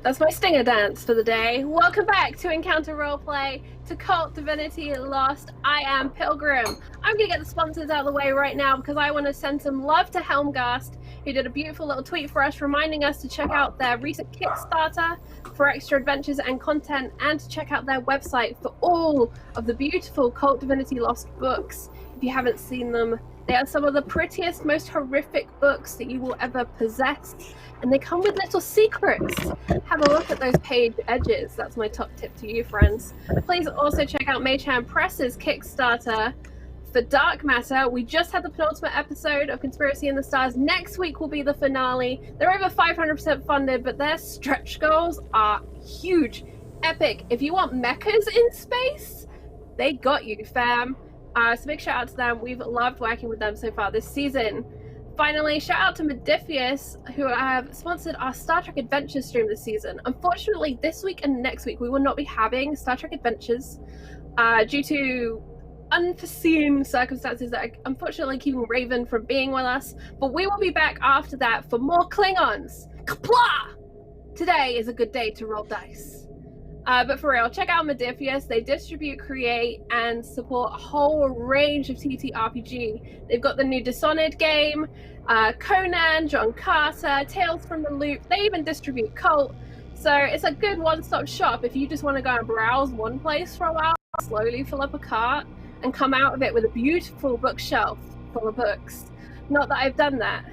That's my stinger dance for the day. Welcome back to Encounter Roleplay, to Kult Divinity Lost. I am Pilgrim. I'm going to get the sponsors out of the way right now because I want to send some love to Helmgast, who did a beautiful little tweet for us reminding us to check out their recent Kickstarter for extra adventures and content, and to check out their website for all of the beautiful Kult Divinity Lost books. If you haven't seen them, they are some of the prettiest, most horrific books that you will ever possess. And they come with little secrets. Have a look at those page edges. That's my top tip to you, friends. Please also check out Mage Hand Press's Kickstarter for Dark Matter. We just had the penultimate episode of Conspiracy in the Stars. Next week will be the finale. They're over 500% funded, but their stretch goals are huge. Epic. If you want mechas in space, they got you, fam. So big shout out to them. We've loved working with them so far this season. Finally, shout out to Modifius, who have sponsored our Star Trek Adventures stream this season. Unfortunately, this week and next week, we will not be having Star Trek Adventures due to unforeseen circumstances that are unfortunately keeping Raven from being with us. But we will be back after that for more Klingons. Kapla! Today is a good day to roll dice. But for real, check out Modifius. They distribute, create, and support a whole range of TTRPG. They've got the new Dishonored game, Conan, John Carter, Tales from the Loop. They even distribute Cult. So it's a good one-stop shop if you just want to go and browse one place for a while, slowly fill up a cart, and come out of it with a beautiful bookshelf full of books. Not that I've done that.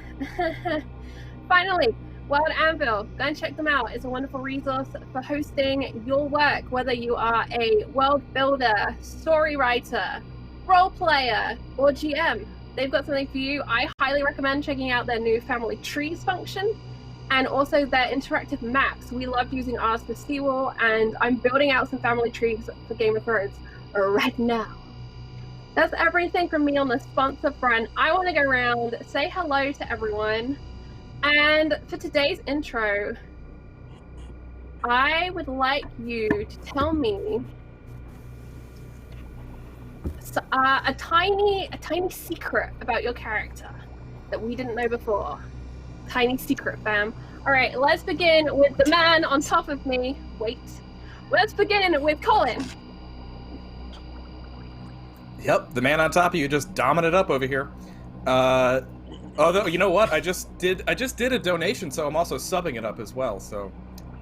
Finally, World Anvil, go and check them out. It's a wonderful resource for hosting your work, whether you are a world builder, story writer, role player, or GM. They've got something for you. I highly recommend checking out their new family trees function and also their interactive maps. We loved using ours for Seawall, and I'm building out some family trees for Game of Thrones right now. That's everything from me on the sponsor front. I want to go around, say hello to everyone. And for today's intro, I would like you to tell me a tiny secret about your character that we didn't know before. Tiny secret, fam. All right, let's begin with the man on top of me. Wait. Let's begin with Colin. Yep, the man on top of you just doming it up over here. Although, you know what? I just did a donation, so I'm also subbing it up as well. So,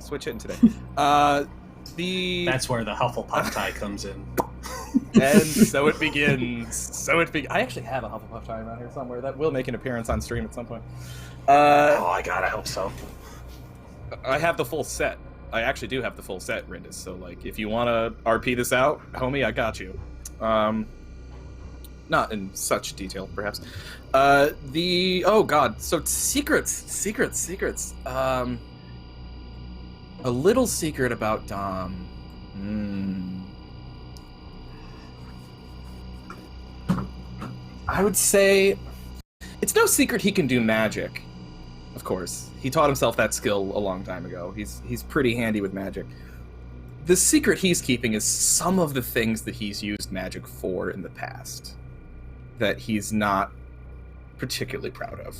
switch hitting today. That's where the Hufflepuff tie comes in. And so it begins. I actually have a Hufflepuff tie around here somewhere that will make an appearance on stream at some point. I hope so. I have the full set. I actually do have the full set, Rindis. So, like, if you want to RP this out, homie, I got you. Not in such detail, perhaps. Oh god, so secrets. A little secret about Dom. I would say it's no secret he can do magic. Of course, he taught himself that skill a long time ago. He's pretty handy with magic. The secret he's keeping is some of the things that he's used magic for in the past that he's not particularly proud of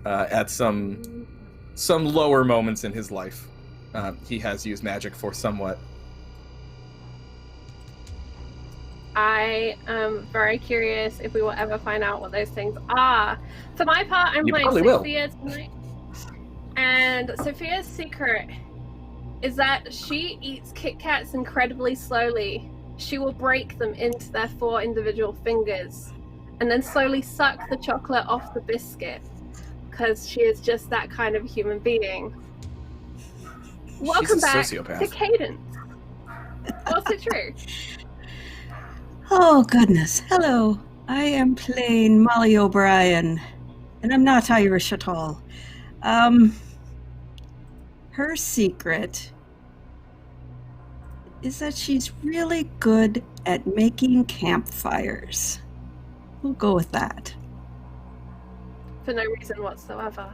at some lower moments in his life. He has used magic for somewhat. I am very curious if we will ever find out what those things are. For my part, I'm playing Sophia tonight. And Sophia's secret is that she eats Kit Kats incredibly slowly. She will break them into their 4 individual fingers and then slowly suck the chocolate off the biscuit, because she is just that kind of human being. Welcome back to Cadence. Also true. Oh, goodness. Hello. I am playing Molly O'Brien, and I'm not Irish at all. Her secret is that she's really good at making campfires. We'll go with that. For no reason whatsoever.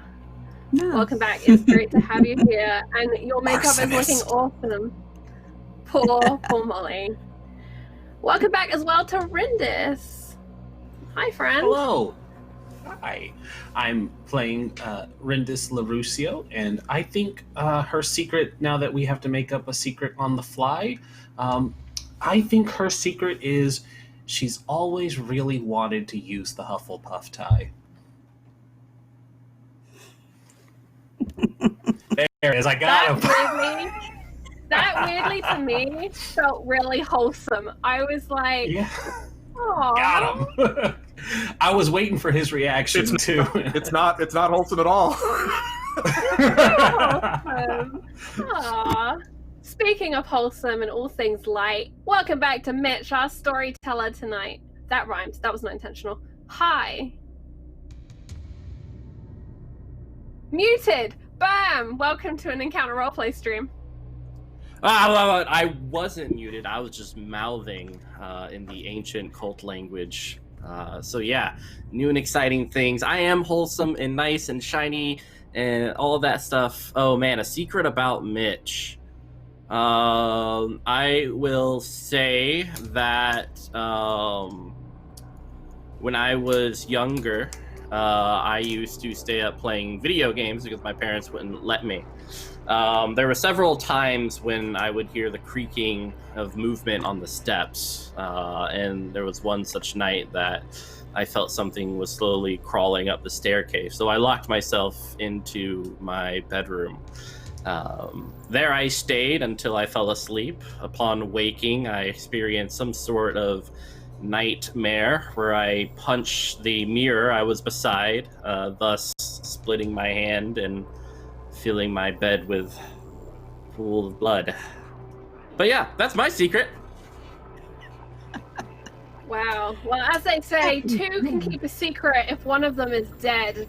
No. Welcome back. It's great to have you here, and your makeup is looking awesome. Poor Molly. Welcome back as well to Rindis. Hi, friend. Hello. Hi, I'm playing Rindis Larusio, and I think her secret, now that we have to make up a secret on the fly, I think her secret is she's always really wanted to use the Hufflepuff tie. There it is, I got him. That weirdly to me felt really wholesome. I was like, Yeah, "Aw." got him. I was waiting for his reaction too. It's not wholesome at all. Wholesome. Aw. Speaking of wholesome and all things light, welcome back to Mitch, our storyteller tonight. That rhymed. That was not intentional. Hi. Muted. Bam. Welcome to an Encounter Roleplay stream. I wasn't muted. I was just mouthing in the ancient cult language. So yeah, new and exciting things. I am wholesome and nice and shiny and all of that stuff. Oh man, a secret about Mitch. I will say that when I was younger, I used to stay up playing video games because my parents wouldn't let me. There were several times when I would hear the creaking of movement on the steps, and there was one such night that I felt something was slowly crawling up the staircase. So I locked myself into my bedroom. There I stayed until I fell asleep. Upon waking, I experienced some sort of nightmare where I punched the mirror I was beside, thus splitting my hand and filling my bed with pool of blood. But yeah, that's my secret. Wow. Well, as they say, two can keep a secret if one of them is dead.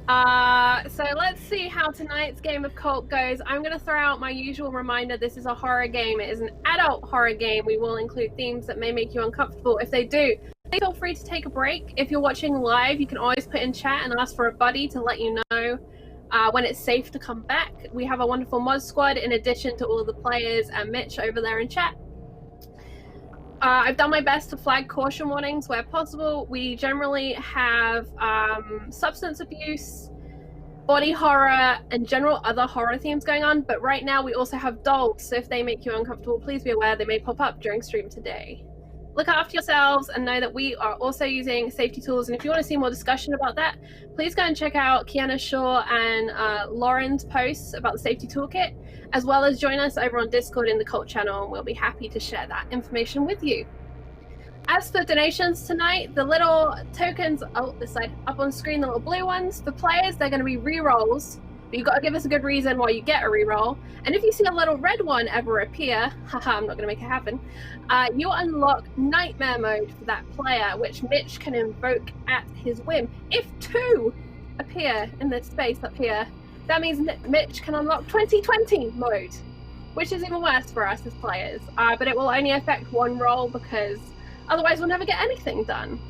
So let's see how tonight's game of Kult goes. I'm going to throw out my usual reminder. This is a horror game. It is an adult horror game. We will include themes that may make you uncomfortable. If they do, feel free to take a break. If you're watching live, you can always put in chat and ask for a buddy to let you know when it's safe to come back. We have a wonderful mod squad in addition to all of the players and Mitch over there in chat. I've done my best to flag caution warnings where possible. We generally have substance abuse, body horror, and general other horror themes going on, but right now we also have dolls, so if they make you uncomfortable, please be aware they may pop up during stream today. Look after yourselves and know that we are also using safety tools, and if you want to see more discussion about that, please go and check out Kiana Shaw and Lauren's posts about the safety toolkit, as well as join us over on Discord in the Cult channel, and we'll be happy to share that information with you. As for donations tonight, the little tokens, this side, up on screen, the little blue ones, for players, they're going to be re-rolls, but you've got to give us a good reason why you get a re-roll. And if you see a little red one ever appear, haha, I'm not going to make it happen, you unlock Nightmare Mode for that player, which Mitch can invoke at his whim. If two appear in this space up here, that means Mitch can unlock 2020 mode, which is even worse for us as players. But it will only affect one roll because otherwise we'll never get anything done.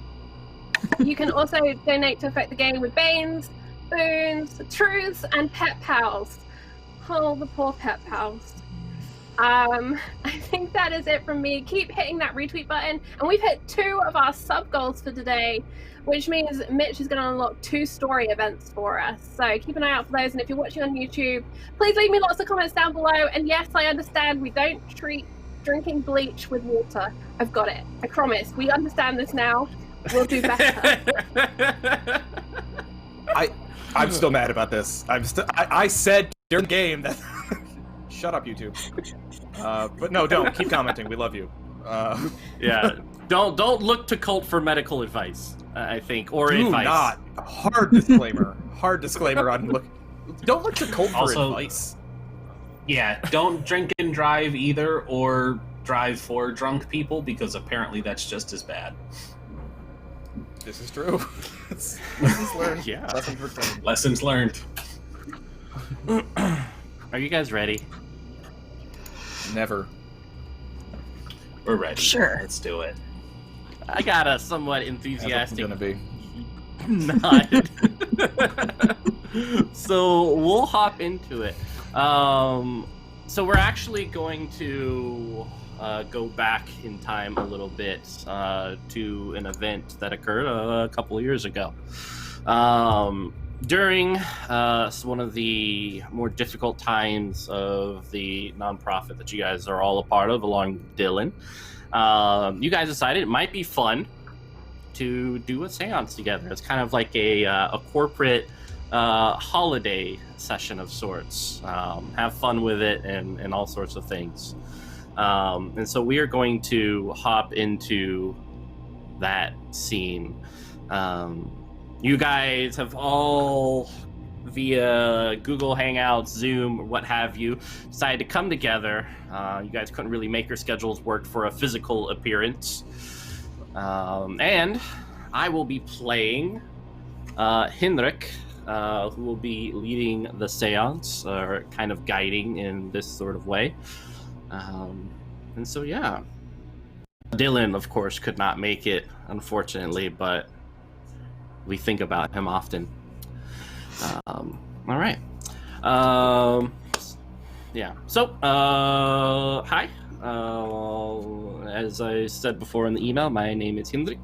You can also donate to affect the game with Banes, Boons, Truths, and Pet Pals. Oh, the poor Pet Pals. I think that is it from me. Keep hitting that retweet button. And we've hit 2 of our sub goals for today, which means Mitch is going to unlock 2 story events for us. So keep an eye out for those. And if you're watching on YouTube, please leave me lots of comments down below. And yes, I understand we don't treat drinking bleach with water. I've got it. I promise. We understand this now. We'll do better. I'm still mad about this. I said during the game that. Shut up, YouTube. But no, don't keep commenting. We love you. Yeah, don't look to Cult for medical advice. I think, or do advice. Not hard disclaimer. Hard disclaimer on look. Don't look to Cult for advice. Yeah, don't drink and drive either, or drive for drunk people because apparently that's just as bad. This is true. Lessons learned. Yeah. Lessons learned. Are you guys ready? Never. We're ready. Sure. Let's do it. I got a somewhat enthusiastic Gonna be. nod. So we'll hop into it. So we're actually going to go back in time a little bit to an event that occurred a couple of years ago. During one of the more difficult times of the nonprofit that you guys are all a part of, along with Dylan, you guys decided it might be fun to do a seance together. It's kind of like a corporate holiday session of sorts. Have fun with it and all sorts of things. And so we are going to hop into that scene. You guys have all, via Google Hangouts, Zoom, what have you, decided to come together. You guys couldn't really make your schedules work for a physical appearance. And I will be playing Henrik, who will be leading the seance, or kind of guiding in this sort of way. And so, yeah. Dylan, of course, could not make it, unfortunately, but we think about him often. All right. Yeah. So, hi. As I said before in the email, my name is Hendrik.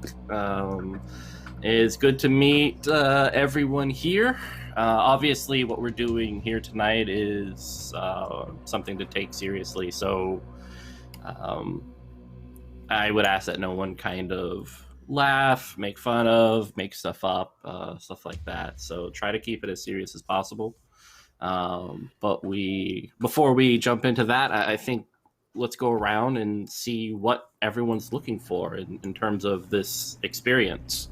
It's good to meet everyone here. Obviously, what we're doing here tonight is something to take seriously. So, I would ask that no one kind of laugh, make fun of, make stuff up, stuff like that. So try to keep it as serious as possible. But before we jump into that, I think let's go around and see what everyone's looking for in terms of this experience.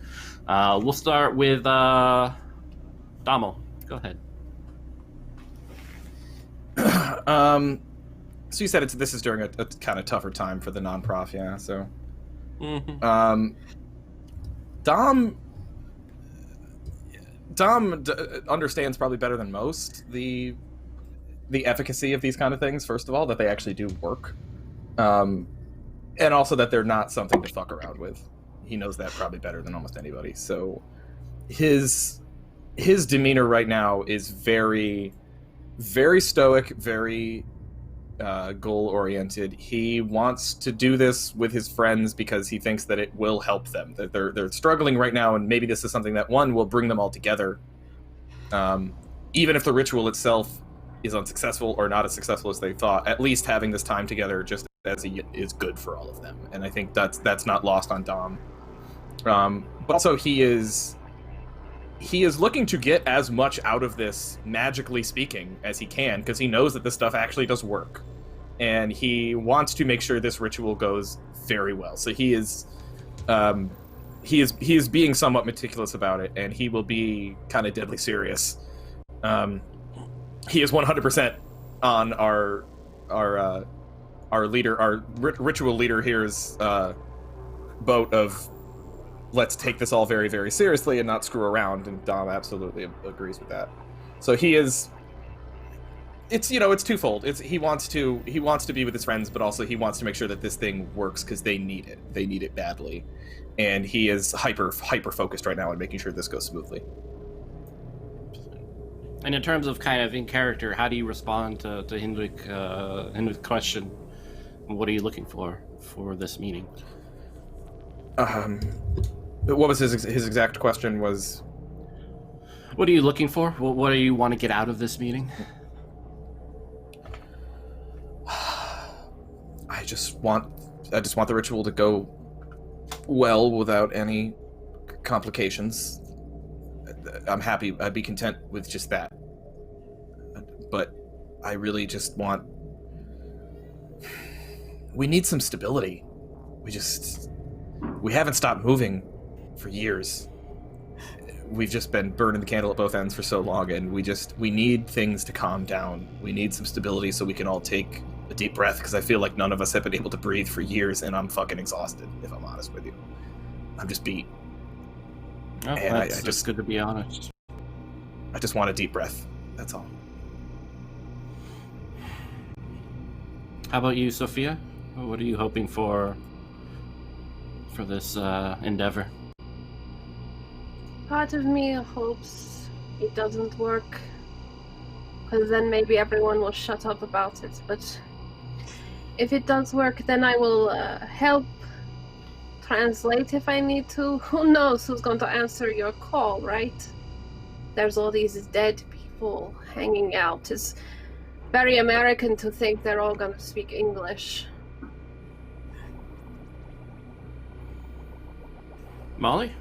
We'll start with Damo. Go ahead. So you said this is during a kind of tougher time for the non-prof, yeah. So, Dom understands probably better than most the efficacy of these kind of things. First of all, that they actually do work, and also that they're not something to fuck around with. He knows that probably better than almost anybody. So, his demeanor right now is very, very stoic, very goal-oriented. He wants to do this with his friends because he thinks that it will help them. That they're struggling right now, and maybe this is something that will bring them all together. Even if the ritual itself is unsuccessful or not as successful as they thought, at least having this time together just as is good for all of them. And I think that's not lost on Dom. But also he is looking to get as much out of this, magically speaking, as he can, because he knows that this stuff actually does work. And he wants to make sure this ritual goes very well. So he is being somewhat meticulous about it, and he will be kind of deadly serious. He is 100% on our leader, our ritual leader here's boat of, let's take this all very, very seriously and not screw around, and Dom absolutely agrees with that. So he is, it's twofold. He wants to be with his friends, but also he wants to make sure that this thing works because they need it. They need it badly. And he is hyper focused right now on making sure this goes smoothly. And in terms of kind of in character, how do you respond to Hendrik's question? What are you looking for this meeting? What was his exact question was? What are you looking for? What do you want to get out of this meeting? I just want the ritual to go well without any complications. I'm happy. I'd be content with just that. But I really just want... We need some stability. We haven't stopped moving for years. We've just been burning the candle at both ends for so long, and we need things to calm down. We need some stability so we can all take a deep breath, because I feel like none of us have been able to breathe for years, and I'm fucking exhausted, if I'm honest with you. I'm just beat. Oh, and I just good to be honest. I just want a deep breath. That's all. How about you, Sophia? What are you hoping for this endeavor? Part of me hopes it doesn't work, because then maybe everyone will shut up about it. But if it does work, then I will help translate if I need to. Who knows who's going to answer your call, right? There's all these dead people hanging out. It's very American to think they're all going to speak English. Molly?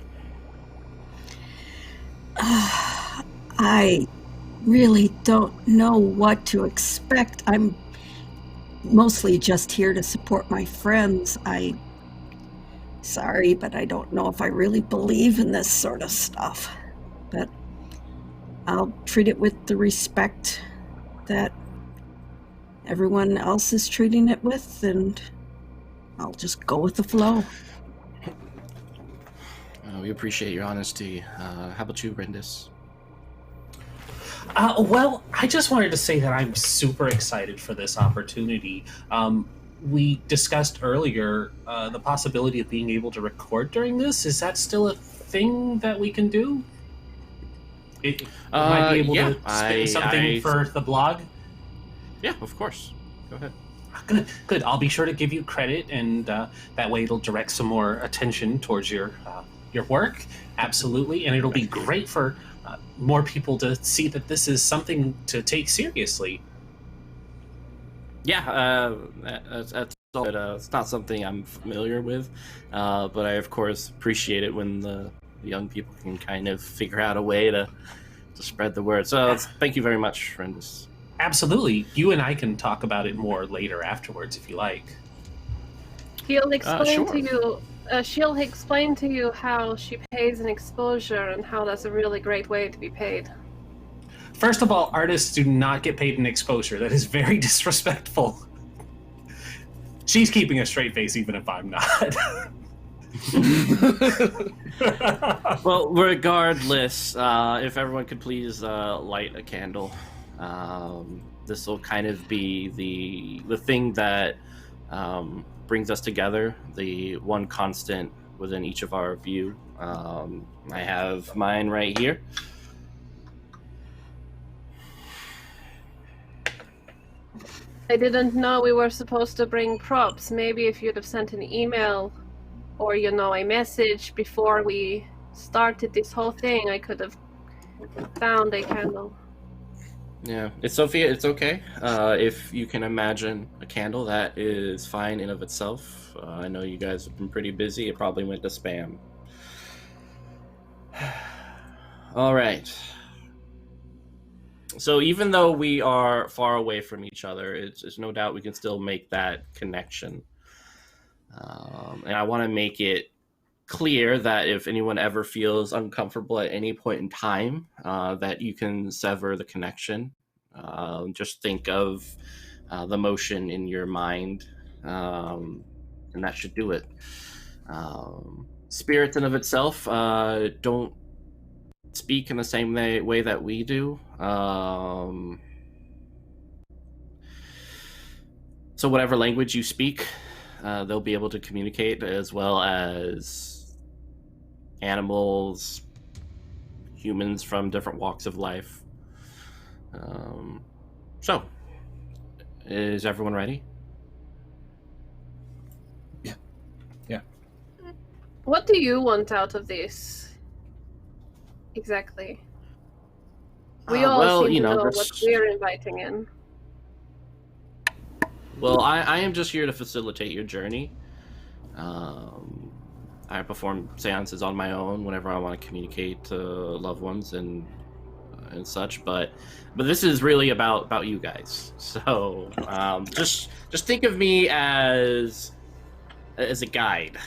I really don't know what to expect. I'm mostly just here to support my friends. Sorry, but I don't know if I really believe in this sort of stuff. But I'll treat it with the respect that everyone else is treating it with, and I'll just go with the flow. We appreciate your honesty. How about you, Rindis? Well, I just wanted to say that I'm super excited for this opportunity. We discussed earlier the possibility of being able to record during this. Is that still a thing that we can do? It might be able to spin something for the blog? Yeah, of course. Go ahead. Good. I'll be sure to give you credit, and that way it'll direct some more attention towards your work. Absolutely. And it'll be great for more people to see that this is something to take seriously. Yeah, that's all. It's not something I'm familiar with, but I, of course, appreciate it when the young people can kind of figure out a way to spread the word. So thank you very much, friends. Absolutely. You and I can talk about it more later afterwards if you like. She'll explain sure. to you. She'll explain to you how she pays an exposure and how that's a really great way to be paid. First of all, artists do not get paid an exposure. That is very disrespectful. She's keeping a straight face even if I'm not. Well, regardless, if everyone could please light a candle. This will kind of be the thing that brings us together, the one constant within each of our view. I have mine right here. I didn't know we were supposed to bring props. Maybe if you'd have sent an email or, a message before we started this whole thing, I could have found a candle. Yeah, it's Sophia. It's okay. If you can imagine a candle, that is fine in of itself. I know you guys have been pretty busy. It probably went to spam. All right. So even though we are far away from each other, it's no doubt we can still make that connection. And I want to make it clear that if anyone ever feels uncomfortable at any point in time, that you can sever the connection. Just think of the motion in your mind, and that should do it. Spirit in of itself don't speak in the same way that we do. So whatever language you speak, they'll be able to communicate, as well as animals, humans from different walks of life. So, is everyone ready? Yeah. What do you want out of this? Exactly. We all seem to know what we're inviting in. Well, I am just here to facilitate your journey. I perform seances on my own whenever I want to communicate to loved ones and such, but this is really about you guys. So just think of me as a guide.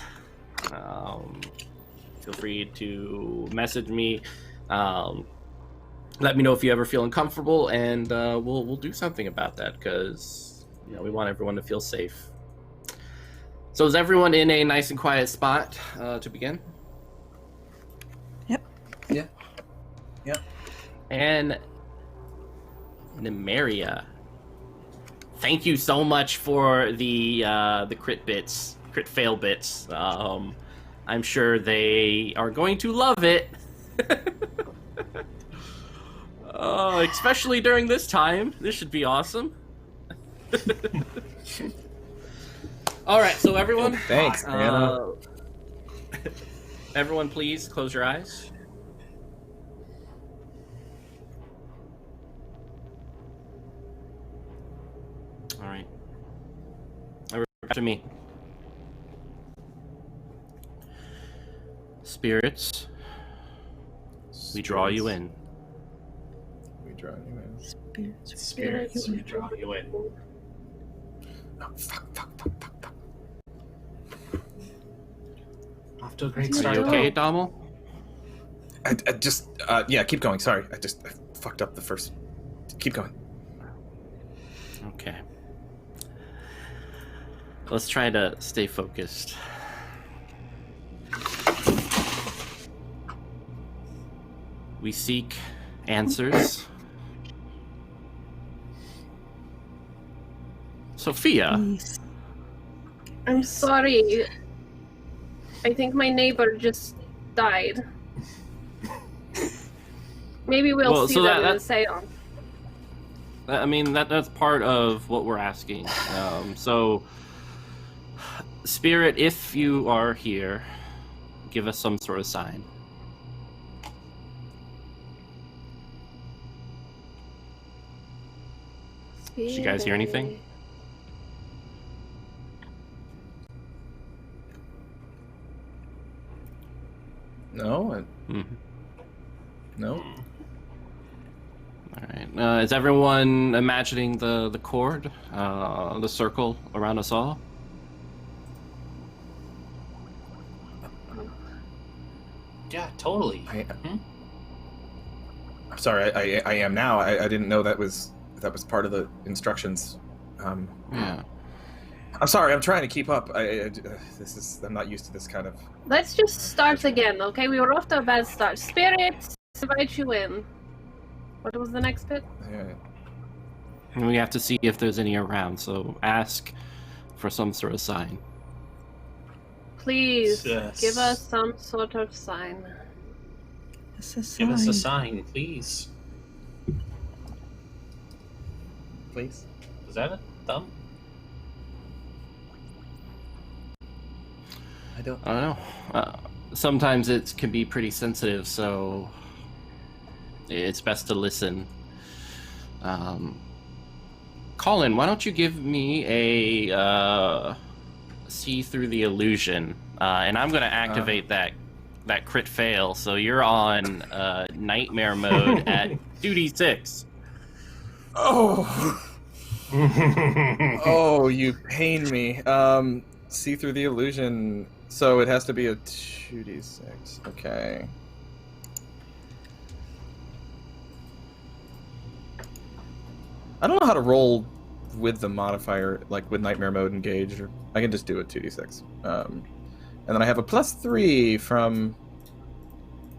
Feel free to message me. Let me know if you ever feel uncomfortable, and we'll do something about that, because we want everyone to feel safe. So is everyone in a nice and quiet spot to begin? Yep. Yeah. And Nymeria, thank you so much for the crit fail bits. I'm sure they are going to love it. Especially during this time. This should be awesome. All right, so everyone. Thanks, Anna. Everyone, please close your eyes. All right. After me. Spirits, we draw you in. We draw you in. Spirits, we draw you in. Oh, fuck. Off to a great Are start. you okay, Dommel? I just, yeah, keep going. Sorry, I fucked up the first. Keep going. Okay. Let's try to stay focused. We seek answers. Sophia. Please. I'm sorry. I think my neighbor just died. Maybe we'll see so them in that- the seance. I mean, that's part of what we're asking. So, Spirit, if you are here, give us some sort of sign. Did you guys hear anything? No, Mhm. no. All right. Is everyone imagining the cord, the circle around us all? Yeah, totally. I'm sorry. I am now. I didn't know that was part of the instructions. Yeah. I'm sorry. I'm trying to keep up. I'm not used to this kind of. Let's just start again, okay? We were off to a bad start. Spirits, invite you in. What was the next bit? Yeah. And we have to see if there's any around, so ask for some sort of sign. Please, Yes. give us some sort of sign. It's a sign. Give us a sign, please. Please. Is that a thumb? I don't. I don't know. Sometimes it can be pretty sensitive, so it's best to listen. Colin, why don't you give me a see through the illusion, and I'm going to activate that crit fail. So you're on nightmare mode at 2d6. Oh. Oh, you pain me. See through the illusion. So it has to be a 2d6. Okay. I don't know how to roll with the modifier, like with nightmare mode engaged. Or I can just do it 2d6. And then I have a +3 from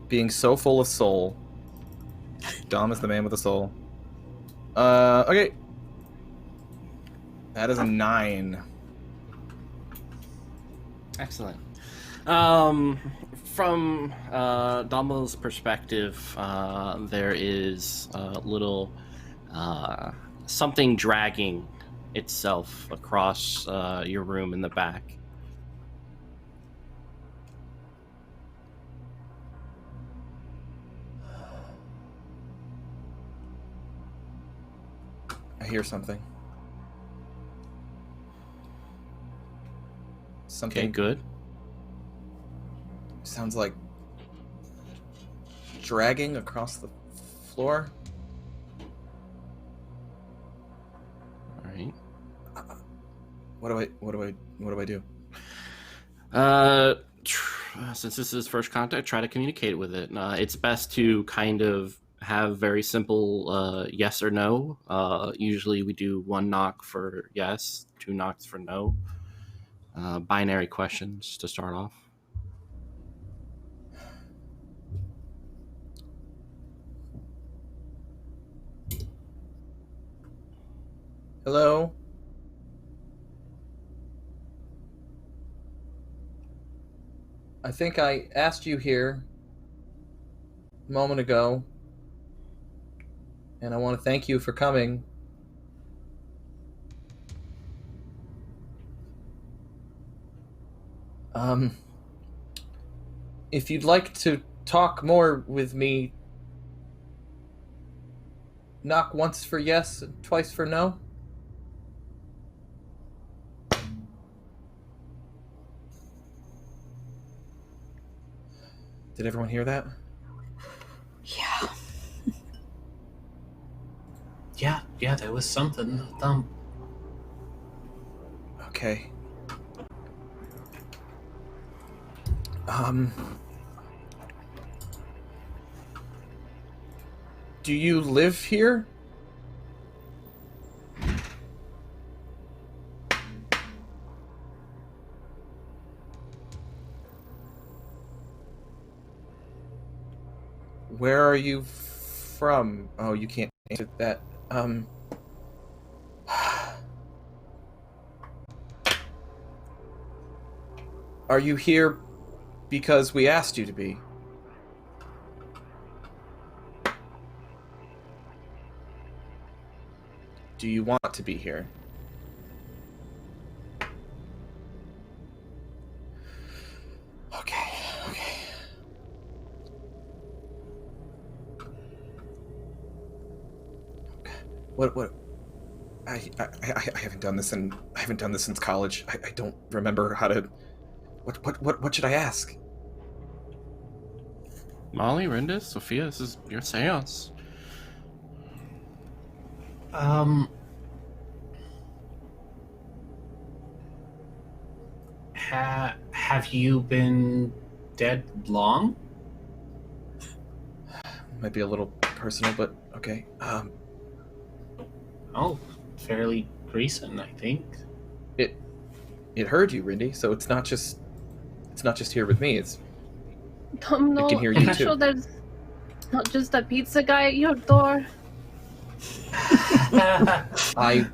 being so full of soul. Dom is the man with the soul. Okay. That is a 9. Excellent. From Domo's perspective, there is a little something dragging itself across your room in the back. I hear something. Something Okay, good. sounds like dragging across the floor. All right. What do I do? Since this is first contact, try to communicate with it. It's best to kind of have very simple yes or no. Usually we do 1 knock for yes, 2 knocks for no. Binary questions to start off. Hello? I think I asked you here a moment ago, and I want to thank you for coming. If you'd like to talk more with me, knock once for yes and twice for no. Did everyone hear that? Yeah. Yeah, there was something. Thump. Okay. Do you live here? Where are you from? Oh, you can't answer that. Are you here because we asked you to be? Do you want to be here? Okay. What? I haven't done this since college. I don't remember how to. What should I ask? Molly, Rindis, Sophia, this is your seance. Have you been dead long? Might be a little personal, but okay. Oh, fairly recent, I think. It heard you, Rindy. So it's not just here with me. It can hear you I'm too. sure there's not just a pizza guy at your door. I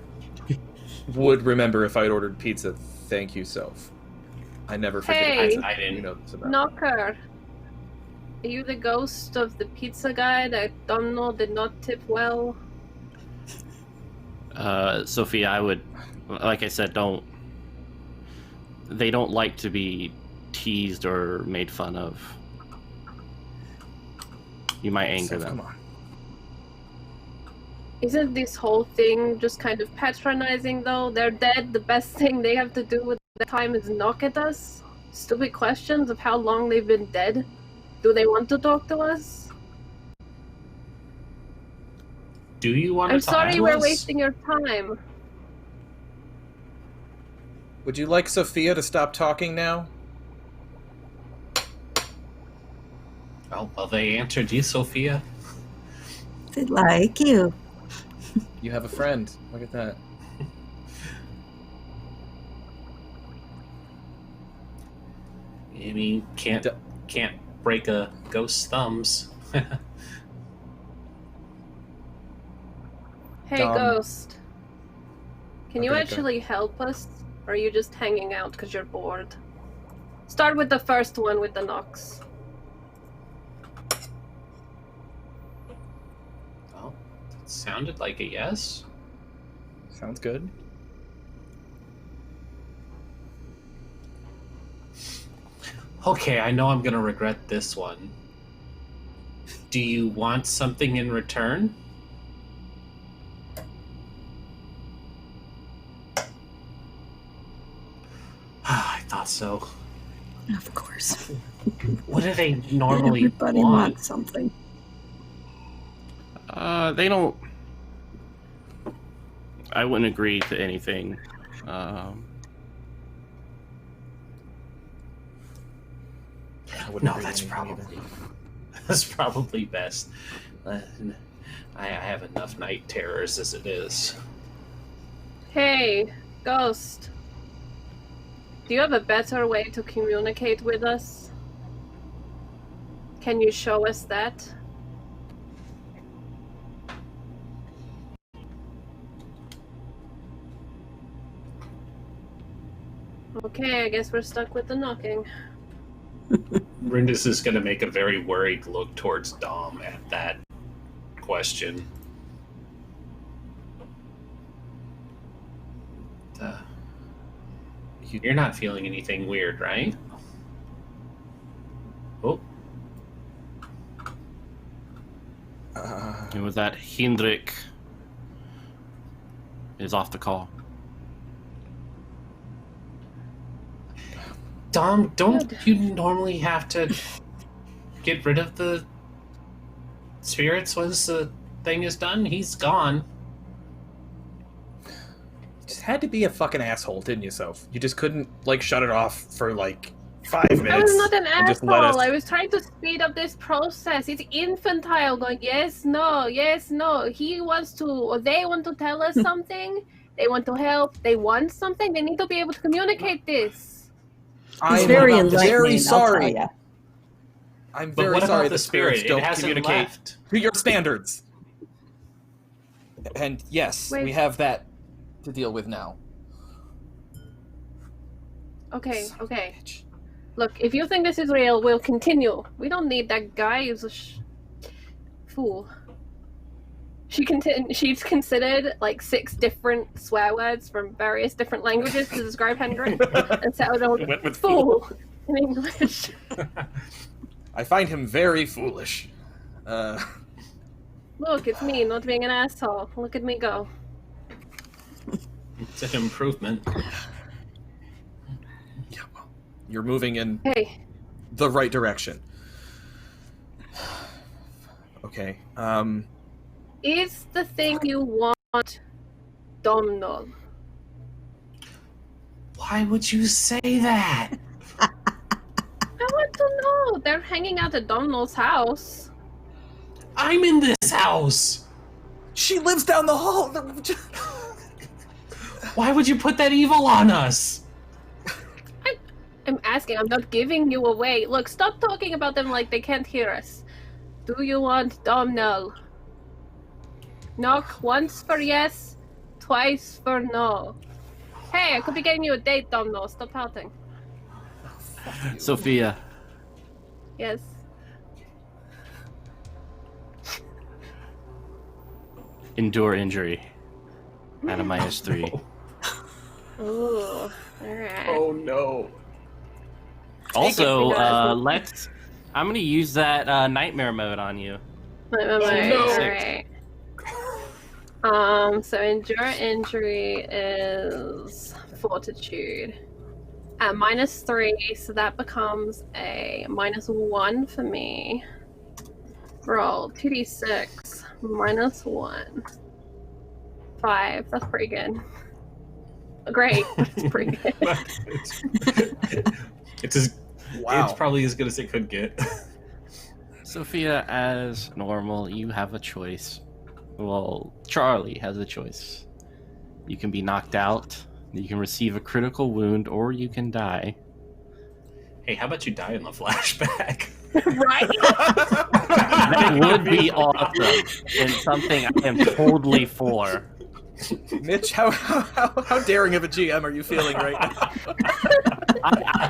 would remember if I'd ordered pizza. Thank you, Soph. I never forget. Hey, I didn't. You know this about. Knocker. Are you the ghost of the pizza guy that Domino did not tip well? Sophia, I would, like I said, they don't like to be teased or made fun of. You might anger them. Come on. Isn't this whole thing just kind of patronizing though? They're dead. The best thing they have to do with the time is knock at us? Stupid questions of how long they've been dead? Do they want to talk to us? Do you want to I'm talk sorry to we're us? wasting your time. Would you like Sophia to stop talking now? Well, they answered you, Sophia. They like you. You have a friend. Look at that. I mean, can't break a ghost's thumbs. Hey, Dom. Ghost. Can you Okay, go. actually help us? Or are you just hanging out because you're bored? Start with the first one with the knocks. Well, that sounded like a yes. Sounds good. Okay, I know I'm gonna regret this one. Do you want something in return? I thought so. Of course. What do they normally Everybody want? wants something. They don't. I wouldn't agree to anything. No, that's probably best. I have enough night terrors as it is. Hey, Ghost. Do you have a better way to communicate with us? Can you show us that? Okay, I guess we're stuck with the knocking. Rindis is going to make a very worried look towards Dom at that question. You're not feeling anything weird, right? Oh, And with that, Hendrik is off the call. Dom, don't you normally have to get rid of the spirits once the thing is done? He's gone. You just had to be a fucking asshole, didn't you, Soph? You just couldn't, like, shut it off for, like, 5 minutes. I was not an and just let us... asshole. I was trying to speed up this process. It's infantile, going yes, no, yes, no. He wants to, or they want to tell us something. They want to help. They want something. They need to be able to communicate this. He's very enlightening, very sorry. I'll tell ya. I'm But very what sorry about the the spirits spirit? It don't hasn't communicate left. to your standards. And yes, Wait. we have that to deal with now. Okay, okay. Look, if you think this is real, we'll continue. We don't need that guy who's a fool. She's considered like 6 different swear words from various different languages to describe Hendrik, and settled on Went with fool in English. I find him very foolish. Look, it's me not being an asshole. Look at me go. It's an improvement. Yeah, well, you're moving in Hey, the right direction. Okay. is the thing you want Domnall? Why would you say that? I want to know. They're hanging out at Domnall's house. I'm in this house. She lives down the hall. Why would you put that evil on us? I'm asking, I'm not giving you away. Look, stop talking about them like they can't hear us. Do you want Domnall? Knock once for yes, twice for no. Hey, I could be getting you a date, Domnall. Stop pouting. Sophia, Yes. endure injury. At a -3. Ooh, alright. Oh no. Also, because- I'm gonna use that nightmare mode on you. Wait, no. alright. So endure injury is fortitude. At -3, so that becomes a -1 for me. Roll 2d6 -1. 5. That's pretty good. Great. That's pretty good. It's probably as good as it could get. Sophia, as normal, you have a choice. Well, Charlie has a choice. You can be knocked out, you can receive a critical wound, or you can die. Hey, how about you die in the flashback? Right? That would be awesome, and something I am totally for. Mitch, how daring of a GM are you feeling right now?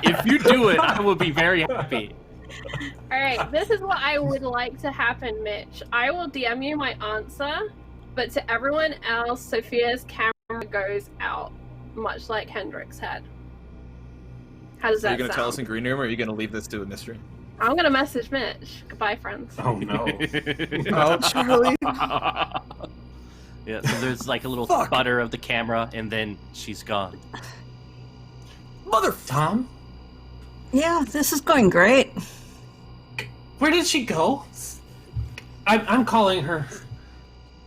If you do it, I will be very happy. Alright, this is what I would like to happen, Mitch. I will DM you my answer, but to everyone else, Sophia's camera goes out, much like Hendrik's had. How does that Are you going to sound? tell us in Green Room, or are you going to leave this to a mystery? I'm gonna message Mitch. Goodbye, friends. Oh no. Oh, Charlie. Yeah, so there's like a little Fuck. sputter of the camera, and then she's gone. Mother... Tom? Yeah, this is going great. Where did she go? I'm calling her.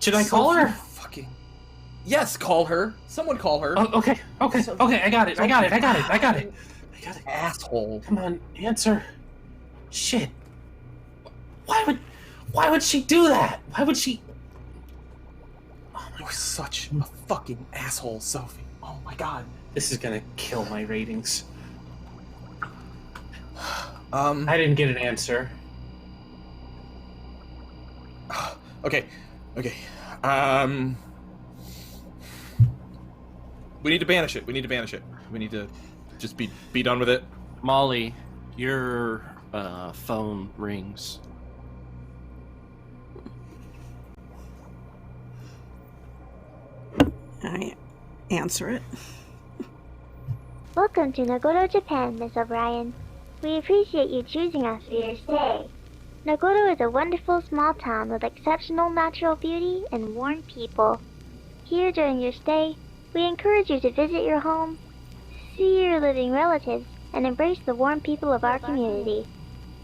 Should I call her? Fucking... Yes, call her. Someone call her. Oh, okay. I got it. Asshole. Come on, answer. Shit. Why would she do that? Why would she? You're such a fucking asshole, Sophie. Oh my god. This is gonna kill my ratings. I didn't get an answer. Okay. We need to banish it. We need to just be done with it. Molly, your phone rings. I answer it. Welcome to Nagoro, Japan, Miss O'Brien. We appreciate you choosing us for your stay. Nagoro is a wonderful small town with exceptional natural beauty and warm people. Here during your stay, we encourage you to visit your home, see your living relatives, and embrace the warm people of our community.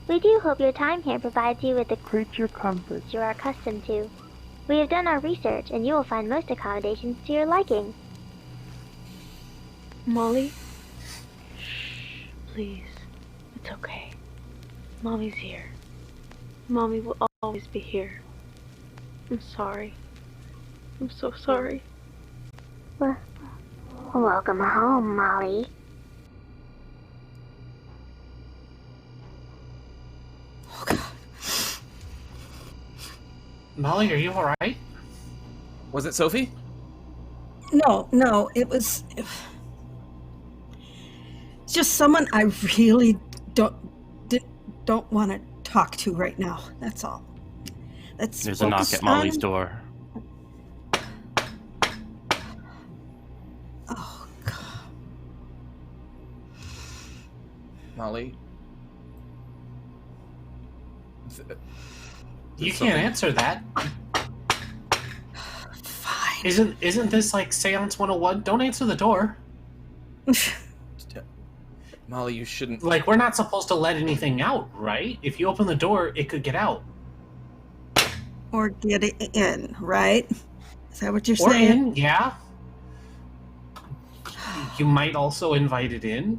We do hope your time here provides you with the creature comforts you are accustomed to. We have done our research, and you will find most accommodations to your liking. Molly? Shh, please. It's okay. Mommy's here. Mommy will always be here. I'm sorry. I'm so sorry. Welcome home, Molly. Oh, God. Molly, are you alright? Was it Sophie? No, it's just someone I really don't want to talk to right now. That's all. There's a knock at Molly's door. Oh, God. Molly? You can't answer that. Fine. Isn't this like Seance 101? Don't answer the door. Molly, you shouldn't... Like, we're not supposed to let anything out, right? If you open the door, it could get out. Or get it in, right? Is that what you're Or saying? in, yeah. You might also invite it in.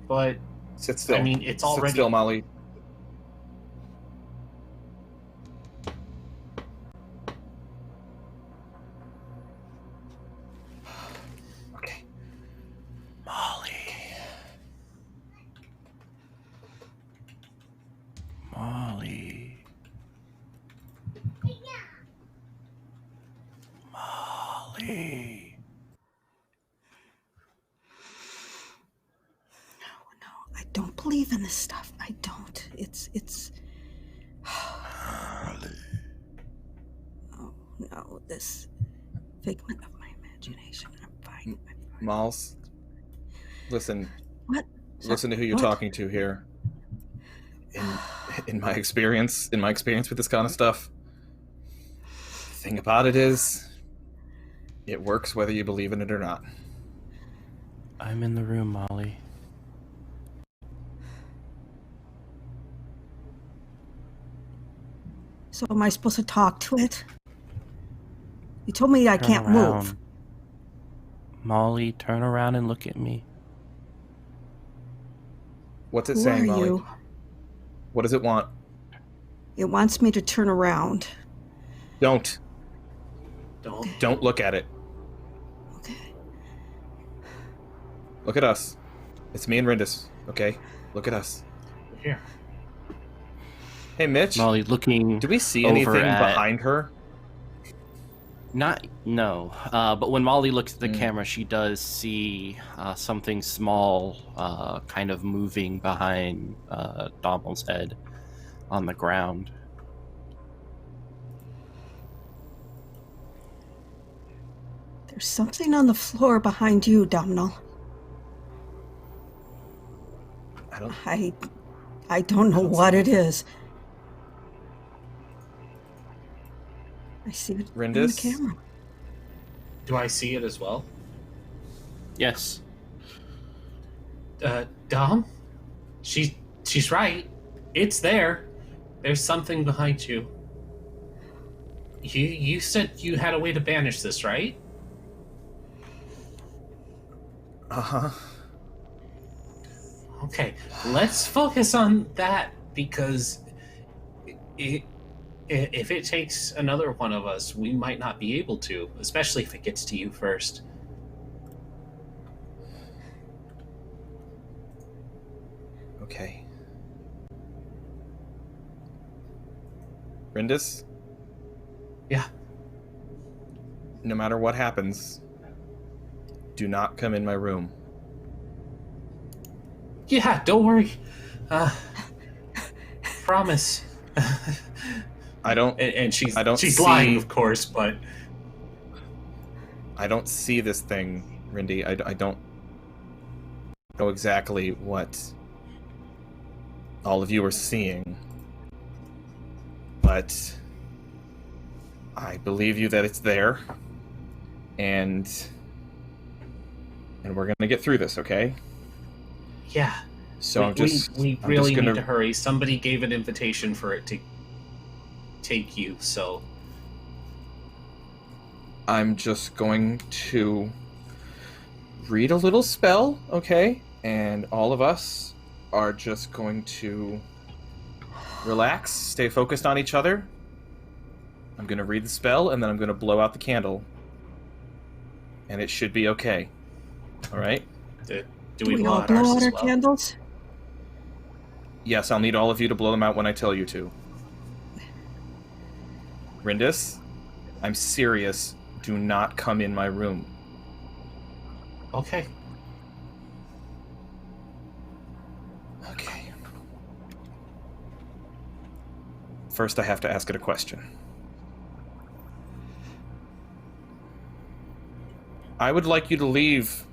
But, Sit still. I mean, it's already... Sit still, Molly. Okay. Molly. Molly. Molly. No, I don't believe in this stuff. I don't. It's. Oh no, this figment of my imagination. I'm fine. Malls, listen. What? Listen to who you're What? talking to here. In my experience with this kind of stuff, the thing about it is, it works whether you believe in it or not. I'm in the room, Molly. So am I supposed to talk to it? You told me I Turn can't around. move. Molly, turn around and look at me. What's it Who saying, are Molly? you? What does it want? It wants me to turn around. Don't Don't. look at it. Okay. Look at us. It's me and Rindis. Okay, look at us. Here. Hey, Mitch. Molly, looking. Do we see over anything at- behind her? No. But when Molly looks at the Mm. camera, she does see something small, kind of moving behind Domhnall's head on the ground. There's something on the floor behind you, Domhnall. I don't know what it is. I see it in the Rindis? camera. Do I see it as well? Yes. Dom? She's right. It's there. There's something behind you. You said you had a way to banish this, right? Uh-huh. Okay, let's focus on that, because if it takes another one of us, we might not be able to, especially if it gets to you first. Okay. Rindis? Yeah. No matter what happens, do not come in my room. Yeah, don't worry. Promise. I don't And she's see- lying, of course, but I don't see this thing, Rindy. I don't know exactly what all of you are seeing. but I believe you that it's there, and we're gonna get through this, okay? Yeah. So we really need to hurry. Somebody gave an invitation for it to take you, so I'm just going to read a little spell, okay? And all of us are just going to relax, stay focused on each other. I'm going to read the spell, and then I'm going to blow out the candle. And it should be okay. All right? do we We blow all out blow ours out as our well? candles? Yes, I'll need all of you to blow them out when I tell you to. Rindis, I'm serious. Do not come in my room. Okay. Okay. First, I have to ask it a question. I would like you to leave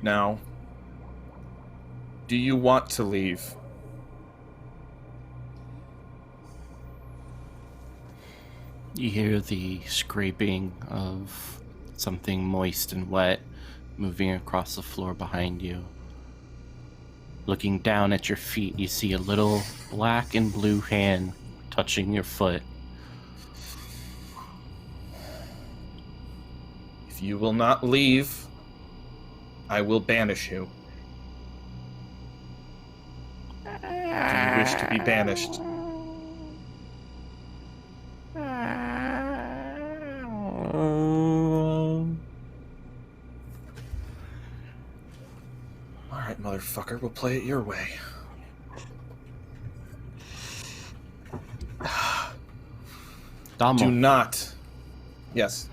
now. Do you want to leave? You hear the scraping of something moist and wet moving across the floor behind you. Looking down at your feet, you see a little black and blue hand touching your foot. If you will not leave, I will banish you. Do you wish to be banished? Alright, motherfucker, we'll play it your way. Domo, Do not. Yes.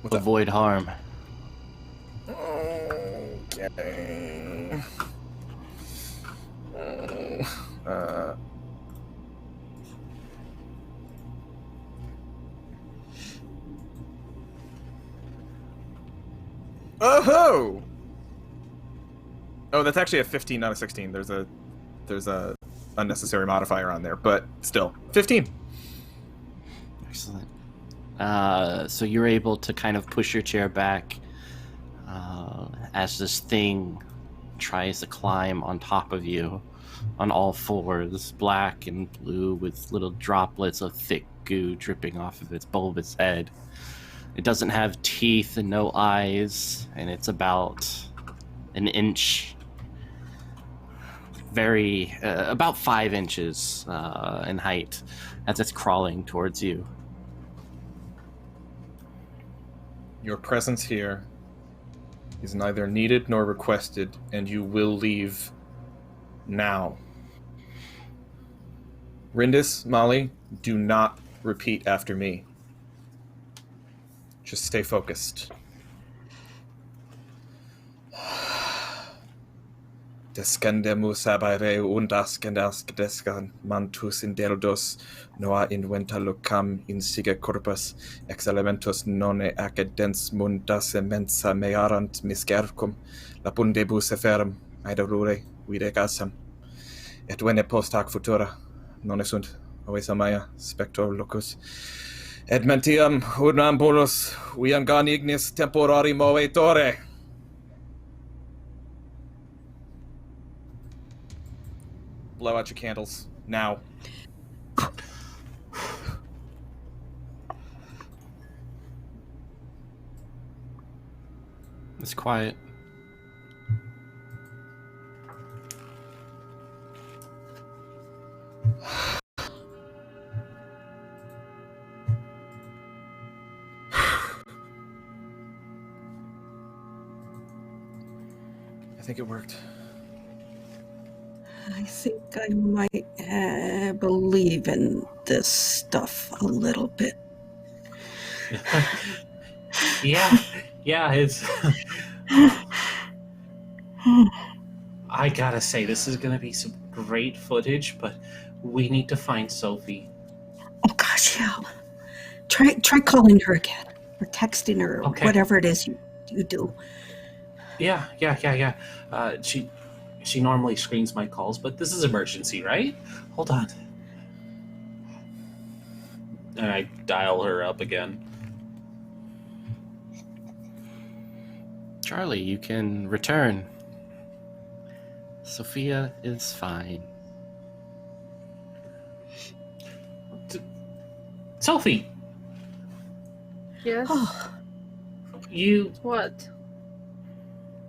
What's up? avoid harm. Okay. Oh-ho! Oh, that's actually a 15, not a 16. There's a unnecessary modifier on there, but still, 15. Excellent. So you're able to kind of push your chair back as this thing tries to climb on top of you on all fours, black and blue with little droplets of thick goo dripping off of its bulbous head. It doesn't have teeth and no eyes, and it's about an inch, about 5 inches in height as it's crawling towards you. Your presence here is neither needed nor requested, and you will leave now. Rindis, Molly, do not repeat after me. Just stay focused. Descendemus abere descan mantus in deldos noa inventa locam in siga corpus ex elementos nonne accedens mundas immensa mearant miscercum lapundebus efferum aedorure vide gasam et vene post hac futura non sunt ovis amaya spector locus et mentiam unambulus viam ignis temporari movetore. Blow out your candles now. It's quiet. I think it worked. I think I might believe in this stuff a little bit. Yeah, it's. I gotta say, this is gonna be some great footage, but we need to find Sophie. Oh gosh, yeah. Try calling her again, or texting her, or Okay. whatever it is you do. Yeah. She normally screens my calls, but this is emergency, right? Hold on. And I dial her up again. Charlie, you can return. Sophia is fine. Sophie, Yes. Oh, you... What?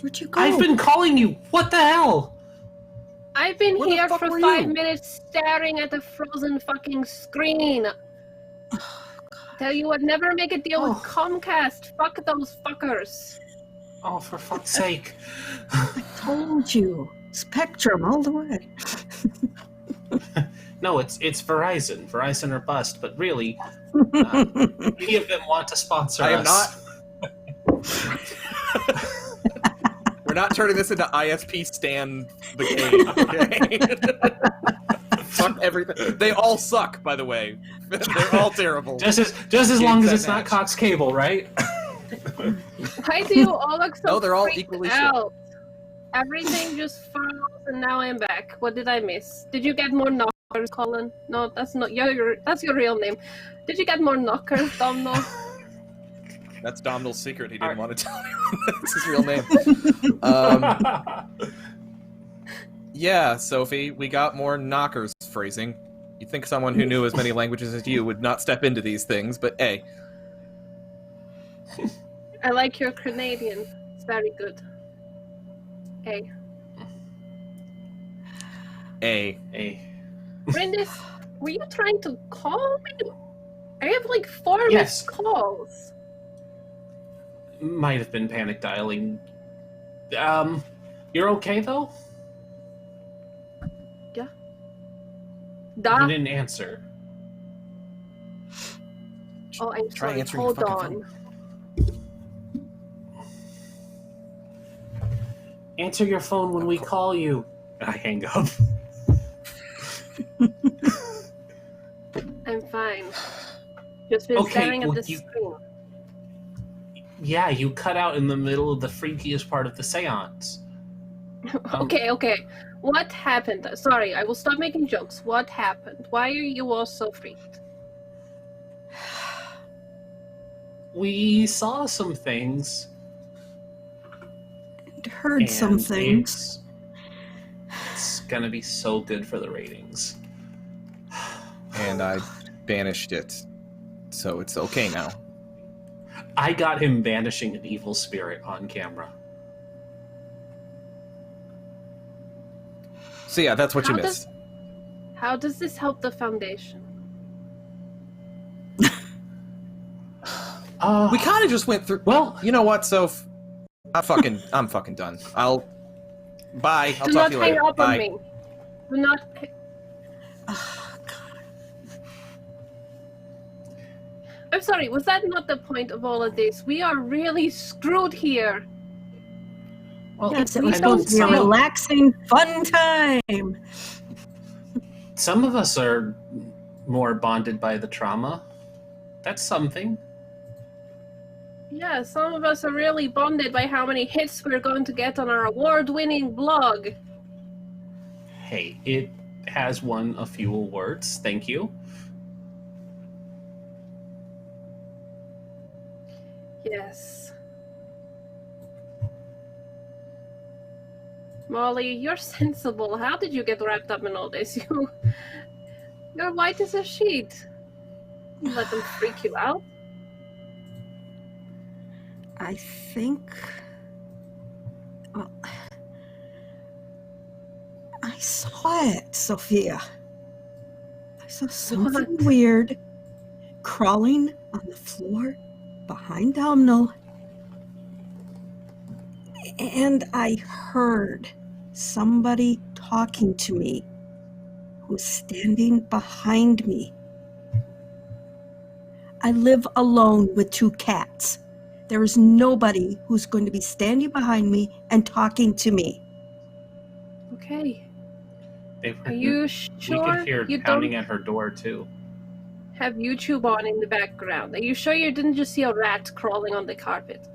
where'd you go? I've been calling you! What the hell? I've been Where the here fuck for were 5 you? minutes staring at the frozen fucking screen. Oh, God. Tell you what, never make a deal with Oh. Comcast. Fuck those fuckers. Oh, for fuck's sake. I told you. Spectrum all the way. No, it's Verizon. Verizon or bust. But really, any of them want to sponsor I am us. We're not turning this into ISP Stan the Cave, okay? Fuck everything. They all suck, by the way. They're all terrible. Just as long as that it's not match. Cox Cable, right? Why do you all look so No, they're all freaked equally shit. out? Everything just froze and now I'm back. What did I miss? Did you get more knockers, Colin? No, that's not that's your real name. Did you get more knockers, Domno? That's Domhnall's secret. He didn't want to tell you. That's his real name. Yeah, Sophie, we got more knockers. Phrasing. You'd think someone who knew as many languages as you would not step into these things, but hey. I like your Canadian. It's very good. Hey. A. Hey. Brindis, were you trying to call me? I have like 4 Yes. missed calls. Might have been panic dialing. You're okay though? You Da. didn't answer. Oh, I'm Try sorry. answering Hold the on. fucking Answer your phone when we call you. I hang up. I'm fine. Just been Okay, staring at well, the you- screen. Yeah, you cut out in the middle of the freakiest part of the seance. Okay. What happened? Sorry, I will stop making jokes. What happened? Why are you all so freaked? We saw some things. Heard some and things. It's gonna be so good for the ratings. And I banished it. So it's okay now. I got him banishing an evil spirit on camera. So yeah, that's what you How missed. How does this help the Foundation? We kind of just went through. Well, You know what, Soph? I'm fucking done. Bye. I'll Do talk not to you hang later. up on Bye. me. Do not. Oh, God. I'm sorry. Was that not the point of all of this? We are really screwed here. well, Yes, it we was don't supposed to be a say- relaxing, fun time. some of us are more bonded by the trauma. That's something. Yeah, some of us are really bonded by how many hits we're going to get on our award-winning blog. Hey, it has won a few awards. Thank you. Yes. Molly, you're sensible. How did you get wrapped up in all this? You're white as a sheet. You let them freak you out? I think. Well, I saw it, Sophia. I saw something weird crawling on the floor behind Domhnall. And I heard somebody talking to me who's standing behind me. I live alone with 2 cats. There is nobody who's going to be standing behind me and talking to me. Okay. They've Are you We sure could hear you pounding don't at her door too. have YouTube on in the background? Are you sure you didn't just see a rat crawling on the carpet?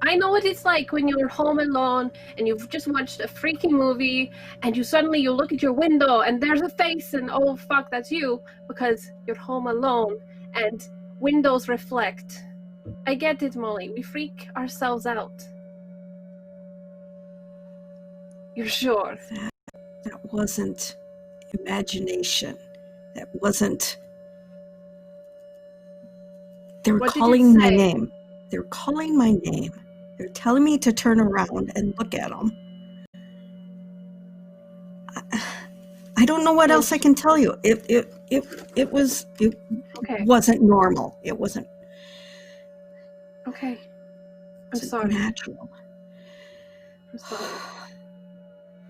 I know what it's like when you're home alone and you've just watched a freaky movie and you look at your window and there's a face and oh fuck, that's you, because you're home alone and windows reflect. I get it, Molly. We freak ourselves out. You're sure? That wasn't imagination. That wasn't... They were What did it calling my say? name. They're calling my name. They're telling me to turn around and look at them. I don't know what else I can tell you. It Okay. wasn't normal. It wasn't. Okay. I'm wasn't sorry. Natural. I'm sorry.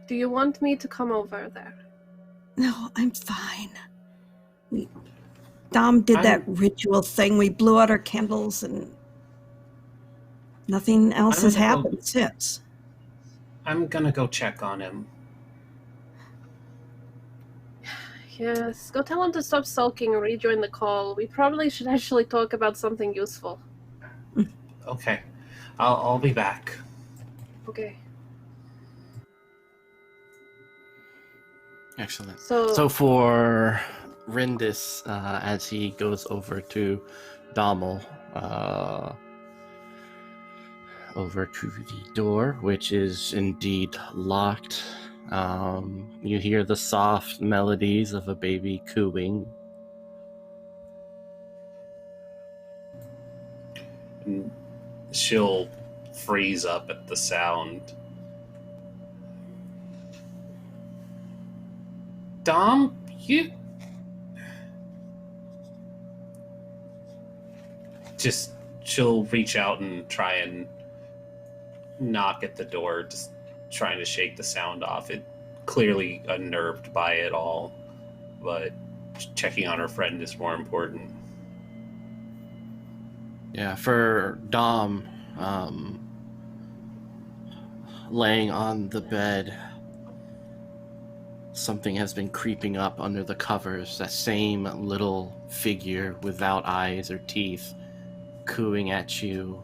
Do you want me to come over there? No, I'm fine. Dom did that ritual thing. We blew out our candles and nothing else has happened since. I'm gonna go check on him. Yes, go tell him to stop sulking and rejoin the call. We probably should actually talk about something useful. Okay, I'll be back. Okay. Excellent. So So for Rindis, as he goes over to Dommel, over to the door, which is indeed locked, you hear the soft melodies of a baby cooing. And she'll freeze up at the sound. Dom, you... She'll reach out and try and knock at the door, just trying to shake the sound off. It clearly unnerved by it all, but checking on her friend is more important. Yeah, for Dom, laying on the bed, something has been creeping up under the covers. That same little figure without eyes or teeth, cooing at you.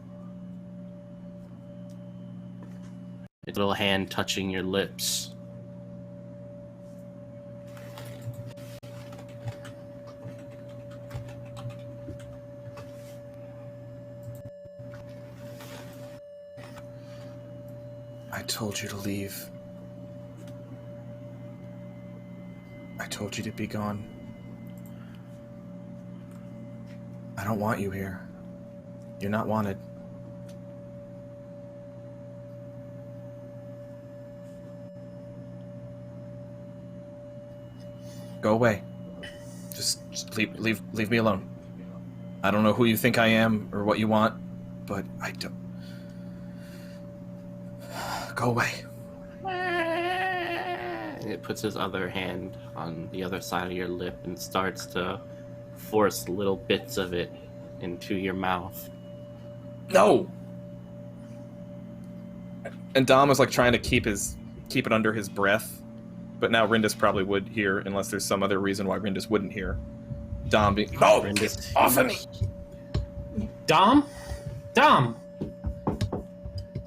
Its little hand touching your lips. I told you to leave. I told you to be gone. I don't want you here. You're not wanted. Go away. Just leave me alone. I don't know who you think I am or what you want, but I don't. Go away. And it puts his other hand on the other side of your lip and starts to force little bits of it into your mouth. No. And Dom is like trying to keep it under his breath, but now Rindis probably would hear, unless there's some other reason why Rindis wouldn't hear. Dom being, no, Rindis, get off of me. Dom?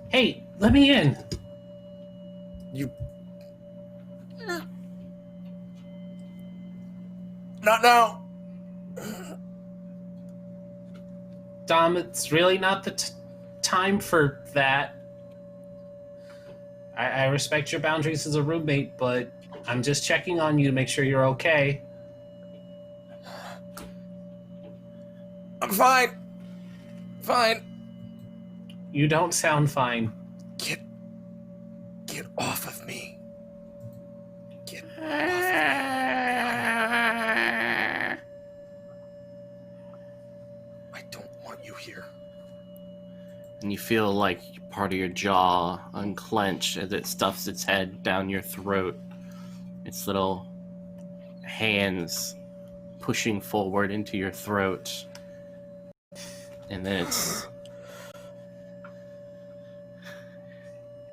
Hey, let me in. You. Not now. Dom, it's really not the time for that. I respect your boundaries as a roommate, but I'm just checking on you to make sure you're okay. I'm fine. Fine. You don't sound fine. Get off of me. Get off of me. I don't want you here. And you feel like part of your jaw unclench as it stuffs its head down your throat. Its little hands pushing forward into your throat. And then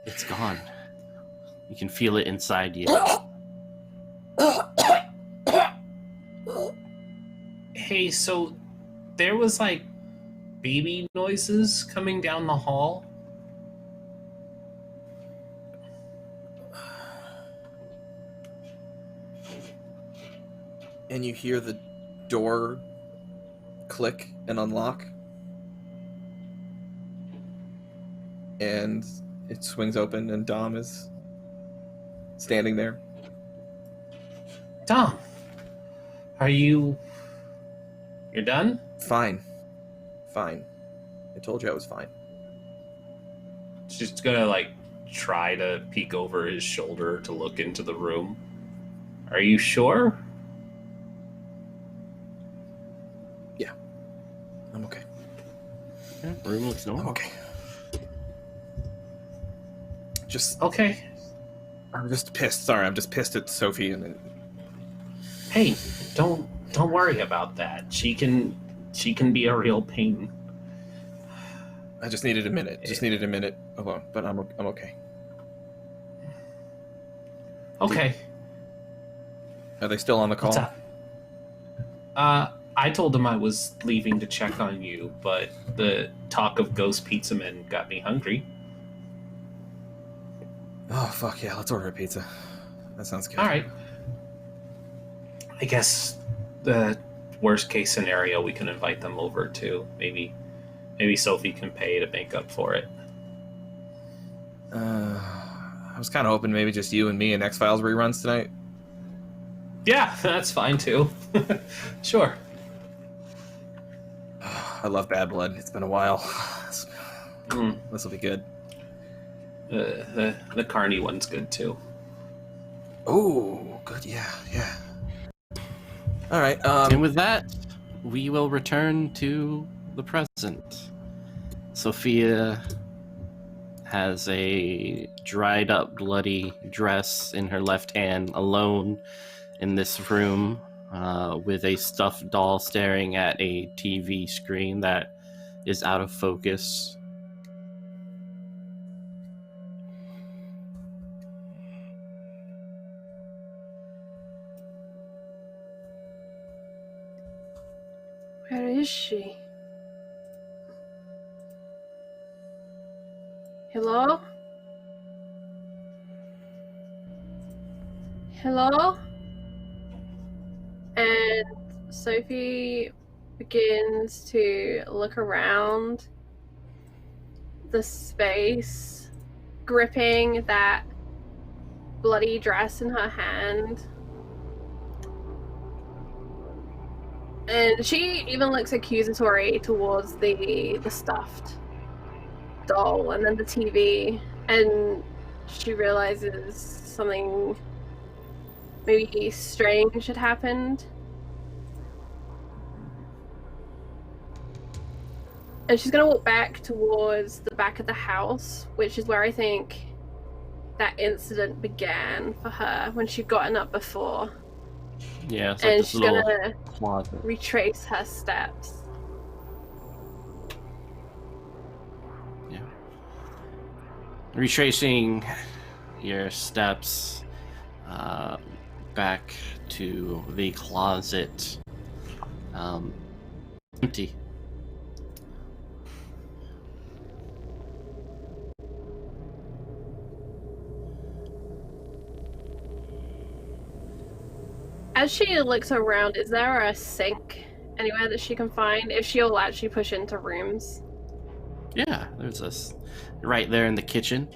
it's gone. You can feel it inside you. Hey, so there was like baby noises coming down the hall. and you hear the door click and unlock, and it swings open, and Dom is standing there. Dom, you're done? Fine. I told you I was fine. She's gonna like try to peek over his shoulder to look into the room. Are you sure? Yeah. I'm okay. Yeah, room looks normal. I'm okay. Just Okay. I'm just pissed. Sorry, I'm just pissed at Sophie and Hey, don't worry about that. She can be a real pain. I just needed a minute. Just needed a minute alone, but I'm okay. Okay. Are they still on the call? What's up? I told them I was leaving to check on you, but the talk of ghost pizza men got me hungry. Oh, fuck yeah, let's order a pizza. That sounds good. All right. I guess the worst case scenario, we can invite them over too. Maybe Sophie can pay to make up for it. I was kind of hoping maybe just you and me and X-Files reruns tonight. Yeah, that's fine too. Sure. I love Bad Blood. It's been a while. This will be good. The Carney one's good too. Oh, good. Yeah. All right. And with that, we will return to the present. Sophia has a dried up, bloody dress in her left hand, alone in this room, with a stuffed doll staring at a TV screen that is out of focus. Where is she? Hello? Hello? And Sophie begins to look around the space, gripping that bloody dress in her hand. And she even looks accusatory towards the stuffed doll and then the TV, and she realizes something maybe strange had happened. And she's gonna walk back towards the back of the house, which is where I think that incident began for her when she'd gotten up before. Yeah, it's like And this she's little gonna closet. retrace her steps. Yeah. Retracing your steps back to the closet. Empty. As she looks around, is there a sink anywhere that she can find? If she'll actually push into rooms. Yeah, there's this right there in the kitchen.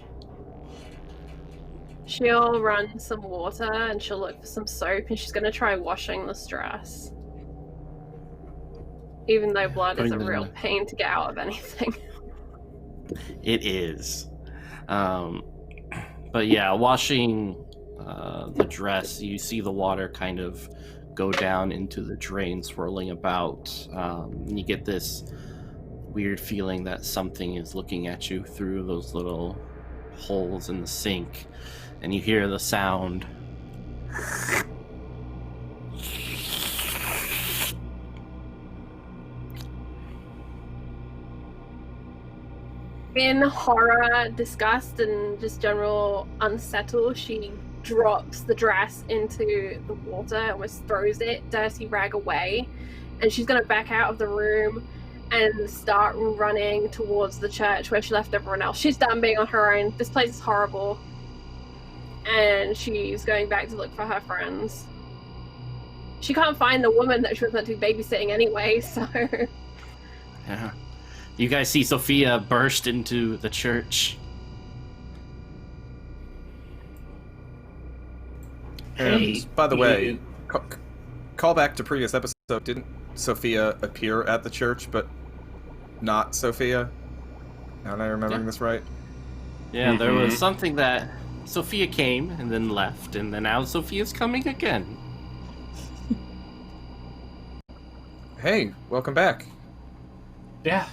She'll run some water and she'll look for some soap, and she's gonna try washing this dress. Even though blood is a real pain to get out of anything. It is. But yeah, washing the dress, you see the water kind of go down into the drain, swirling about. You get this weird feeling that something is looking at you through those little holes in the sink, and you hear the sound. In horror, disgust, and just general unsettle, she drops the dress into the water, almost throws it, dirty rag away, and she's gonna back out of the room and start running towards the church where she left everyone else. She's done being on her own. This place is horrible. And she's going back to look for her friends. She can't find the woman that she was meant to be babysitting anyway, so... Yeah. You guys see Sophia burst into the church. Hey, And, by the way, call back to previous episode. Didn't Sophia appear at the church, but not Sophia? Am I remembering this right? Yeah, there was something that Sophia came and then left, and then now Sophia's coming again. Hey, welcome back. Yeah,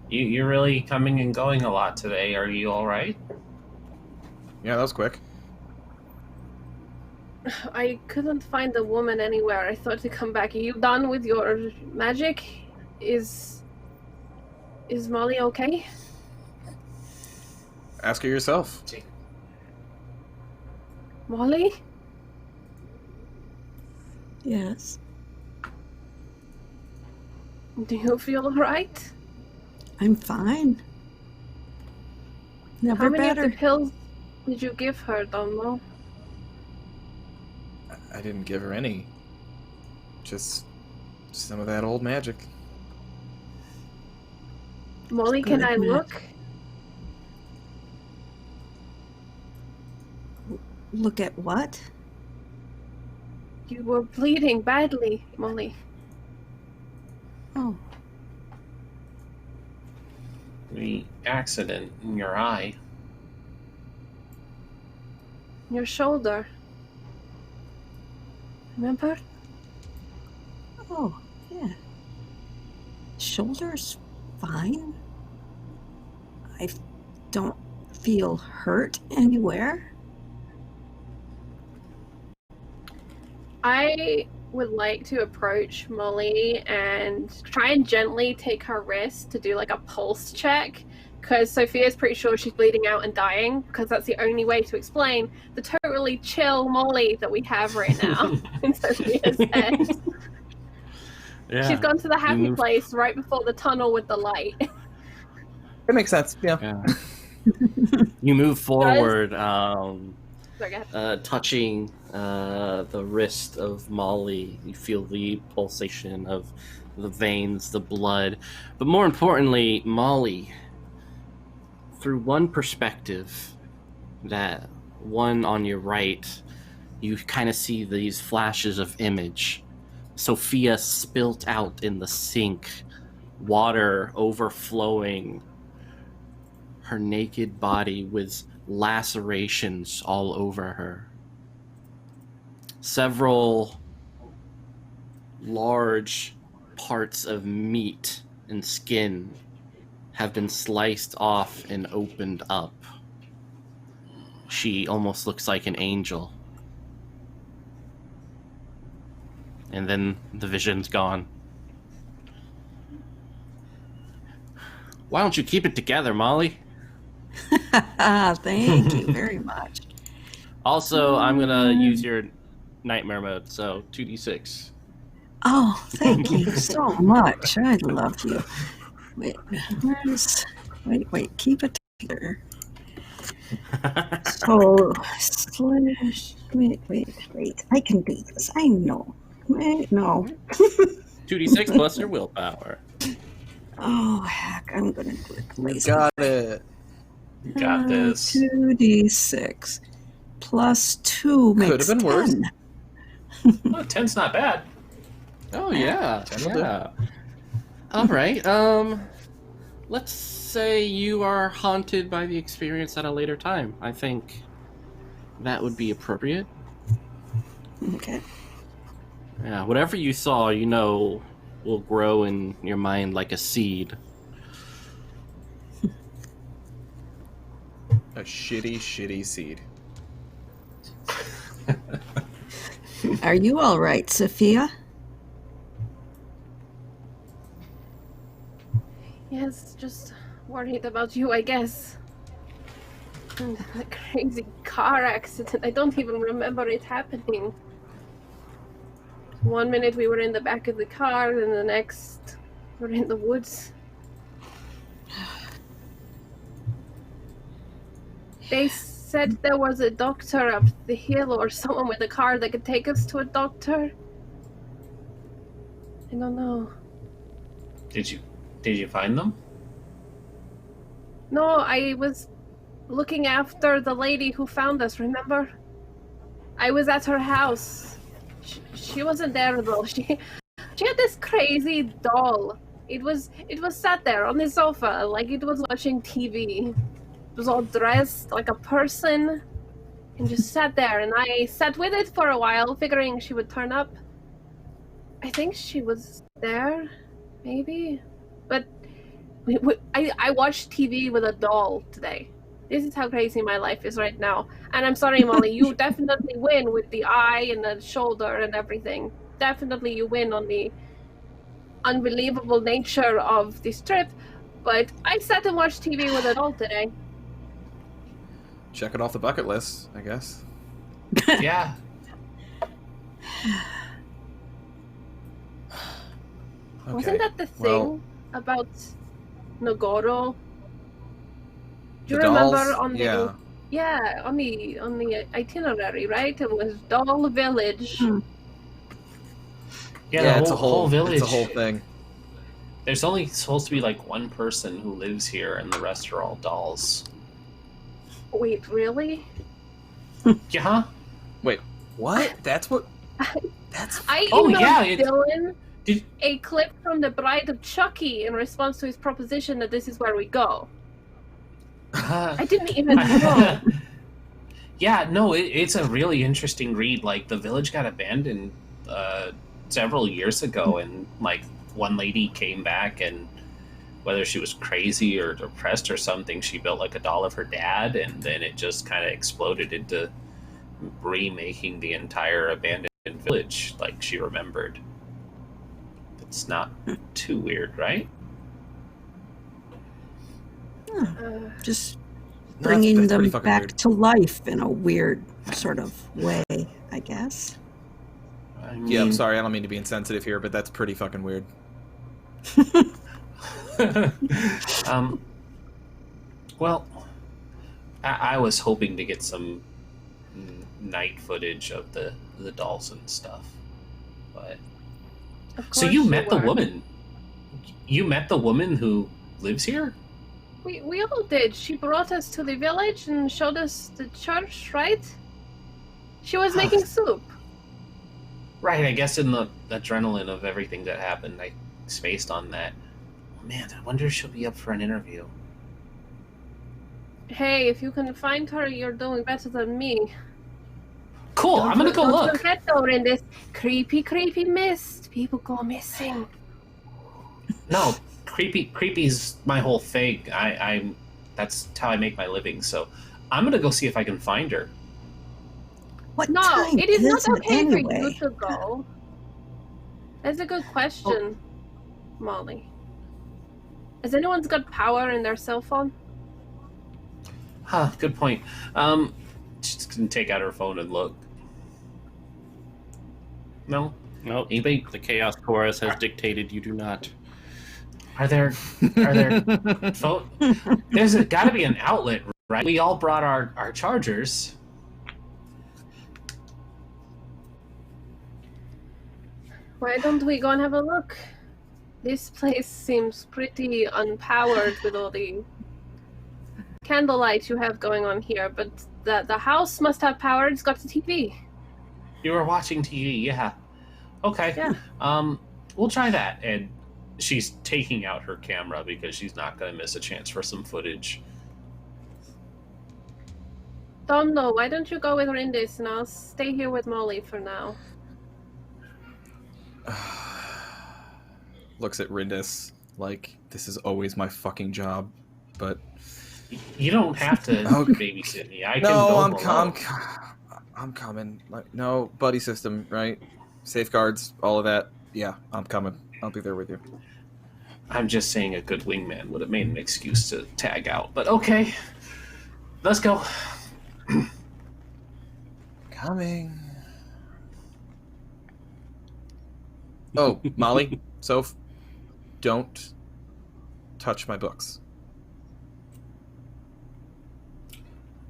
you're really coming and going a lot today. Are you all right? Yeah, that was quick. I couldn't find the woman anywhere. I thought to come back. Are you done with your magic? Is Molly okay? Ask her yourself. Molly? Yes. Do you feel alright? I'm fine. Never How many better. of the pills did you give her, Dumbo? I didn't give her any. Just some of that old magic. Molly, Good can I man. look? Look at what? You were bleeding badly, Molly. Oh, The accident in your eye. Your shoulder. Remember? oh, yeah. Shoulder's fine. I don't feel hurt anywhere. I would like to approach Molly and try and gently take her wrist to do like a pulse check, because Sophia's pretty sure she's bleeding out and dying, because that's the only way to explain the totally chill Molly that we have right now in Sophia's head. Yeah. She's gone to the happy move- place right before the tunnel with the light. It makes sense. Yeah. Yeah. You move forward, Sorry, go ahead. touching the wrist of Molly. You feel the pulsation of the veins, the blood. But more importantly, Molly, through one perspective, that one on your right, you kind of see these flashes of image. Sophia spilt out in the sink, water overflowing, her naked body with lacerations all over her. Several large parts of meat and skin have been sliced off and opened up. She almost looks like an angel. And then the vision's gone. Why don't you keep it together, Molly? Thank you very much. Also, I'm gonna use your nightmare mode, so 2d6. Oh, thank you so much. I love you. Wait, wait, keep it together. So, wait. I can do this. I know. Wait, no. 2d6 plus your willpower. Oh, heck, I'm gonna do it. You got it. You got this. 2d6 plus 2 makes Could have been worse. 10. Oh, 10's not bad. Oh yeah, That'll do. yeah. All right. Let's say you are haunted by the experience at a later time. I think that would be appropriate. Okay. Yeah, whatever you saw, you know, will grow in your mind like a seed. A shitty seed. Are you all right, Sophia? Yes, just worried about you, I guess. And the crazy car accident. I don't even remember it happening. One minute we were in the back of the car, and the next we're in the woods. They said there was a doctor up the hill or someone with a car that could take us to a doctor. I don't know. Did you find them? No, I was looking after the lady who found us, remember? I was at her house. She wasn't there though. She had this crazy doll. It was sat there on the sofa like it was watching TV. It was all dressed like a person and just sat there, and I sat with it for a while figuring she would turn up. I think she was there, maybe. But I watched TV with a doll today. This is how crazy my life is right now. And I'm sorry, Molly, you definitely win with the eye and the shoulder and everything. Definitely you win on the unbelievable nature of this trip. But I sat and watched TV with a doll today. Check it off the bucket list, I guess. Yeah. Okay. Wasn't that the thing about Nogoro? Do you The remember dolls? on the on the itinerary, right? It was Doll Village. Yeah, it's the a whole village. It's a whole thing. There's only supposed to be like one person who lives here, and the rest are all dolls. Wait, really? Yeah. Wait, what? That's what? That's. I Oh, emailed yeah, Dylan Did- a clip from The Bride of Chucky in response to his proposition that this is where we go. I didn't even know. Yeah, no, it's a really interesting read. Like, the village got abandoned several years ago, and like one lady came back, and whether she was crazy or depressed or something, she built like a doll of her dad, and then it just kind of exploded into remaking the entire abandoned village like she remembered. It's not too weird, right? Just No, bringing that's them pretty fucking back weird. to life in a weird sort of way, I guess. I Yeah, I'm mean- sorry. I don't mean to be insensitive here, but that's pretty fucking weird. Well, I was hoping to get some night footage of the dolls and stuff, but Of so course you met the were. woman. You met the woman who lives here? We all did. She brought us to the village and showed us the church, right? She was making soup. Right, I guess in the adrenaline of everything that happened, I spaced on that. Oh, man, I wonder if she'll be up for an interview. Hey, if you can find her, you're doing better than me. Cool, I'm gonna go Don't look. forget, though, in this creepy mist, people go missing. No, creepy's my whole thing. I'm that's how I make my living. So I'm gonna go see if I can find her. What No, time it is not okay anyway? for you to go. That's a good question, Molly. Has anyone's got power in their cell phone? Huh, good point. She's gonna take out her phone and look. No? Nope. Anybody? The Chaos Chorus has dictated you do not. Are there phone? There's gotta be an outlet, right? We all brought our chargers. Why don't we go and have a look? This place seems pretty unpowered with all the candlelight you have going on here, but the house must have power. It's got the TV. You were watching TV, yeah. Okay. Yeah. We'll try that. And she's taking out her camera because she's not gonna miss a chance for some footage. Domno, why don't you go with Rindis and I'll stay here with Molly for now. Looks at Rindis like this is always my fucking job, but You don't have to babysit me. I can no, go I'm alone. I'm coming. Like, no buddy system, right? Safeguards, all of that. Yeah, I'm coming. I'll be there with you. I'm just saying a good wingman would have made an excuse to tag out. But okay, let's go. Coming. Oh, Molly, Soph, don't touch my books.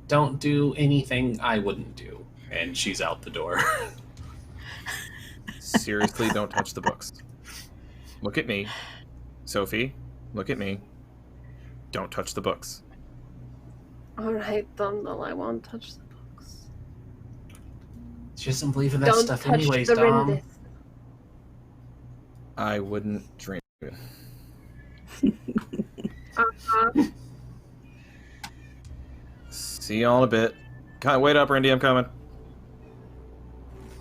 don't do anything I wouldn't do. And she's out the door. Seriously, don't touch the books. Look at me. Sophie, look at me. Don't touch the books. Alright, Dom, I won't touch the books. She doesn't believe in that Don't stuff touch anyways, the Dom. Rindis. I wouldn't drink it. See y'all in a bit. Wait up, Randy, I'm coming.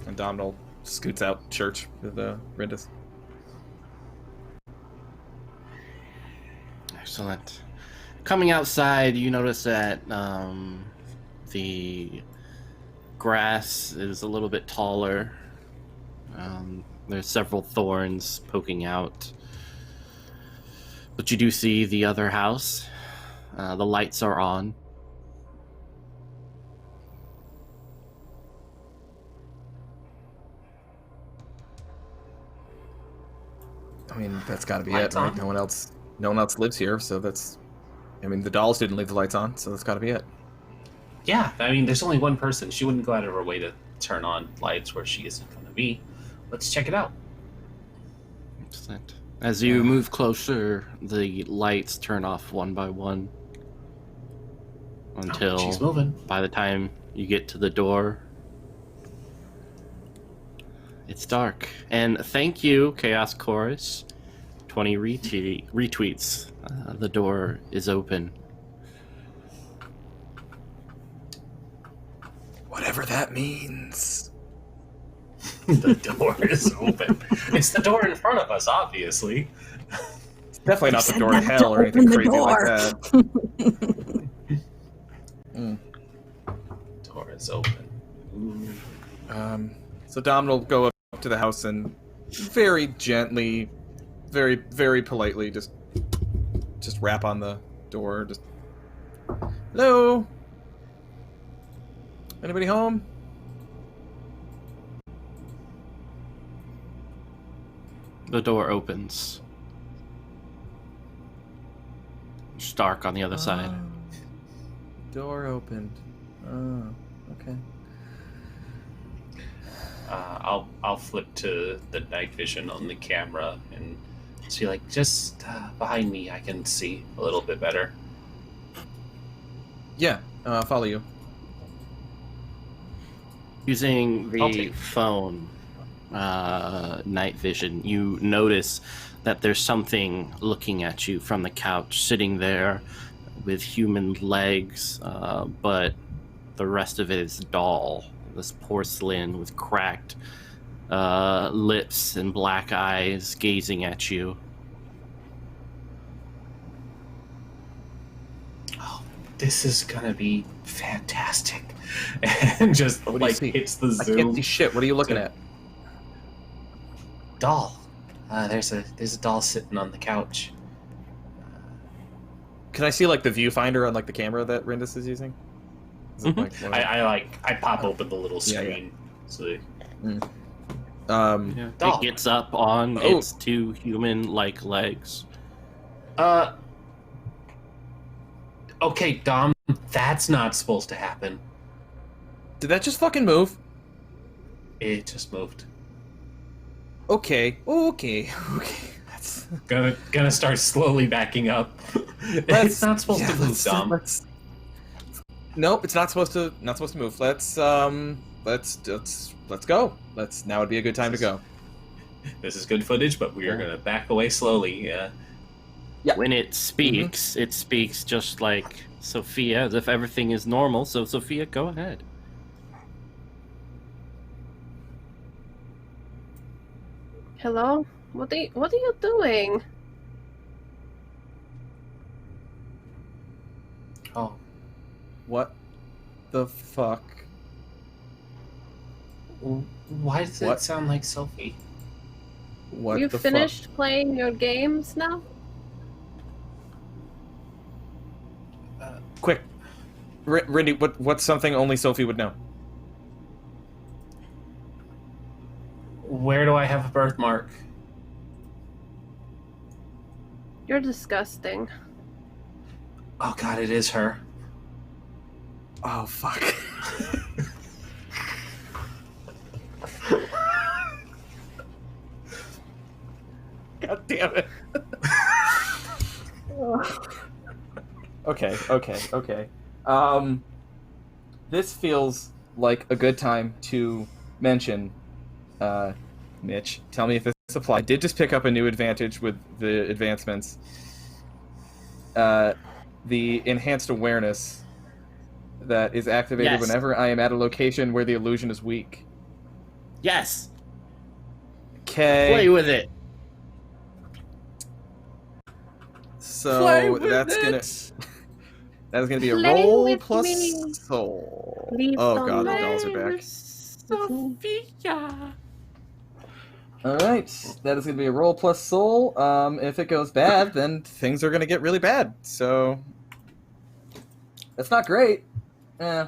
And Domhnall scoots out church with Rindis. Excellent. Coming outside, you notice that the grass is a little bit taller. There's several thorns poking out. But you do see the other house. The lights are on. I mean, that's got to be Lights it, right? on? No one else lives here, so that's. I mean, the dolls didn't leave the lights on, so that's got to be it. Yeah, I mean, there's only one person. She wouldn't go out of her way to turn on lights where she isn't going to be. Let's check it out. Excellent. As you move closer, the lights turn off one by one. Until she's moving. by the time you get to the door, it's dark. And thank you, Chaos Chorus. 20 retweets. The door is open. Whatever that means. The door is open. It's the door in front of us, obviously. It's definitely not the said door to not to hell or anything open the crazy like door. that. Door is open. Ooh. So Dom will go up to the house and very gently, very, very politely just rap on the door. Just, hello? Anybody home? The door opens. It's dark on the other side. Door opened. Oh, okay. I'll flip to the night vision on the camera and see, like, just behind me I can see a little bit better. Yeah, follow you. Using I'll the take- phone night vision, you notice that there's something looking at you from the couch, sitting there with human legs, but the rest of it is doll. This porcelain with cracked lips and black eyes gazing at you. Oh, this is gonna be fantastic. And just What do you like see? hits the I can't zoom see shit. What are you looking at? doll. There's a doll sitting on the couch. Can I see like the viewfinder on like the camera that Rindis is using? Is it, Mhm. like, one of- I pop open the little Yeah, yeah. screen. So Um, Doll. It gets up on Oh. its two human-like legs. okay, Dom, that's not supposed to happen. did that just fucking move? It just moved. Okay. Okay. That's. Gonna start slowly backing up. Let's- It's not supposed yeah, to move, let's- Dom. let's- Nope, it's not supposed to. Not supposed to move. Let's go. Now would be a good time to go. This is good footage, but we are gonna back away slowly. Yeah. When it speaks just like Sophia, as if everything is normal. So, Sophia, go ahead. Hello? What are you doing? Oh, What the fuck? why does What? it sound like Sophie? What You the finished playing your games now? fuck? Quick, Rindy. What's something only Sophie would know? Where do I have a birthmark? You're disgusting. Oh God, it is her. Oh, fuck. God damn it. Okay. This feels like a good time to mention, Mitch, tell me if this applies. I did just pick up a new advantage with the advancements. The enhanced awareness that is activated whenever I am at a location where the illusion is weak. Yes. Okay. Play with it. So that's gonna be a roll plus soul. Please oh don't god, the play dolls are back. Sophia. Alright, that is gonna be a roll plus soul. If it goes bad, then things are gonna get really bad. So that's not great. I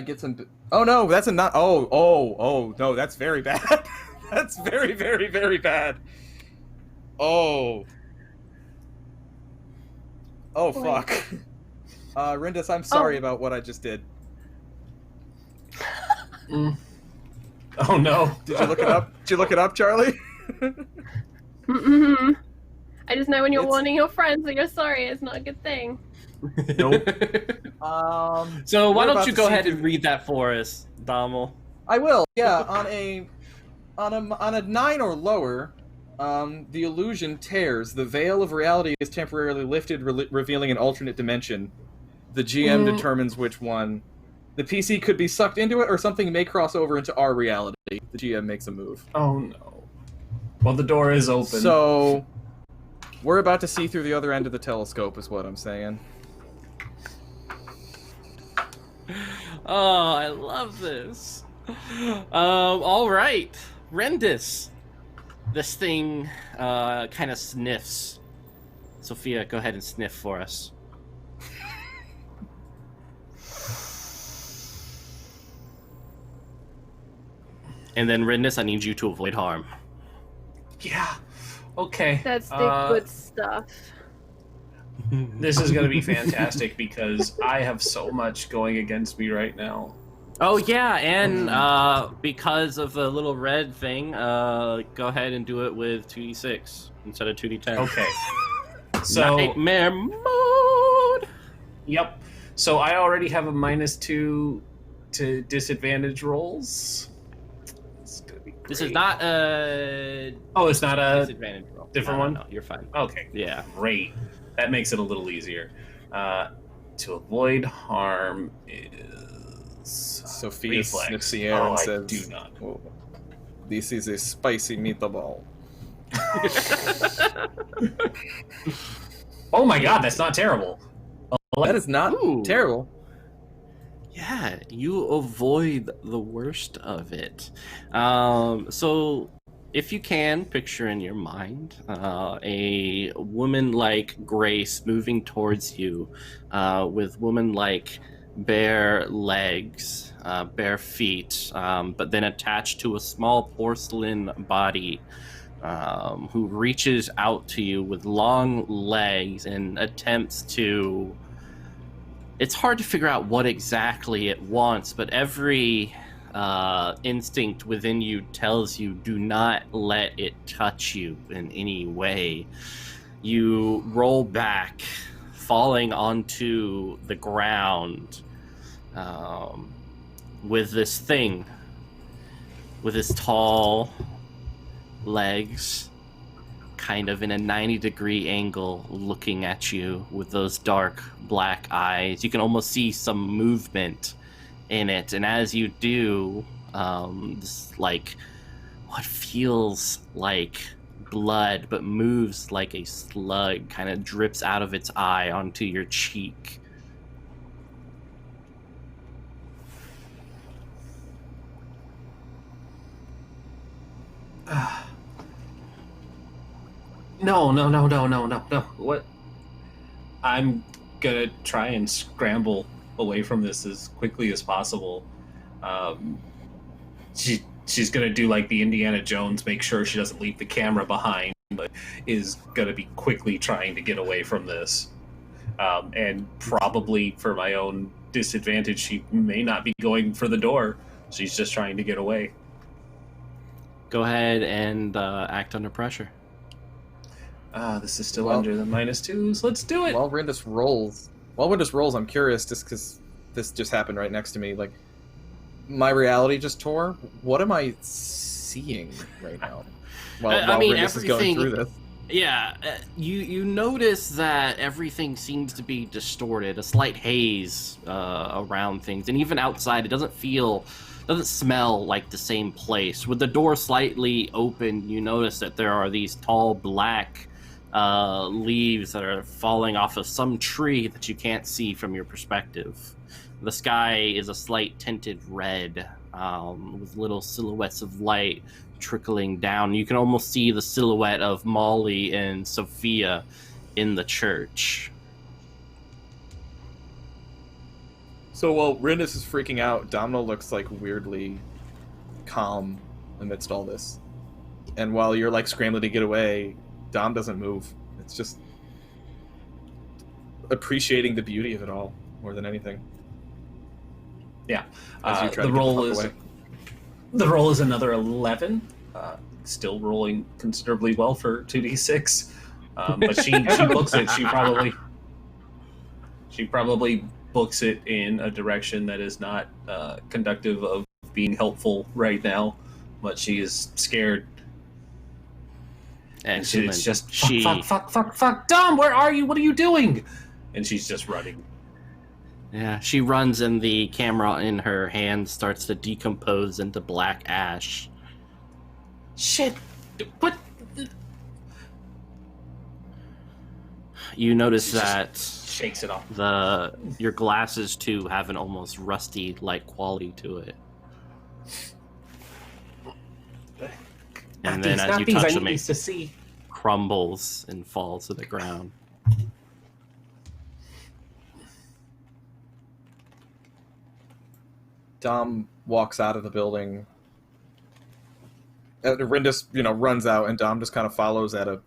get some. Oh no, that's a not. Oh no, that's very bad. That's very, very, very bad. Oh, fuck. Rindis, I'm sorry about what I just did. Oh no. Did you look it up? Did you look it up, Charlie? Mm-mm. I just know when you're warning your friends that you're sorry, it's not a good thing. Nope. So why don't you go ahead and read that for us, Dommel? I will. Yeah, on a 9 or lower, the illusion tears. The veil of reality is temporarily lifted, revealing an alternate dimension. The GM determines which one. The PC could be sucked into it, or something may cross over into our reality. The GM makes a move. Oh no. Well, the door is open. So, we're about to see through the other end of the telescope, is what I'm saying. Oh, I love this. All right, Rendis. This thing kind of sniffs. Sophia, go ahead and sniff for us. And then, Rendis, I need you to avoid harm. Yeah. Okay. That's the good stuff. This is going to be fantastic because I have so much going against me right now. Oh yeah, and because of the little red thing, go ahead and do it with 2d6 instead of 2d10. Okay. So Nightmare mode. Yep. So I already have a -2 to disadvantage rolls. It's gonna be great. This is not a. Oh, it's not a disadvantage roll. different one? No, you're fine. Okay. Yeah. Great. That makes it a little easier. To avoid harm is Sophia reflex. sniffs the air and says, I do not. "Oh, this is a spicy meatball." Oh my god, that's not terrible. That is not terrible. Yeah, you avoid the worst of it. So, if you can, picture in your mind a woman-like grace moving towards you with woman-like bare legs, bare feet, but then attached to a small porcelain body who reaches out to you with long legs and attempts to... It's hard to figure out what exactly it wants, but every instinct within you tells you do not let it touch you in any way. You roll back, falling onto the ground with this thing, with its tall legs, kind of in a 90-degree angle, looking at you with those dark black eyes. You can almost see some movement in it, and as you do, this, like, what feels like blood but moves like a slug kind of drips out of its eye onto your cheek. No. What? I'm gonna try and scramble away from this as quickly as possible. She's gonna do like the Indiana Jones, make sure she doesn't leave the camera behind, but is gonna be quickly trying to get away from this. And probably for my own disadvantage. She may not be going for the door. She's just trying to get away. Go ahead and act under pressure. This is still under the -2s. Let's do it. While Rindis rolls, I'm curious, just because this just happened right next to me. Like, my reality just tore. What am I seeing right now? While Rindis is going through this. Yeah, you notice that everything seems to be distorted, a slight haze around things, and even outside, it doesn't smell like the same place. With the door slightly open, you notice that there are these tall black leaves that are falling off of some tree that you can't see from your perspective. The sky is a slight tinted red, with little silhouettes of light trickling down. You can almost see the silhouette of Molly and Sophia in the church. So while Rindis is freaking out, Domino looks like weirdly calm amidst all this. And while you're like scrambling to get away, Dom doesn't move. It's just appreciating the beauty of it all more than anything. Yeah. As you try the to get roll the fuck is away. the roll is another 11. Still rolling considerably well for 2d6. But she books it. She probably books it in a direction that is not conductive of being helpful right now. But she is scared. Excellent. It's just fuck, Dom, where are you? What are you doing? And she's just running. Yeah, she runs and the camera in her hand starts to decompose into black ash. Shit! What? You notice She just that shakes it off. your glasses too have an almost rusty like quality to it. And then as you touch them, it to see. crumbles and falls to the ground. Dom walks out of the building. Rindis, runs out, and Dom just kind of follows at a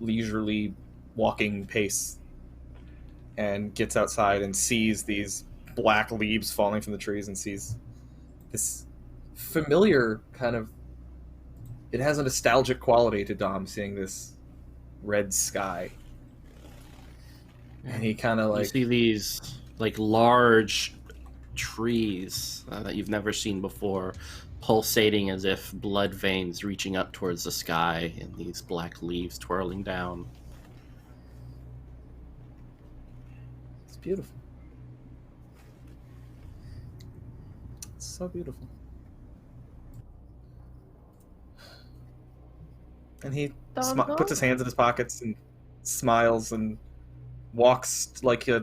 leisurely walking pace, and gets outside and sees these black leaves falling from the trees, and sees this familiar kind of. It has a nostalgic quality to Dom, seeing this red sky, and he kind of You see these like large trees that you've never seen before, pulsating as if blood veins reaching up towards the sky, and these black leaves twirling down. It's beautiful. It's so beautiful. And he puts his hands in his pockets and smiles and walks like a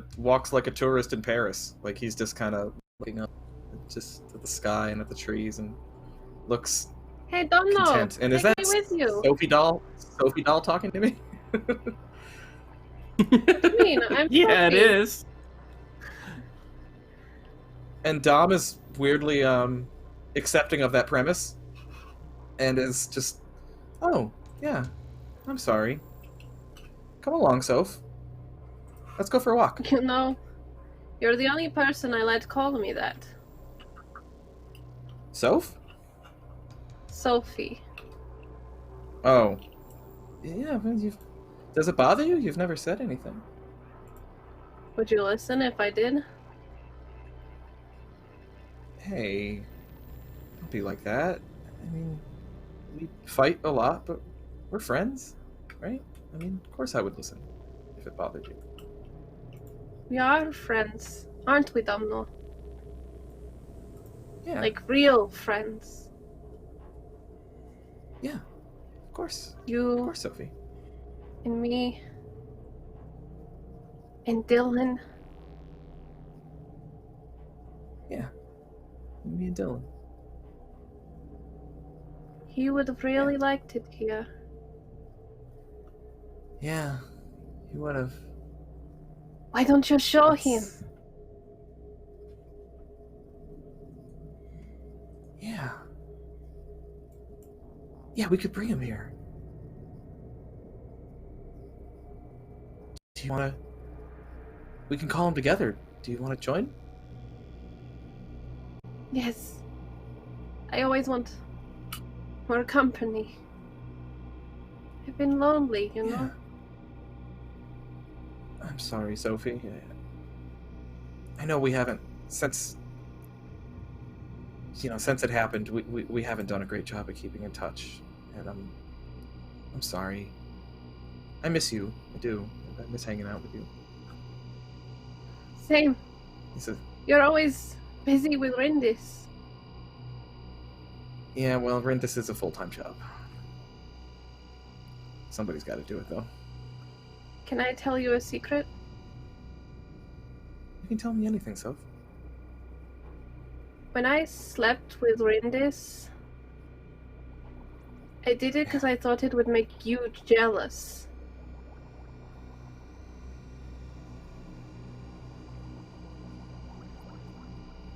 tourist in Paris. Like he's just kind of looking up just at the sky and at the trees and looks Hey, Domino, content. And is that take me with you. Sophie doll talking to me? What do you mean? I'm Yeah, it Sophie. is. And Dom is weirdly accepting of that premise and is just, oh, yeah, I'm sorry. Come along, Soph. Let's go for a walk. You know, you're the only person I let call me that. Soph? Sophie. Oh. Yeah, does it bother you? You've never said anything. Would you listen if I did? Hey, don't be like that. I mean, we fight a lot, but we're friends, right? I mean, of course I would listen if it bothered you. We are friends, aren't we, Domino? Yeah. Like real friends. Yeah. Of course. Of You course, Sophie. and me and Dylan. Yeah. Me and Dylan. He would have really liked it here. Yeah. You would have. Why don't you show him? Yeah. Yeah, we could bring him here. Do you want to... We can call him together. Do you want to join? Yes. I always want more company. I've been lonely, you know? I'm sorry, Sophie. I know we haven't, since it happened, we haven't done a great job of keeping in touch. And I'm sorry. I miss you. I do. I miss hanging out with you. Same. He says, You're always busy with Rindis. yeah, well, Rindis is a full-time job. Somebody's got to do it, though. Can I tell you a secret? You can tell me anything, Soph. When I slept with Rindis, I did it because I thought it would make you jealous.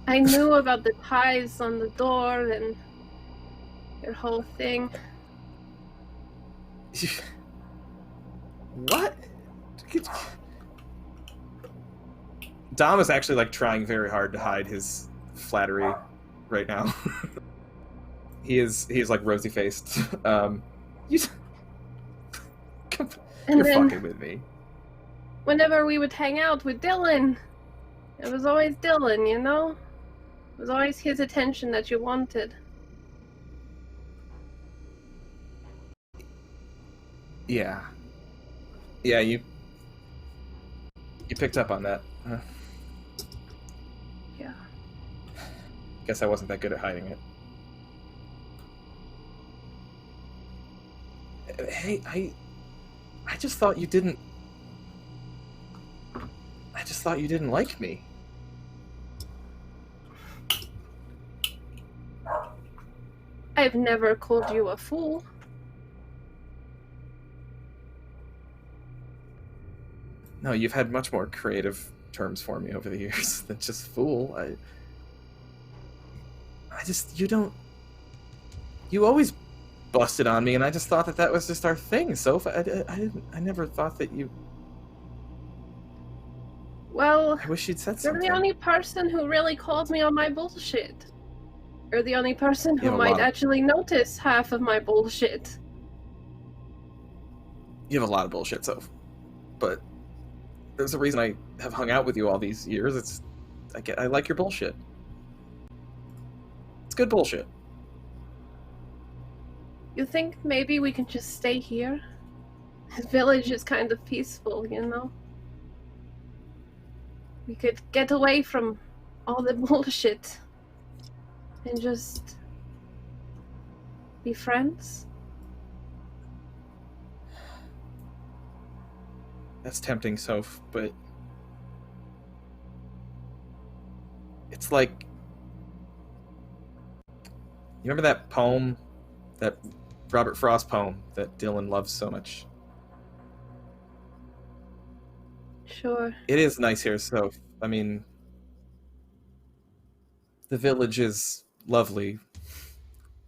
I knew about the ties on the door and your whole thing. What? Dom is actually like trying very hard to hide his flattery right now. He's like rosy faced. You're fucking with me. Whenever we would hang out with Dylan, it was always Dylan, you know? It was always his attention that you wanted. Yeah. Yeah, you picked up on that. Yeah. Guess I wasn't that good at hiding it. Hey, I just thought you didn't... I just thought you didn't like me. I've never called you a fool. No, you've had much more creative terms for me over the years than just fool. I just, you always busted on me, and I just thought that was just our thing, Soph. I never thought that you... Well, I wish you'd said you're something. the only person who really called me on my bullshit. You're the only person You who have a might lot of- actually notice half of my bullshit. You have a lot of bullshit, Soph. But there's a reason I have hung out with you all these years. I like your bullshit. It's good bullshit. You think maybe we can just stay here? This village is kind of peaceful, you know? We could get away from all the bullshit and just be friends. That's tempting, Soph, but it's like, you remember that poem, that Robert Frost poem that Dylan loves so much? Sure. It is nice here, Soph. I mean, the village is lovely,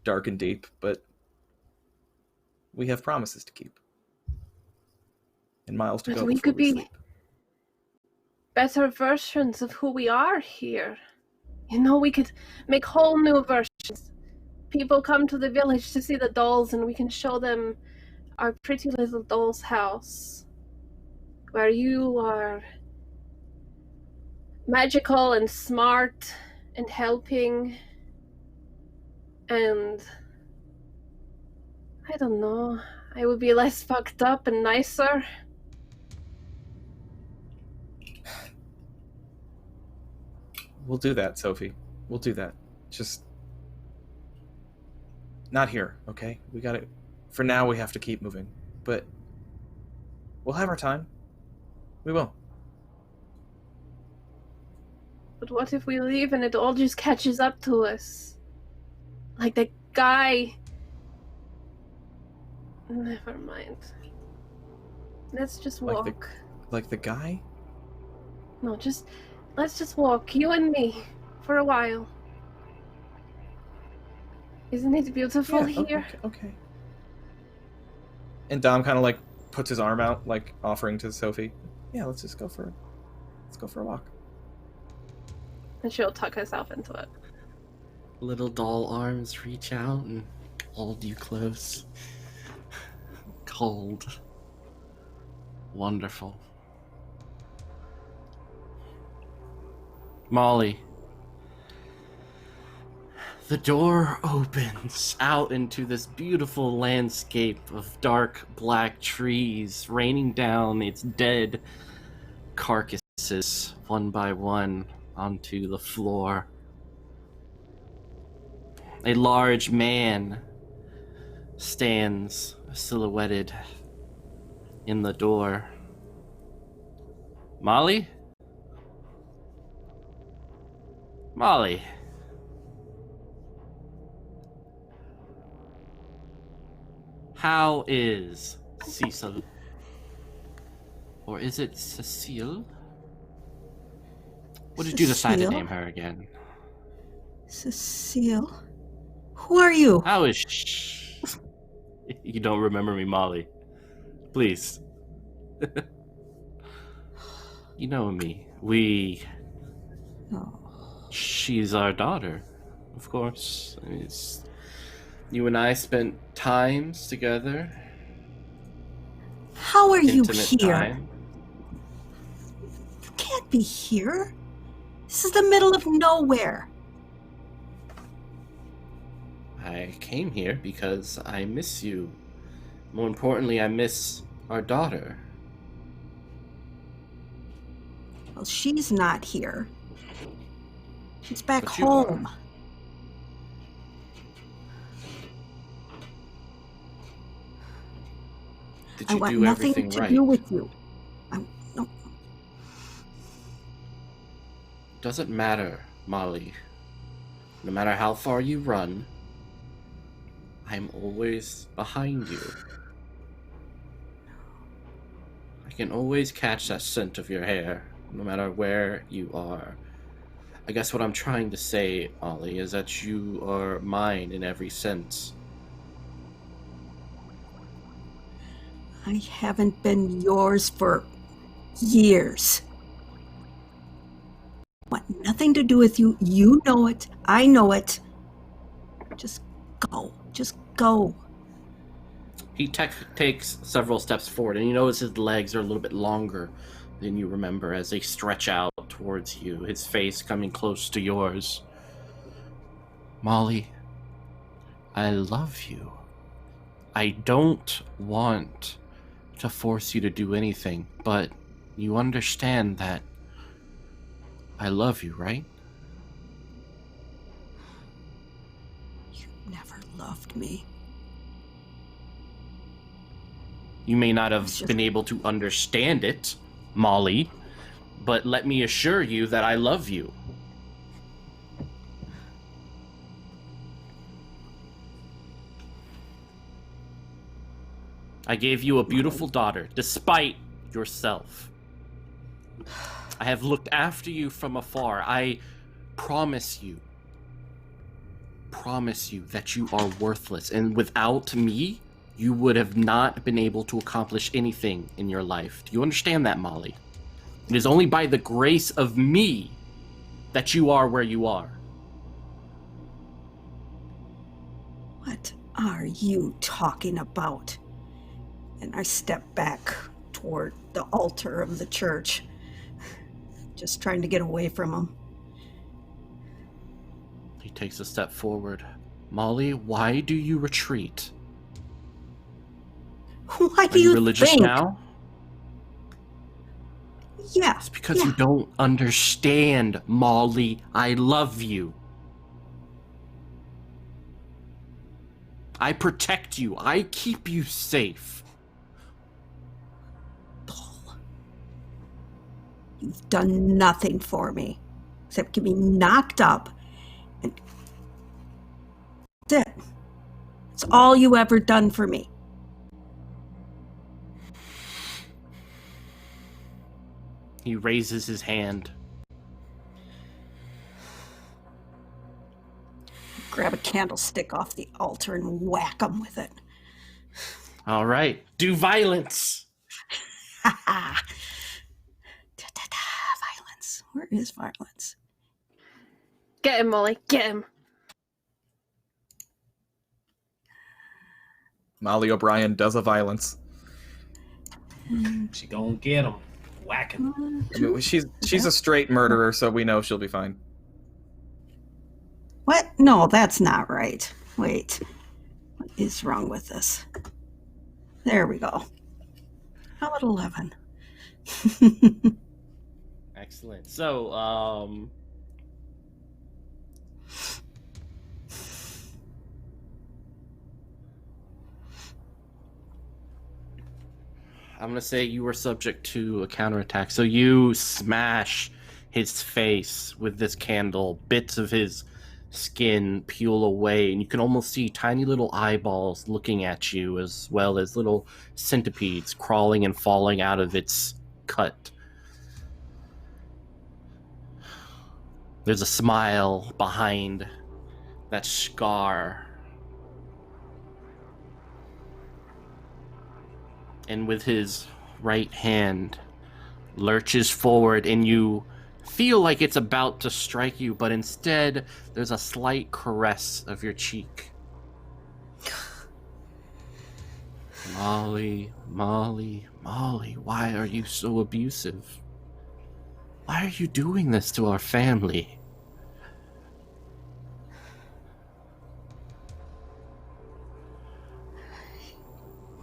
dark and deep, but we have promises to keep. And miles to But go we before could be sleep. better versions of who we are here. You know, we could make whole new versions. People come to the village to see the dolls, and we can show them our pretty little doll's house, where you are magical and smart and helping, and I don't know, I would be less fucked up and nicer. We'll do that, Sophie. We'll do that. Just not here, okay? We gotta... For now, we have to keep moving. But we'll have our time. We will. But what if we leave and it all just catches up to us? Like that guy... Never mind. Let's just walk. Like the guy? No, let's just walk, you and me, for a while. Isn't it beautiful here? Okay. And Dom kind of like puts his arm out, like offering to Sophie. Yeah, let's go for a walk. And she'll tuck herself into it. Little doll arms reach out and hold you close. Cold. Wonderful. Molly. The door opens out into this beautiful landscape of dark black trees raining down its dead carcasses one by one onto the floor. A large man stands silhouetted in the door. Molly? Molly. How is Cecil? Or is it Cecile? What did you decide to Cecile? name her again? Cecile? Who are you? How is You don't remember me, Molly. Please. You know me. Oh. She's our daughter, of course. You and I spent times together. How are you Intimate here? time. You can't be here. This is the middle of nowhere. I came here because I miss you. More importantly, I miss our daughter. Well, she's not here. She's back But you home. Did I you want do nothing everything to right? do with you. No. Doesn't matter, Molly. No matter how far you run, I'm always behind you. I can always catch that scent of your hair, no matter where you are. I guess what I'm trying to say, Molly, is that you are mine in every sense. I haven't been yours for years. I want nothing to do with you. You know it. I know it. Just go. Just go. He takes several steps forward, and you notice his legs are a little bit longer than you remember as they stretch out towards you, his face coming close to yours. Molly, I love you. I don't want to force you to do anything, but you understand that I love you, right? You never loved me. You may not have It's just- been able to understand it, Molly, but let me assure you that I love you. I gave you a beautiful daughter, despite yourself. I have looked after you from afar. I promise you that you are worthless, and without me, you would have not been able to accomplish anything in your life. Do you understand that, Molly? It is only by the grace of me that you are where you are. What are you talking about? And I step back toward the altar of the church, just trying to get away from him. He takes a step forward. Molly, why do you retreat? Why Are do you you religious think? now? Yeah. It's because you don't understand, Molly. I love you. I protect you. I keep you safe. Paul, you've done nothing for me except get me knocked up, and that's it. It's all you ever done for me. He raises his hand. Grab a candlestick off the altar and whack him with it. All right, do violence. Ha ha! Violence. Where is violence? Get him, Molly. Get him. Molly O'Brien does a violence. She gonna get him. Whack him. I mean, she's a straight murderer, so we know she'll be fine. What? No, that's not right. Wait. What is wrong with this? There we go. How about 11? Excellent. So, I'm going to say you were subject to a counterattack. So you smash his face with this candle. Bits of his skin peel away, and you can almost see tiny little eyeballs looking at you, as well as little centipedes crawling and falling out of its cut. There's a smile behind that scar. And with his right hand, lurches forward, and you feel like it's about to strike you, but instead, there's a slight caress of your cheek. Molly, Molly, Molly, why are you so abusive? Why are you doing this to our family?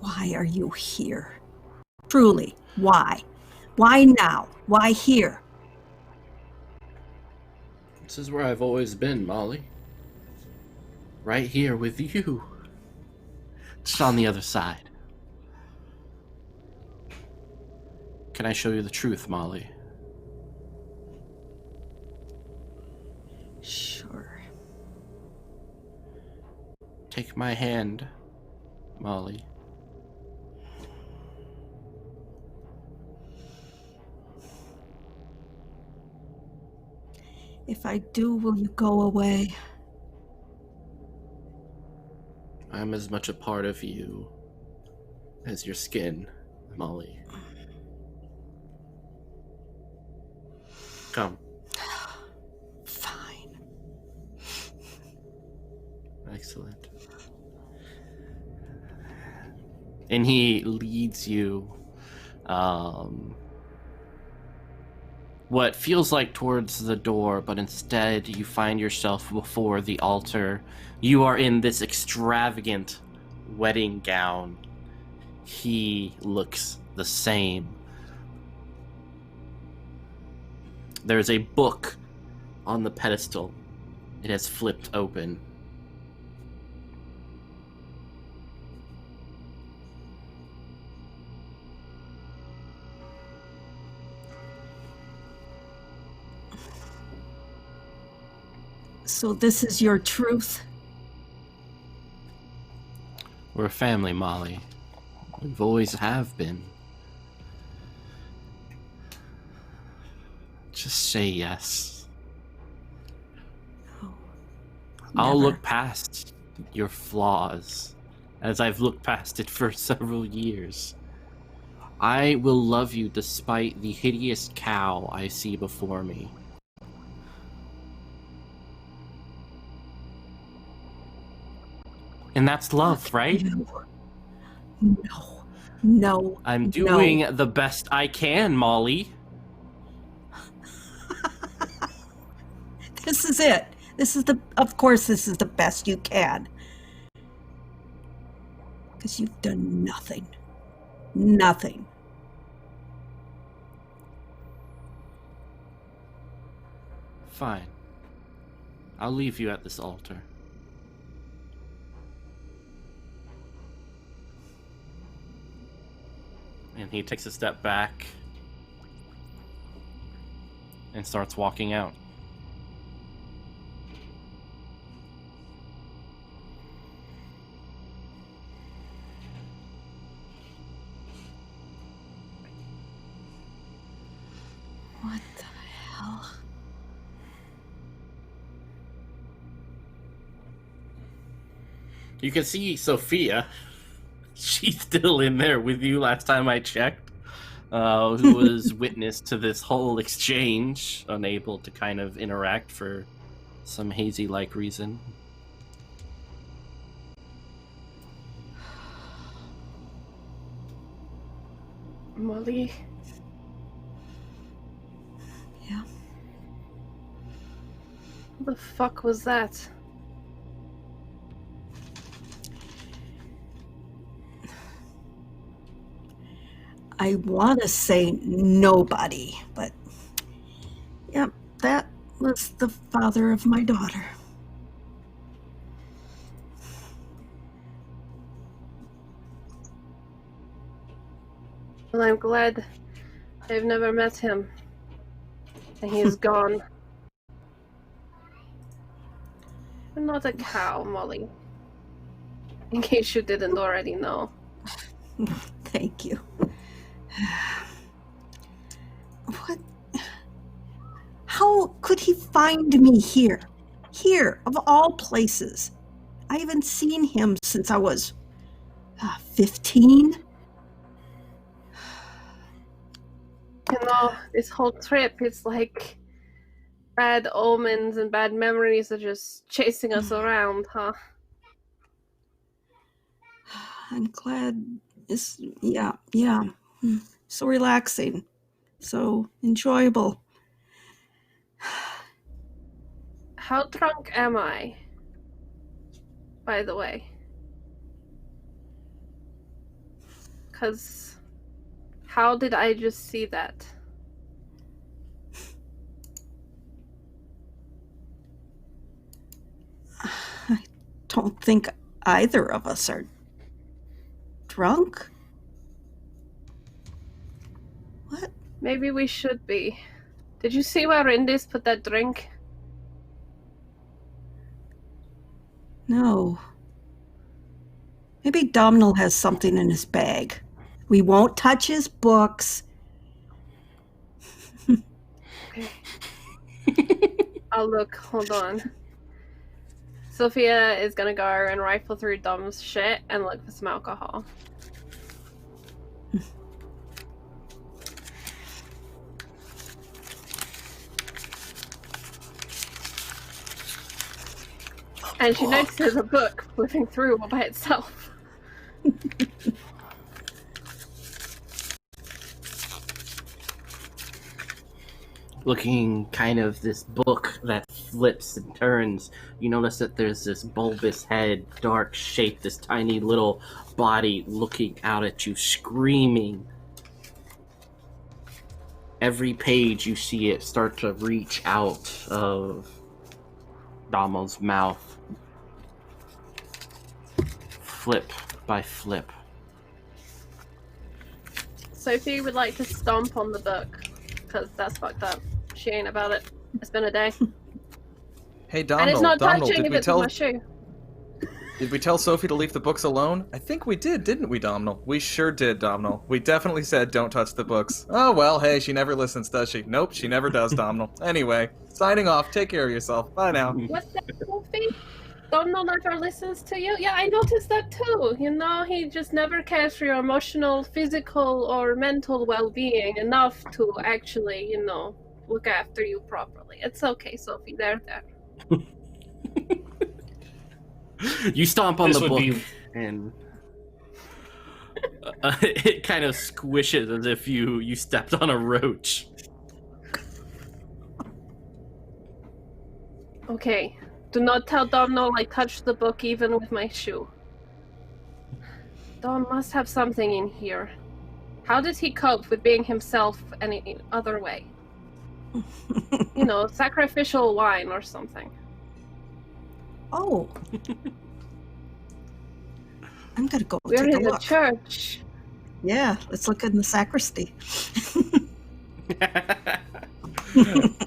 Why are you here? Truly, why? Why now? Why here? This is where I've always been, Molly. Right here with you. Just on the other side. Can I show you the truth, Molly? Sure. Take my hand, Molly. If I do, will you go away? I'm as much a part of you as your skin, Molly. Come. Fine. Excellent. And he leads you, what feels like towards the door, but instead you find yourself before the altar. You are in this extravagant wedding gown. He looks the same. There's a book on the pedestal. It has flipped open. So this is your truth? We're a family, Molly. We've always have been. Just say yes. No. I'll Never. look past your flaws, as I've looked past it for several years. I will love you despite the hideous cow I see before me. And that's love, right? No. No. I'm doing the best I can, Molly. This is it. Of course, this is the best you can. Because you've done nothing. Nothing. Fine. I'll leave you at this altar. And he takes a step back and starts walking out. What the hell? You can see Sophia. She's still in there with you last time I checked. Who was witness to this whole exchange, unable to kind of interact for some hazy-like reason. Molly. Yeah. What the fuck was that? I want to say nobody, but yep, that was the father of my daughter. Well, I'm glad I've never met him. And he's gone. I'm not a cow, Molly. In case you didn't already know. Thank you. What? How could he find me here? Here, of all places. I haven't seen him since I was 15. You know, this whole trip, it's like bad omens and bad memories are just chasing us around, huh? I'm glad it's, yeah. So relaxing. So enjoyable. How drunk am I? By the way. 'Cause how did I just see that? I don't think either of us are drunk. What? Maybe we should be. Did you see where Rindis put that drink? No. Maybe Domhnall has something in his bag. We won't touch his books. Okay. I'll look. Hold on. Sophia is gonna go and rifle through Dom's shit and look for some alcohol. And she notices a book flipping through all by itself. Looking kind of this book that flips and turns, you notice that there's this bulbous head, dark shape, this tiny little body looking out at you, screaming. Every page you see it start to reach out of Damo's mouth. Flip by flip. Sophie would like to stomp on the book, because that's fucked up. She ain't about it. It's been a day. Hey, And it's not Domhnall, touching if it's in my shoe. did we tell Sophie to leave the books alone? I think we did, didn't we, Domhnall? We sure did, Domhnall. We definitely said don't touch the books. Oh, well, hey, she never listens, does she? Nope, she never does, Domhnall. Anyway, signing off. Take care of yourself. Bye now. What's that, Sophie? Domhnall never listens to you? Yeah, I noticed that too. You know, he just never cares for your emotional, physical, or mental well-being enough to actually, you know, look after you properly. It's okay, Sophie. There. You stomp on This the would book, be- and it kind of squishes as if you stepped on a roach. Okay. Do not tell Domhnall I touched the book even with my shoe. Dom must have something in here. How did he cope with being himself any other way? You know, sacrificial wine or something. Oh. I'm gonna go We're take a in the look. church. Yeah, let's look in the sacristy.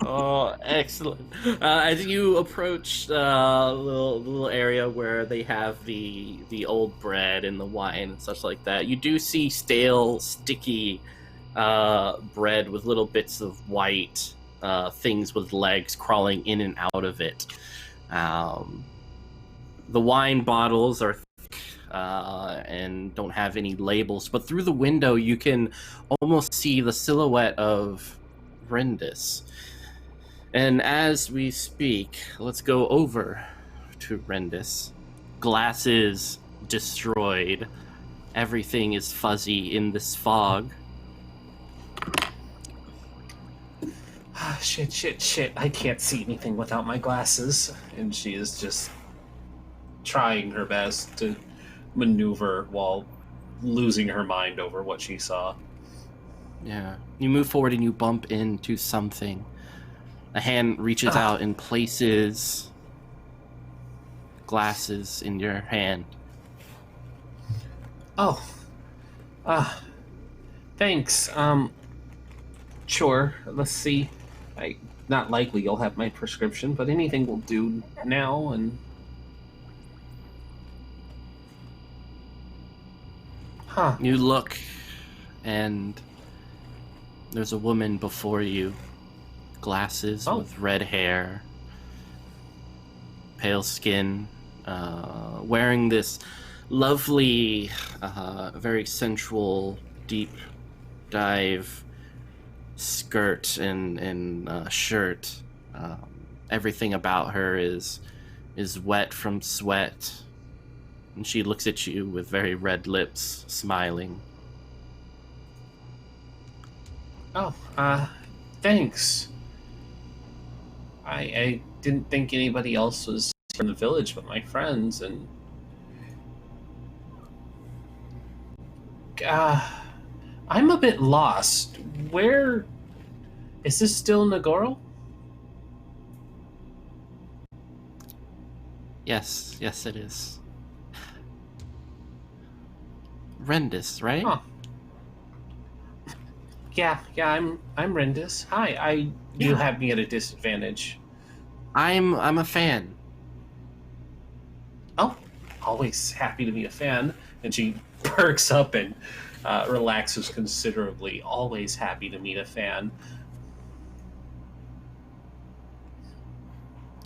Oh, excellent. As you approach the little area where they have the old bread and the wine and such like that, you do see stale, sticky bread with little bits of white things with legs crawling in and out of it. The wine bottles are thick and don't have any labels, but through the window you can almost see the silhouette of Rindis. And as we speak, let's go over to Rendis. Glasses destroyed. Everything is fuzzy in this fog. Shit. I can't see anything without my glasses. And she is just trying her best to maneuver while losing her mind over what she saw. Yeah. You move forward and you bump into something. A hand reaches out and places glasses in your hand. Oh. Thanks. Sure. Let's see. Not likely you'll have my prescription, but anything will do now. And You look, and there's a woman before you. Glasses with red hair, pale skin, wearing this lovely, very sensual, deep dive skirt and shirt. Everything about her is wet from sweat, and she looks at you with very red lips, smiling. Thanks. I didn't think anybody else was in the village but my friends, and I'm a bit lost. Where is this still Nagoro? Yes, it is. Rendis, right? Huh. Yeah, I'm Rendis. Hi, you have me at a disadvantage. I'm a fan. Oh, always happy to be a fan. And she perks up and relaxes considerably. Always happy to meet a fan.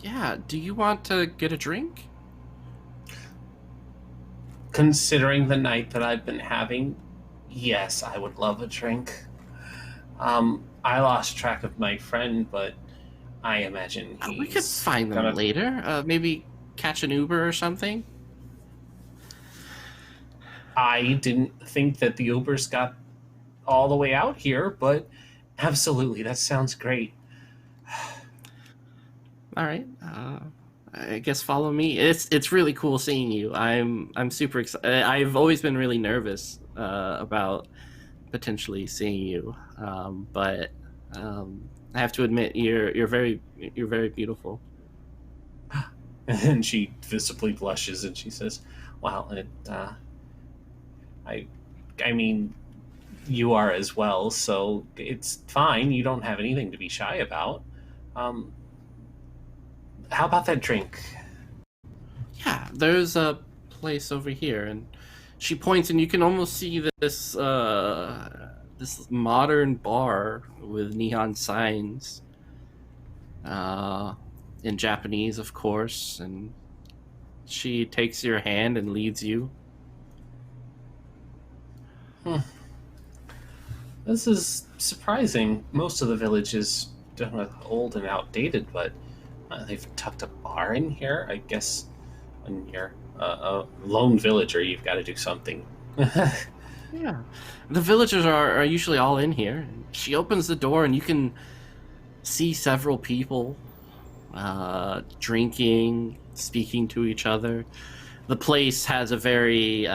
Yeah, do you want to get a drink? Considering the night that I've been having, yes, I would love a drink. I lost track of my friend, but I imagine we could find them later. Maybe catch an Uber or something. I didn't think that the Ubers got all the way out here, but absolutely, that sounds great. All right. I guess follow me. It's really cool seeing you. I'm super excited. I've always been really nervous about potentially seeing you, but I have to admit you're very beautiful. And she visibly blushes and she says, "Well, I mean, you are as well, so it's fine. You don't have anything to be shy about. How about that drink?" Yeah, there's a place over here, and she points, and you can almost see this this modern bar with neon signs, in Japanese, of course. And she takes your hand and leads you. This is surprising. Most of the village is old and outdated, but they've tucked a bar in here. I guess when you're a lone villager, you've got to do something. Yeah, the villagers are usually all in here. She opens the door, and you can see several people drinking, speaking to each other. The place has a very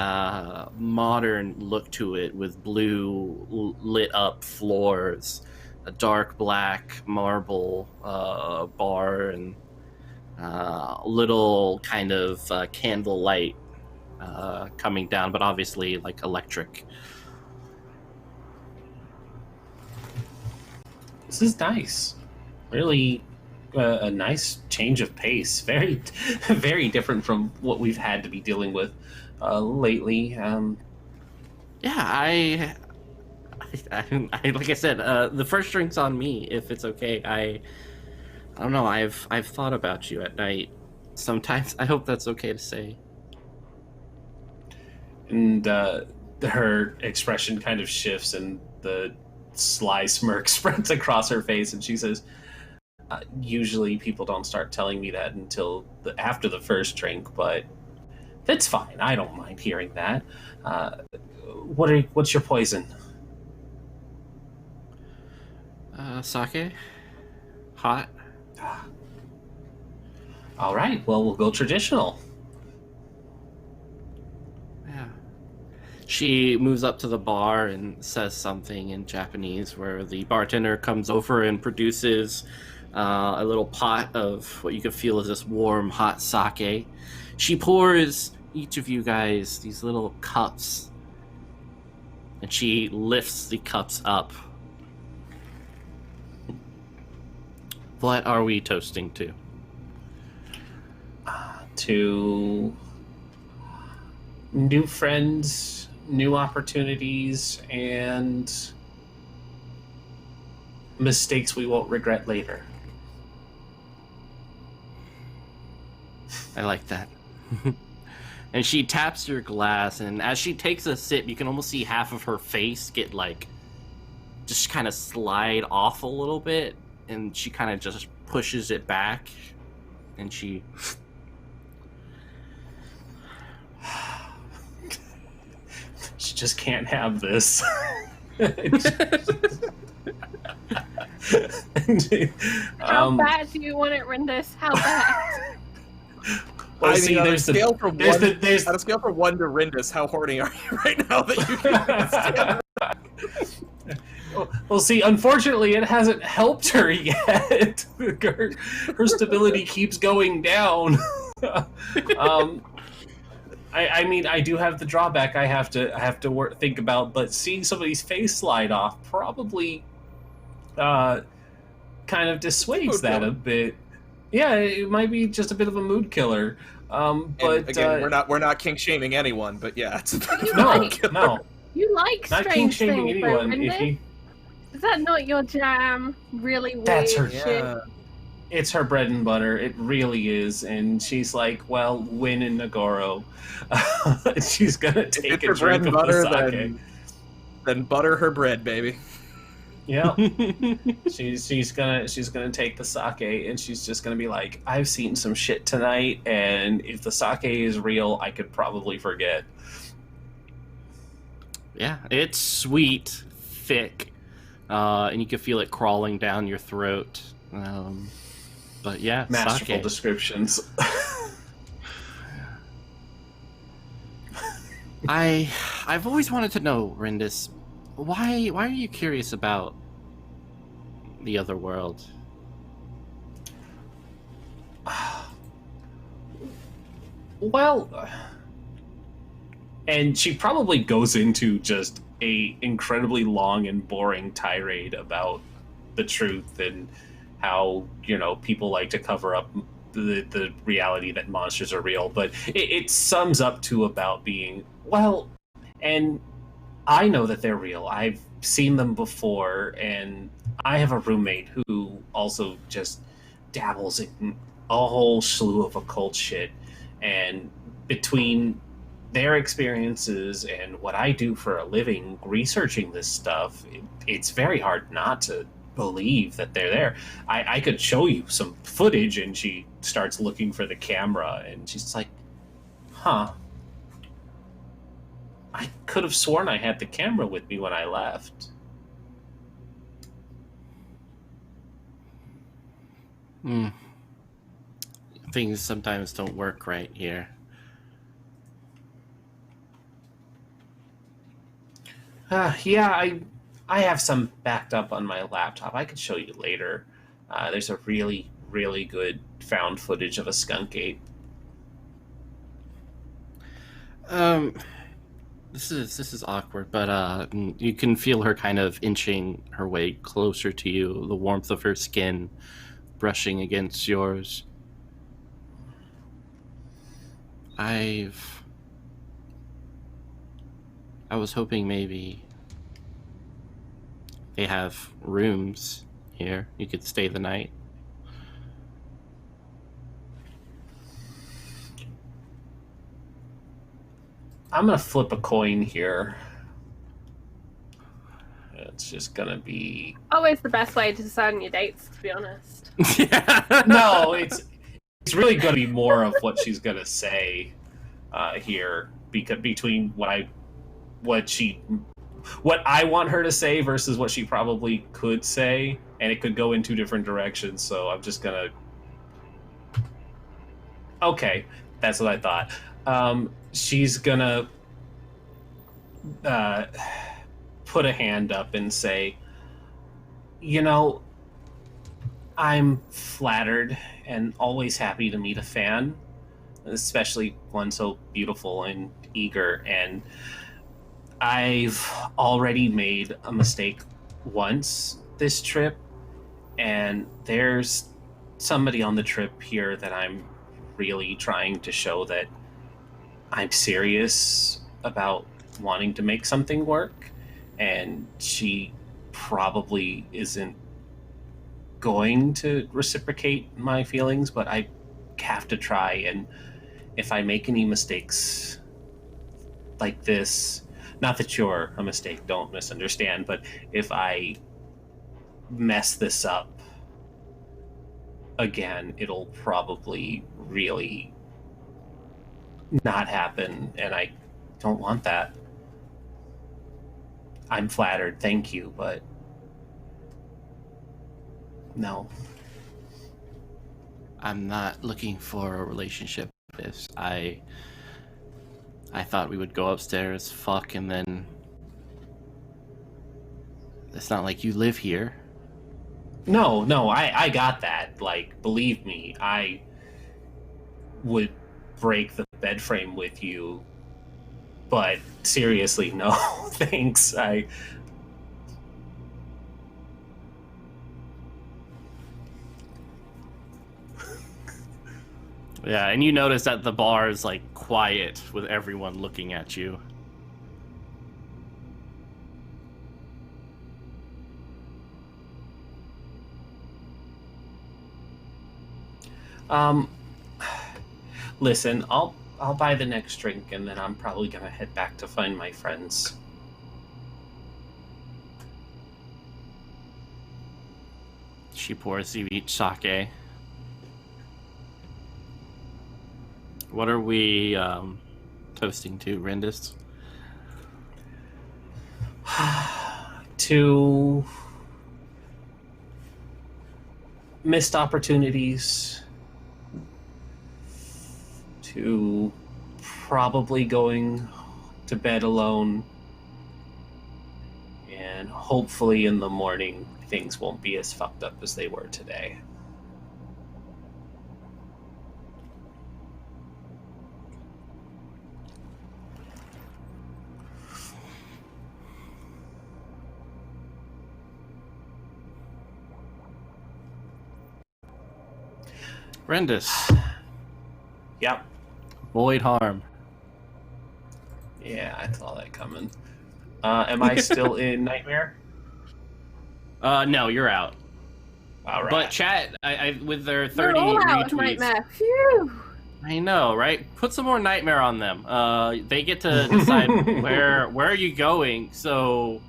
modern look to it, with blue lit up floors, a dark black marble bar, and little kind of candle light coming down, but obviously like electric. This is nice. Really a nice change of pace. Very, very different from what we've had to be dealing with lately. Yeah, I like I said, the first drink's on me, if it's okay. I don't know. I've thought about you at night sometimes. I hope that's okay to say. And her expression kind of shifts, and the sly smirk spreads across her face, and she says, Usually people don't start telling me that until after the first drink, but that's fine. I don't mind hearing that. What's your poison? Sake? Hot? All right, well, we'll go traditional. Yeah. She moves up to the bar and says something in Japanese, where the bartender comes over and produces a little pot of what you could feel is this warm, hot sake. She pours each of you guys these little cups, and she lifts the cups up. What are we toasting to? To new friends, new opportunities, and mistakes we won't regret later. I like that. And she taps your glass, and as she takes a sip, you can almost see half of her face get just kind of slide off a little bit, and she kind of just pushes it back, and she... She just can't have this. How bad do you want it, Rindis? How bad? Well, I mean, on a scale from 1 to Rindis, how horny are you right now that you can stand? Well, see, unfortunately, it hasn't helped her yet. Her stability keeps going down. I mean, I do have the drawback I have to think about, but seeing somebody's face slide off probably kind of dissuades that a bit. Yeah, it might be just a bit of a mood killer. But again, we're not kink shaming anyone, but yeah, it's a bit of no, a mood killer. no, You like not strange kink shaming things, anyone. though, Rindis? Is that not your jam? Really weird That's her shit. It's her bread and butter. It really is. And she's like, well, win in Nagoro. She's gonna take a drink of the sake. Then butter her bread, baby. Yeah. she's gonna take the sake, and she's just gonna be like, I've seen some shit tonight, and if the sake is real, I could probably forget. Yeah, it's sweet, thick, and you can feel it crawling down your throat. But yeah, Masterful sake. descriptions. I've always wanted to know, Rindis, why are you curious about the other world? Well, and she probably goes into just a incredibly long and boring tirade about the truth and how, people like to cover up the reality that monsters are real. But it sums up to about being, well, and I know that they're real. I've seen them before, and I have a roommate who also just dabbles in a whole slew of occult shit. And between their experiences and what I do for a living researching this stuff, it's very hard not to believe that they're there. I could show you some footage, and she starts looking for the camera, and she's like, huh, I could have sworn I had the camera with me when I left. Things sometimes don't work right here. Yeah, I have some backed up on my laptop. I could show you later. There's a really, really good found footage of a skunk ape. This is awkward, but you can feel her kind of inching her way closer to you, the warmth of her skin brushing against yours. I was hoping maybe they have rooms here. You could stay the night. I'm gonna flip a coin here. just gonna be... Always the best way to decide on your dates, to be honest. Yeah. No, it's really gonna be more of what she's gonna say here, because between what I want her to say versus what she probably could say, and it could go in two different directions. So I'm just gonna... Okay, that's what I thought. She's gonna put a hand up and say, you know, I'm flattered and always happy to meet a fan, especially one so beautiful and eager, and I've already made a mistake once this trip, and there's somebody on the trip here that I'm really trying to show that I'm serious about wanting to make something work, and she probably isn't going to reciprocate my feelings, but I have to try, and if I make any mistakes like this, not that you're a mistake, don't misunderstand, but if I mess this up again, it'll probably really not happen, and I don't want that. I'm flattered, thank you, but no. I'm not looking for a relationship. I thought we would go upstairs, fuck, and then... It's not like you live here. No, I got that. Like, believe me, I would break the bed frame with you, but seriously, no, thanks. Yeah, and you notice that the bar is, like, quiet with everyone looking at you. Listen, I'll buy the next drink, and then I'm probably gonna head back to find my friends. She pours you each sake. What are we toasting to, Rendis? To missed opportunities, to probably going to bed alone, and hopefully in the morning things won't be as fucked up as they were today. Rendis. Yep. Avoid harm. Yeah, I saw that coming. Am I still in Nightmare? No, you're out. All right. But chat, I with their 30 You're all out of retweets. Nightmare. Phew. I know, right? Put some more Nightmare on them. They get to decide where are you going. So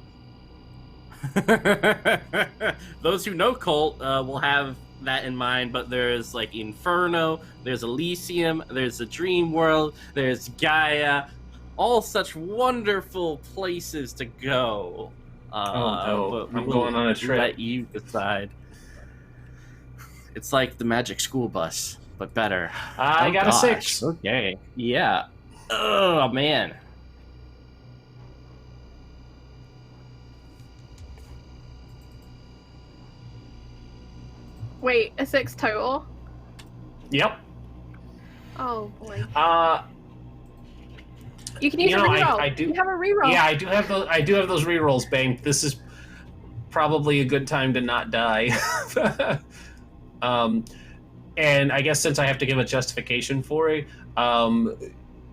those who know Kult will have that in mind. But there's like Inferno, there's Elysium, there's the Dream World, there's Gaia, all such wonderful places to go. No, but I'm going on a trip. Let you decide. It's like the Magic School Bus, but better. I got a 6. Okay. Yeah. Oh, man. Wait, a 6 total? Yep. Oh boy. You can use a know, reroll. I do. You have a reroll. Yeah, I do have those. I do have those rerolls, Bang. This is probably a good time to not die. And I guess since I have to give a justification for it,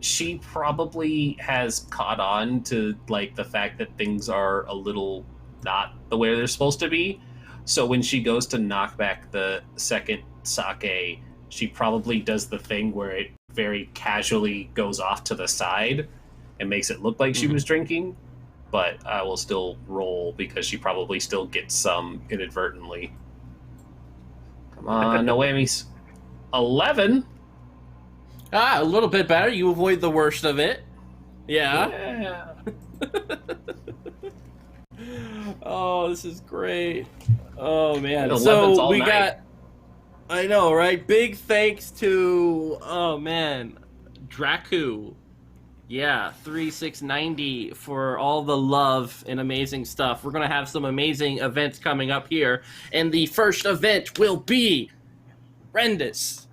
she probably has caught on to like the fact that things are a little not the way they're supposed to be. So when she goes to knock back the second sake, she probably does the thing where it very casually goes off to the side and makes it look like she was drinking. but I will still roll because she probably still gets some inadvertently. Come on, no whammies. 11. A little bit better. You avoid the worst of it. Yeah. Oh, this is great. Oh man. So we got. I know, right? Big thanks to Draku. Yeah, 3690 for all the love and amazing stuff. We're gonna have some amazing events coming up here, and the first event will be Rendis.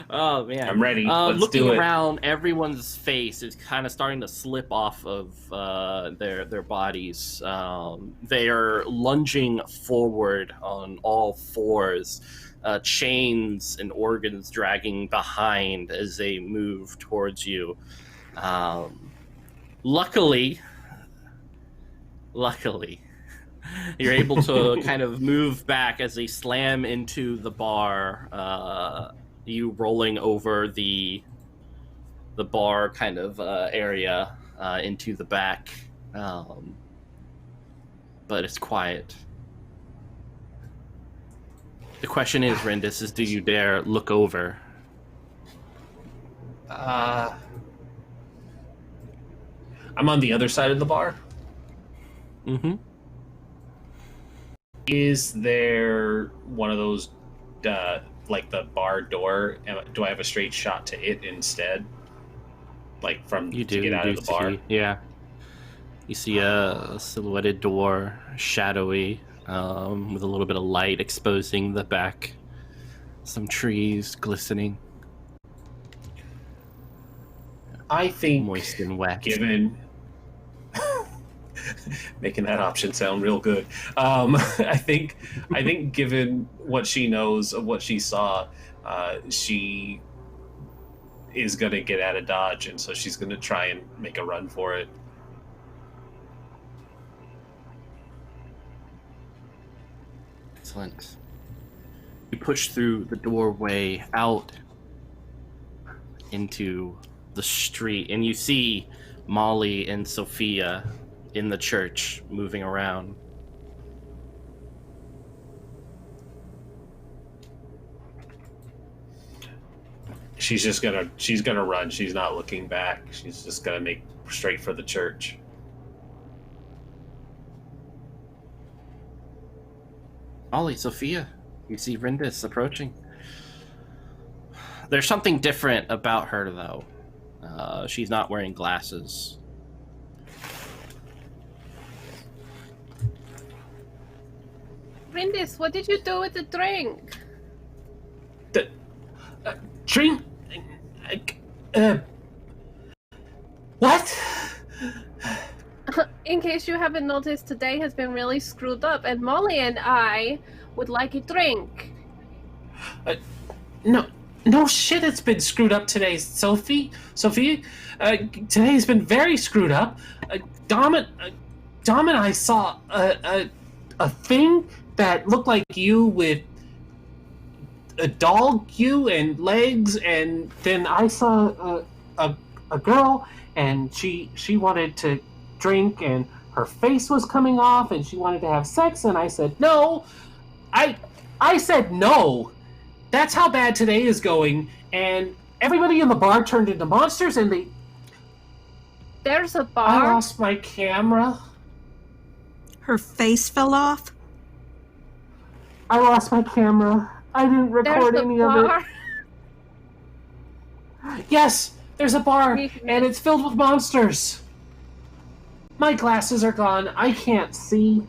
Oh man, I'm ready. Let's looking do it. around, everyone's face is kind of starting to slip off of their bodies. They are lunging forward on all fours, chains and organs dragging behind as they move towards you. Luckily, you're able to kind of move back as they slam into the bar. You rolling over the bar kind of area into the back, but it's quiet. The question is, Rendis, is do you dare look over? I'm on the other side of the bar. Mm-hmm. Is there one of those, like the bar door? Do I have a straight shot to it instead? Like from You do to get out of the bar? Yeah. You see a silhouetted door, shadowy, with a little bit of light exposing the back. Some trees glistening. I think, Moist and wet. given making that option sound real good. I think given what she knows of what she saw, she is gonna get out of Dodge, and so she's gonna try and make a run for it. Excellent. You push through the doorway out into the street, and you see Molly and Sophia in the church moving around. She's gonna run. She's not looking back. She's just gonna make straight for the church. Molly, Sophia, you see Rendis approaching. There's something different about her, though. She's not wearing glasses. Rendis, what did you do with the drink? The drink. What? In case you haven't noticed, today has been really screwed up, and Molly and I would like a drink. No shit, it's been screwed up today, Sophia. Today's been very screwed up. Dom and I saw a thing that looked like you with a dog, you and legs, and then I saw a girl, and she wanted to drink, and her face was coming off, and she wanted to have sex, and I said no. I said no. That's how bad today is going, and everybody in the bar turned into monsters, and There's a I bar? lost my camera. Her face fell off. I lost my camera. I didn't record There's a any of bar? it. Yes, there's a bar, Weakness. and it's filled with monsters. My glasses are gone. I can't see.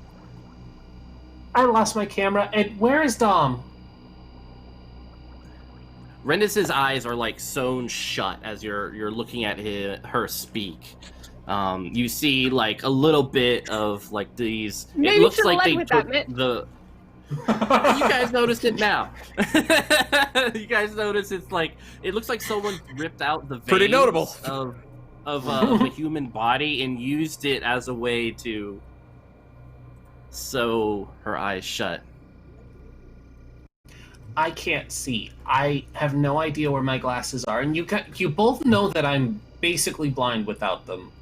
I lost my camera. And where is Dom? Rendis's eyes are like sewn shut as you're looking at her speak. You see like a little bit of like these. Maybe it looks should've like led they with took that, Mitt. the. You guys noticed it now. You guys notice it's like it looks like someone ripped out the veins Pretty notable. of the human body and used it as a way to sew her eyes shut. I can't see. I have no idea where my glasses are, and you both know that I'm basically blind without them.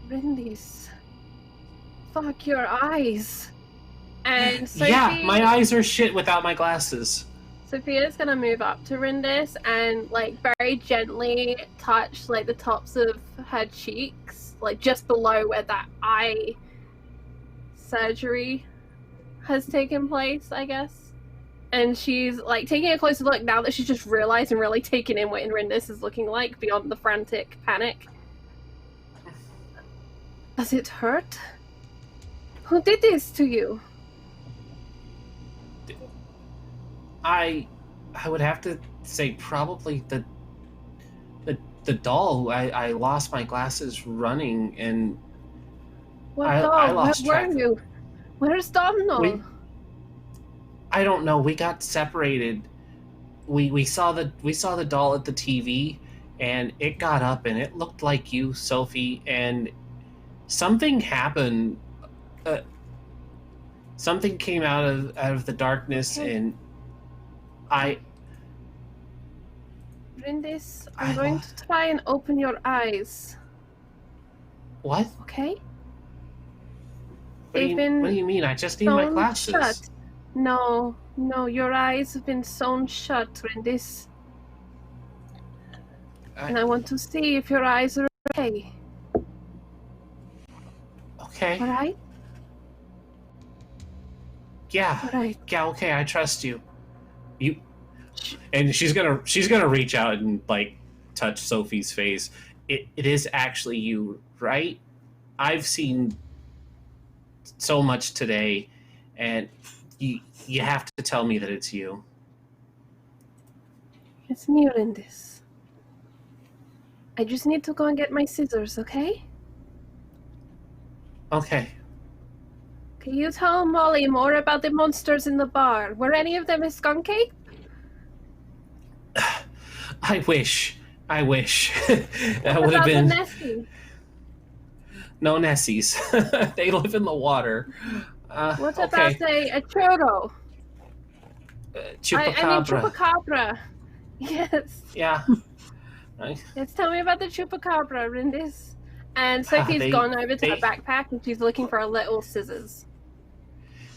Rindis. Fuck your eyes. And Sophie, Yeah, my eyes are shit without my glasses. Sophia's gonna move up to Rindis and like very gently touch like the tops of her cheeks, like just below where that eye surgery has taken place, I guess. And she's like taking a closer look now that she's just realized and really taken in what Rindis is looking like beyond the frantic panic. Does it hurt? Who did this to you? I would have to say probably the doll. I lost my glasses running, and What I doll? lost Where track. were you? Where's Domino? I don't know. We got separated. We saw the doll at the TV, and it got up, and it looked like you, Sophie, and something happened. Something came out of the darkness, and Rindis, I'm going to try and open your eyes. What? Okay? What do you mean? I just need my Sewn glasses. shut. No, your eyes have been sewn shut, Rindis. And I want to see if your eyes are okay. Okay. Alright? Yeah. Alright. Yeah. Okay. I trust you. And she's gonna reach out and like touch Sophie's face. It is actually you, right? I've seen so much today, and you have to tell me that it's you. It's me, Rindis. I just need to go and get my scissors, okay? Okay. Can you tell Molly more about the monsters in the bar? Were any of them a skunky? I wish. That What would have about been the Nessie? no Nessies. They live in the water. What okay. about a churro? Chupacabra. I mean chupacabra. Yes. Yeah. Yes, tell me about the chupacabra, Rindis. And Sophie's gone over to her backpack and she's looking for a little scissors.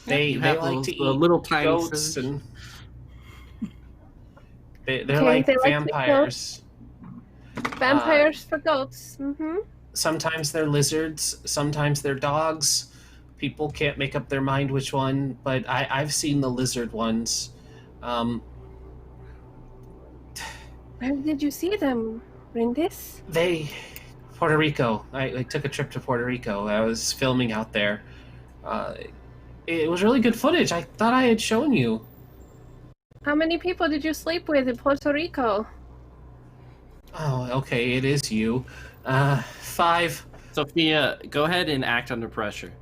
They like those, to eat little tiny goats scissors. and they're Okay, like they like to vampires. Vampires for goats. Mm-hmm. Sometimes they're lizards, sometimes they're dogs. People can't make up their mind which one, but I've seen the lizard ones. Where did you see them, Rindis? Puerto Rico. I took a trip to Puerto Rico. I was filming out there. It was really good footage. I thought I had shown you. How many people did you sleep with in Puerto Rico? Oh, okay, it is you. 5. Sophia, go ahead and act under pressure.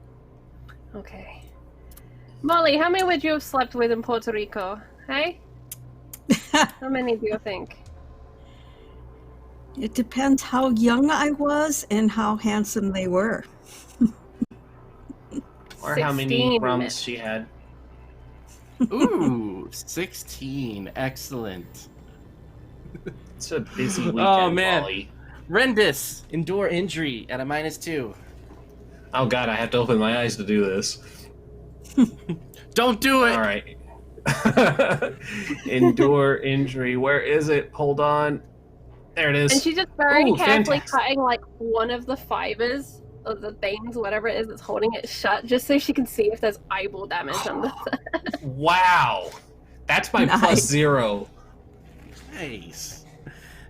Okay. Molly, how many would you have slept with in Puerto Rico? Hey? How many do you think? It depends how young I was and how handsome they were. Or how many 16. rums she had. Ooh, 16. Excellent. It's a busy weekend, Oh, man. Molly. Rendis, endure injury at a -2. Oh god, I have to open my eyes to do this. Don't do it! Alright. Endure injury. Where is it? Hold on. There it is. And she's just very Ooh, carefully fantastic. cutting like one of the fibers of the things, whatever it is that's holding it shut, just so she can see if there's eyeball damage on the Wow. That's my Nice. +0. Nice.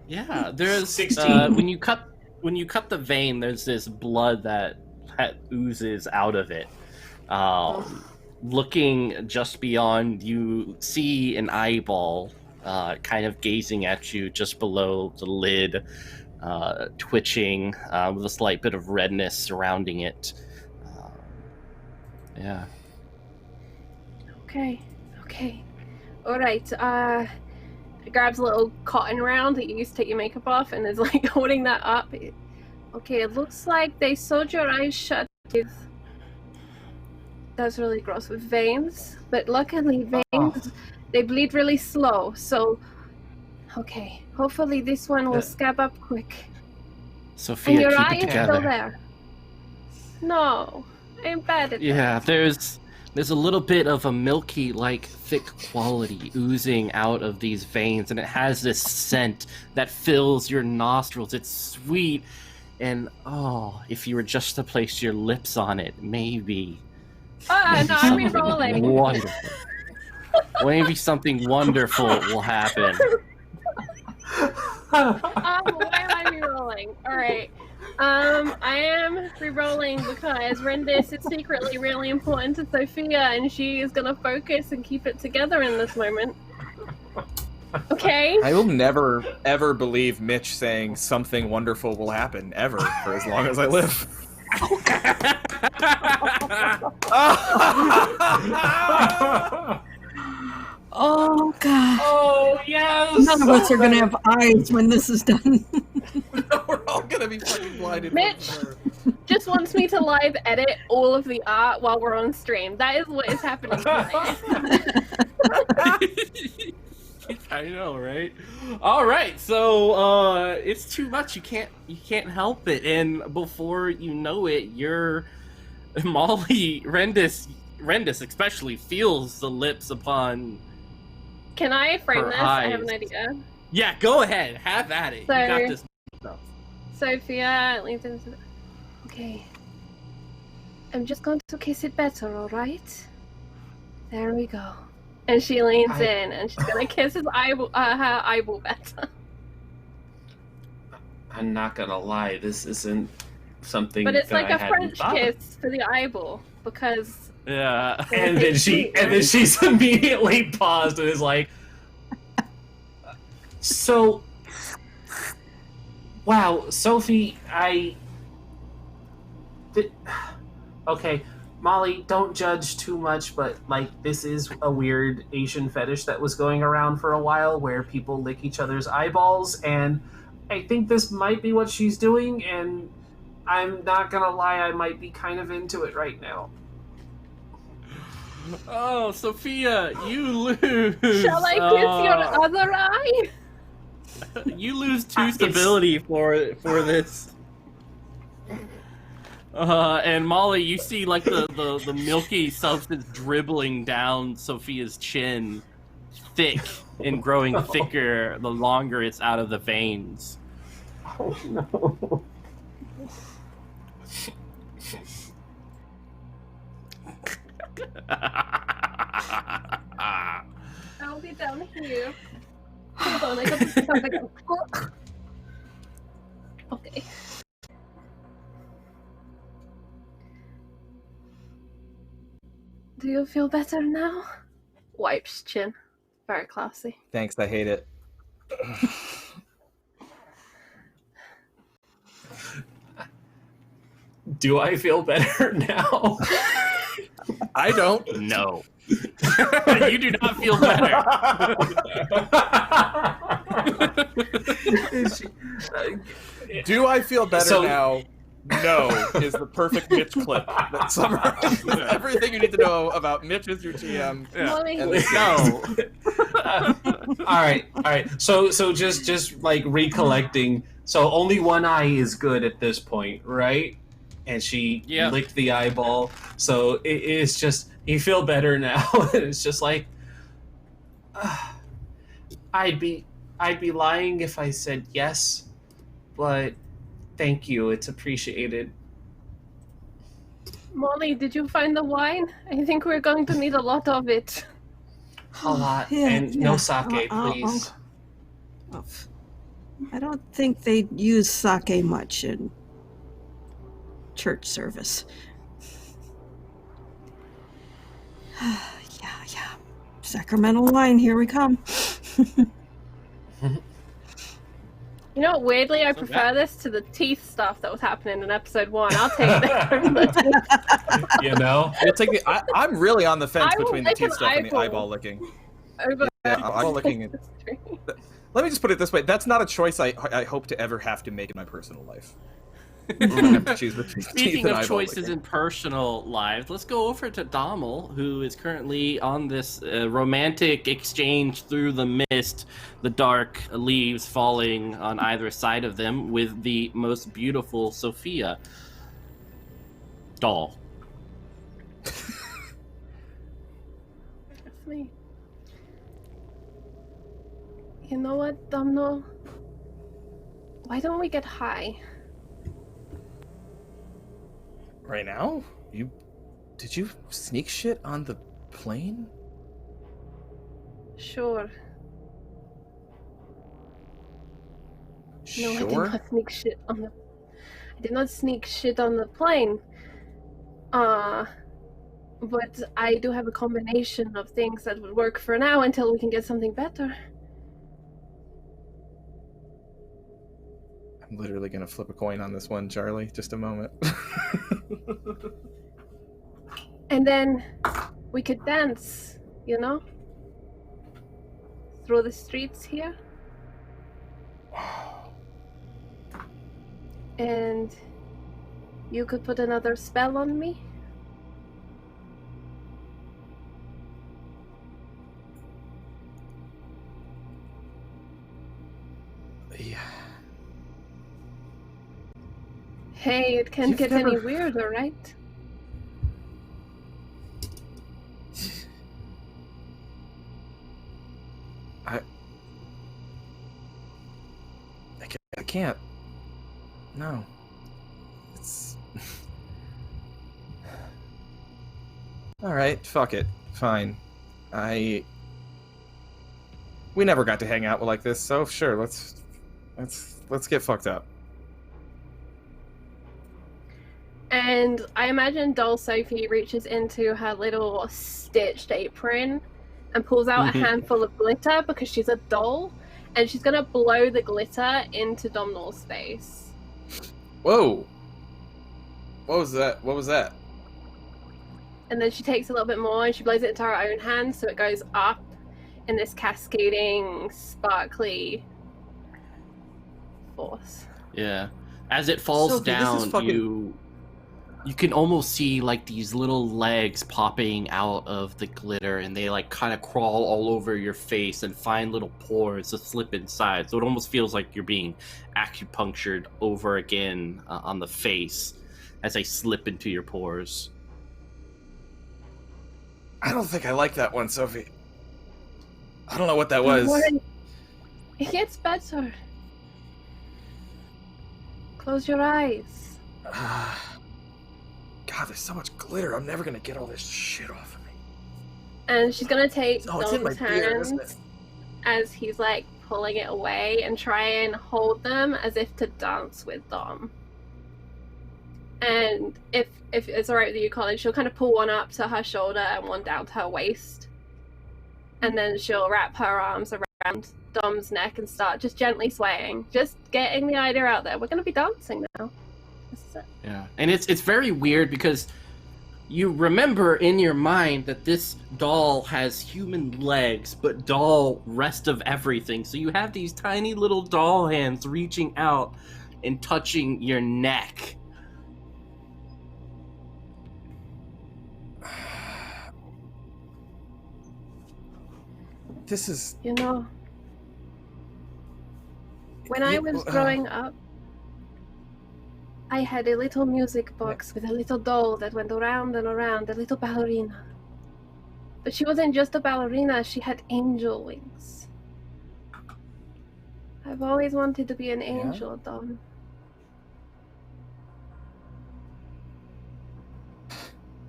Yeah, there's 16. when you cut the vein, there's this blood that oozes out of it. Looking just beyond, you see an eyeball kind of gazing at you just below the lid, twitching with a slight bit of redness surrounding it. Yeah. Okay. Alright, grabs a little cotton round that you use to take your makeup off and is like holding that up. Okay, it looks like they sewed your eyes shut with That's really gross with veins, but luckily veins, Oh. they bleed really slow, so... Okay, hopefully this one will scab up quick. Sophia, And your keep eye it is together. still there. No, I'm bad at Yeah, that. there's a little bit of a milky, like, thick quality oozing out of these veins, and it has this scent that fills your nostrils. It's sweet, and oh, if you were just to place your lips on it, maybe No, I'm something re-rolling. wonderful. Maybe something wonderful will happen. Why am I re-rolling? Alright. I am re-rolling because Rendis is secretly really important to Sophia, and she is gonna focus and keep it together in this moment. Okay? I will never, ever believe Mitch saying something wonderful will happen, ever, for as long as I live. Oh, God. Oh, yes! None of us are going to have eyes when this is done. We're all gonna be fucking blinded. Mitch just wants me to live edit all of the art while we're on stream. That is what is happening tonight. I know, right? All right, so it's too much. You can't help it, and before you know it, you're Molly Rendis especially feels the lips upon. Can I frame Her this? I have eyes. an idea. Yeah, go ahead, have at it. So- You got this. Sophia leans into. Okay. I'm just going to kiss it better, alright? There we go. And she leans in and she's gonna kiss his eyeball, her eyeball better. I'm not gonna lie, this isn't something But it's that like I a hadn't French thought of. kiss for the eyeball because. Yeah. And then she's immediately paused and is like, so, wow, Sophie, okay, Molly, don't judge too much, but like this is a weird Asian fetish that was going around for a while where people lick each other's eyeballs, and I think this might be what she's doing, and I'm not gonna lie, I might be kind of into it right now. Oh, Sophia, you lose. Shall I kiss your other eye? You lose 2 stability for this. And Molly, you see like the milky substance dribbling down Sophia's chin, thick and growing thicker the longer it's out of the veins. Oh no. I'll be down here. Hold on, I got this something. Okay. Do you feel better now? Wipes chin. Very classy. Thanks, I hate it. Do I feel better now? I don't. No. You do not feel better. Do I feel better So- now? No, is the perfect Mitch clip that summarizes everything you need to know about Mitch as your GM. Molly, And this No. All right. So just like recollecting. So only one eye is good at this point, right? And she licked the eyeball. So it is just you feel better now. It's just like I'd be lying if I said yes, but thank you. It's appreciated. Molly, did you find the wine? I think we're going to need a lot of it. A lot. Yeah, And yeah. no sake, please. I don't think they use sake much in church service. Yeah. Sacramental wine, here we come. You know, weirdly, I prefer this to the teeth stuff that was happening in episode 1. I'll take that. You know? We'll take the, I'm really on the fence I will between the lick teeth an stuff and the eyeball. eyeball licking. Over Yeah, eyeball licking. Let me just put it this way: that's not a choice I hope to ever have to make in my personal life. I'm gonna have to choose between teeth Speaking and of eyeball choices liquor. in personal lives, let's go over to Dommel, who is currently on this romantic exchange through the mist, the dark leaves falling on either side of them, with the most beautiful Sophia doll. That's me. You know what, Domno? Why don't we get high? Right now? Did you sneak shit on the plane? Sure. No, I did Sure. not sneak shit on the. I did not sneak shit on the plane. But I do have a combination of things that would work for now until we can get something better. I'm literally gonna flip a coin on this one, Charlie. Just a moment. And then we could dance, you know? Through the streets here. And you could put another spell on me. Yeah. Hey, it can't You've get never- any weirder, right? I can't. No. It's... Alright, fuck it. Fine. We never got to hang out like this, so sure, let's get fucked up. And I imagine doll Sophie reaches into her little stitched apron and pulls out a handful of glitter because she's a doll, and she's gonna blow the glitter into Domhnall's face. Whoa! What was that? What was that? And then she takes a little bit more and she blows it into her own hand, so it goes up in this cascading, sparkly force. Yeah. As it falls Sophie, this is down, fucking- you can almost see like these little legs popping out of the glitter, and they like kind of crawl all over your face and find little pores to slip inside. So it almost feels like you're being acupunctured over again on the face as they slip into your pores. I don't think I like that one, Sophie. I don't know what that Don't was. worry. It gets better. Close your eyes. God, there's so much glitter. I'm never gonna get all this shit off of me. And she's gonna take Oh, it's in my Dom's beard, isn't it? hands as he's like pulling it away and try and hold them as if to dance with Dom. And if it's alright with you, Colin, she'll kind of pull one up to her shoulder and one down to her waist. And then she'll wrap her arms around Dom's neck and start just gently swaying. Just getting the idea out there. We're gonna be dancing now. This is it. Yeah, and it's very weird because you remember in your mind that this doll has human legs, but doll rest of everything. So you have these tiny little doll hands reaching out and touching your neck. This is... You know, when I was growing up, I had a little music box with a little doll that went around and around, a little ballerina. But she wasn't just a ballerina, she had angel wings. I've always wanted to be an angel, Dom.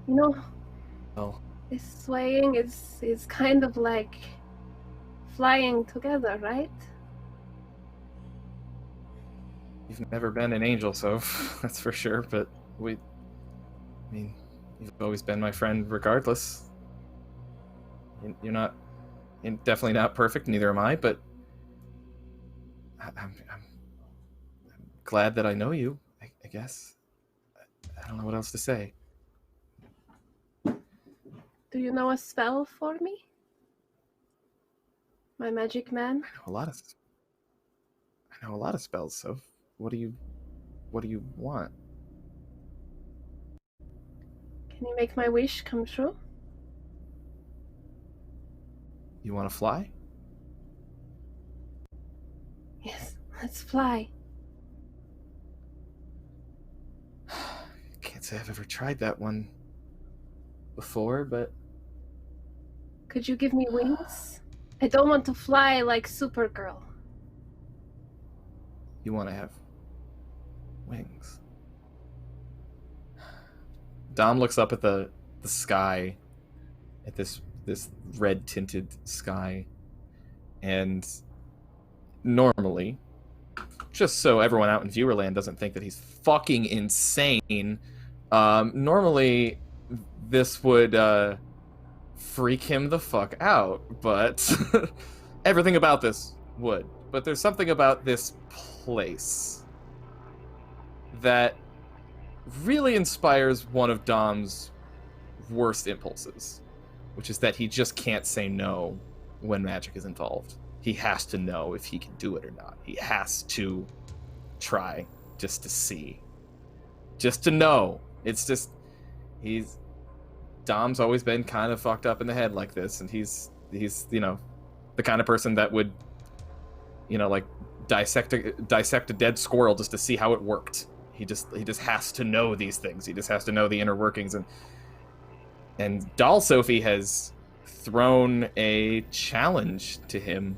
You know, Oh. this swaying is kind of like flying together, right? You've never been an angel, so that's for sure, but I mean, you've always been my friend regardless. You're definitely not perfect, neither am I, but I'm glad that I know you, I guess. I don't know what else to say. Do you know a spell for me? My magic man? I know a lot of spells, so what do you What do you want? Can you make my wish come true? You want to fly? Yes, let's fly. Can't say I've ever tried that one before, but Could you give me wings? I don't want to fly like Supergirl. you want to have wings. Dom looks up at the sky, at this red tinted sky, and normally, just so everyone out in Viewerland doesn't think that he's fucking insane, normally this would freak him the fuck out, but everything about this would. But there's something about this place that really inspires one of Dom's worst impulses, which is that he just can't say no when magic is involved. He has to know if he can do it or not. He has to try just to see. Just to know. It's just, Dom's always been kind of fucked up in the head like this, and he's you know, the kind of person that would, you know, like dissect a dead squirrel just to see how it worked. He just has to know these things. He just has to know the inner workings, and Doll Sophie has thrown a challenge to him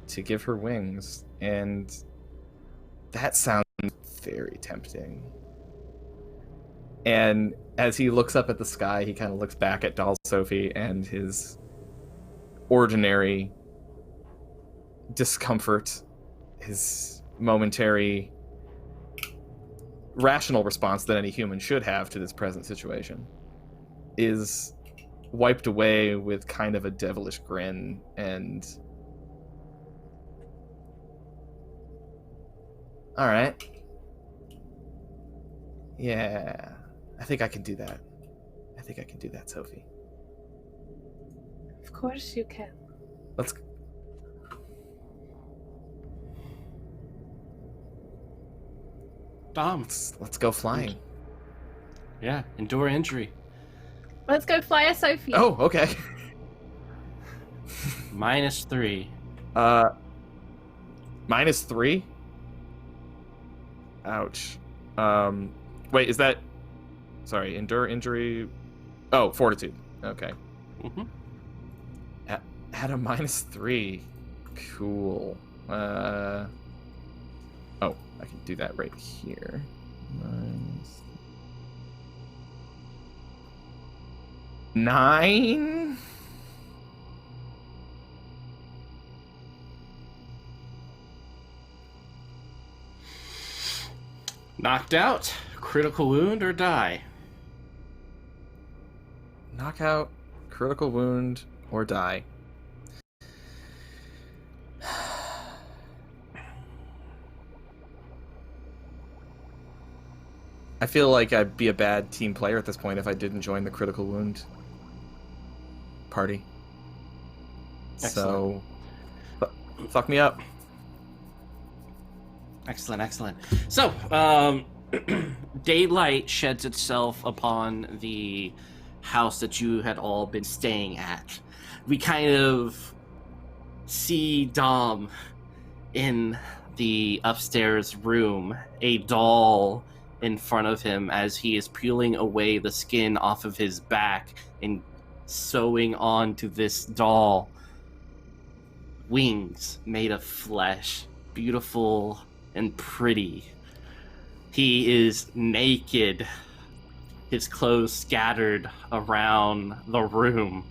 to give her wings, and that sounds very tempting. And as he looks up at the sky, he kind of looks back at Doll Sophie, and his ordinary discomfort, his momentary rational response that any human should have to this present situation, is wiped away with kind of a devilish grin, and all right, yeah, I think I can do that. I think I can do that, Sophie. Of course you can. Let's Dom. let's go flying. Yeah, endure injury. Let's go fly a Sophie. Oh, okay. -3. -3? Ouch. Wait, is that... Sorry, endure injury... Oh, fortitude. Okay. Mm-hmm. At a -3. Cool. Oh, I can do that right here. -9? Knocked out, critical wound, or die? Knockout, critical wound, or die. I feel like I'd be a bad team player at this point if I didn't join the critical wound party. Excellent. So, fuck me up. Excellent. So, daylight sheds itself upon the house that you had all been staying at. We kind of see Dom in the upstairs room, a doll in front of him as he is peeling away the skin off of his back and sewing onto this doll wings made of flesh, beautiful and pretty. He is naked, his clothes scattered around the room.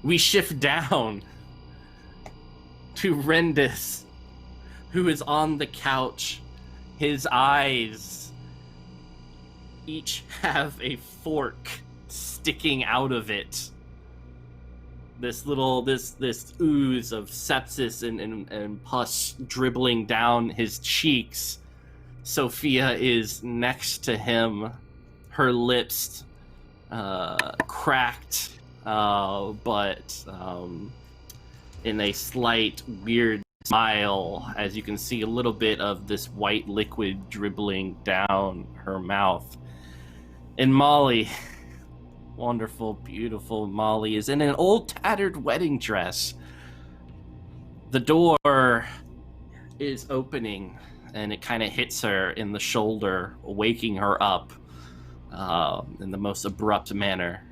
We shift down to Rendis, who is on the couch. His eyes each have a fork sticking out of it. This ooze of sepsis and pus dribbling down his cheeks. Sophia is next to him, her lips cracked, but in a slight weird smile as you can see a little bit of this white liquid dribbling down her mouth. And Molly, wonderful, beautiful Molly, is in an old tattered wedding dress. The door is opening and it kind of hits her in the shoulder, waking her up in the most abrupt manner.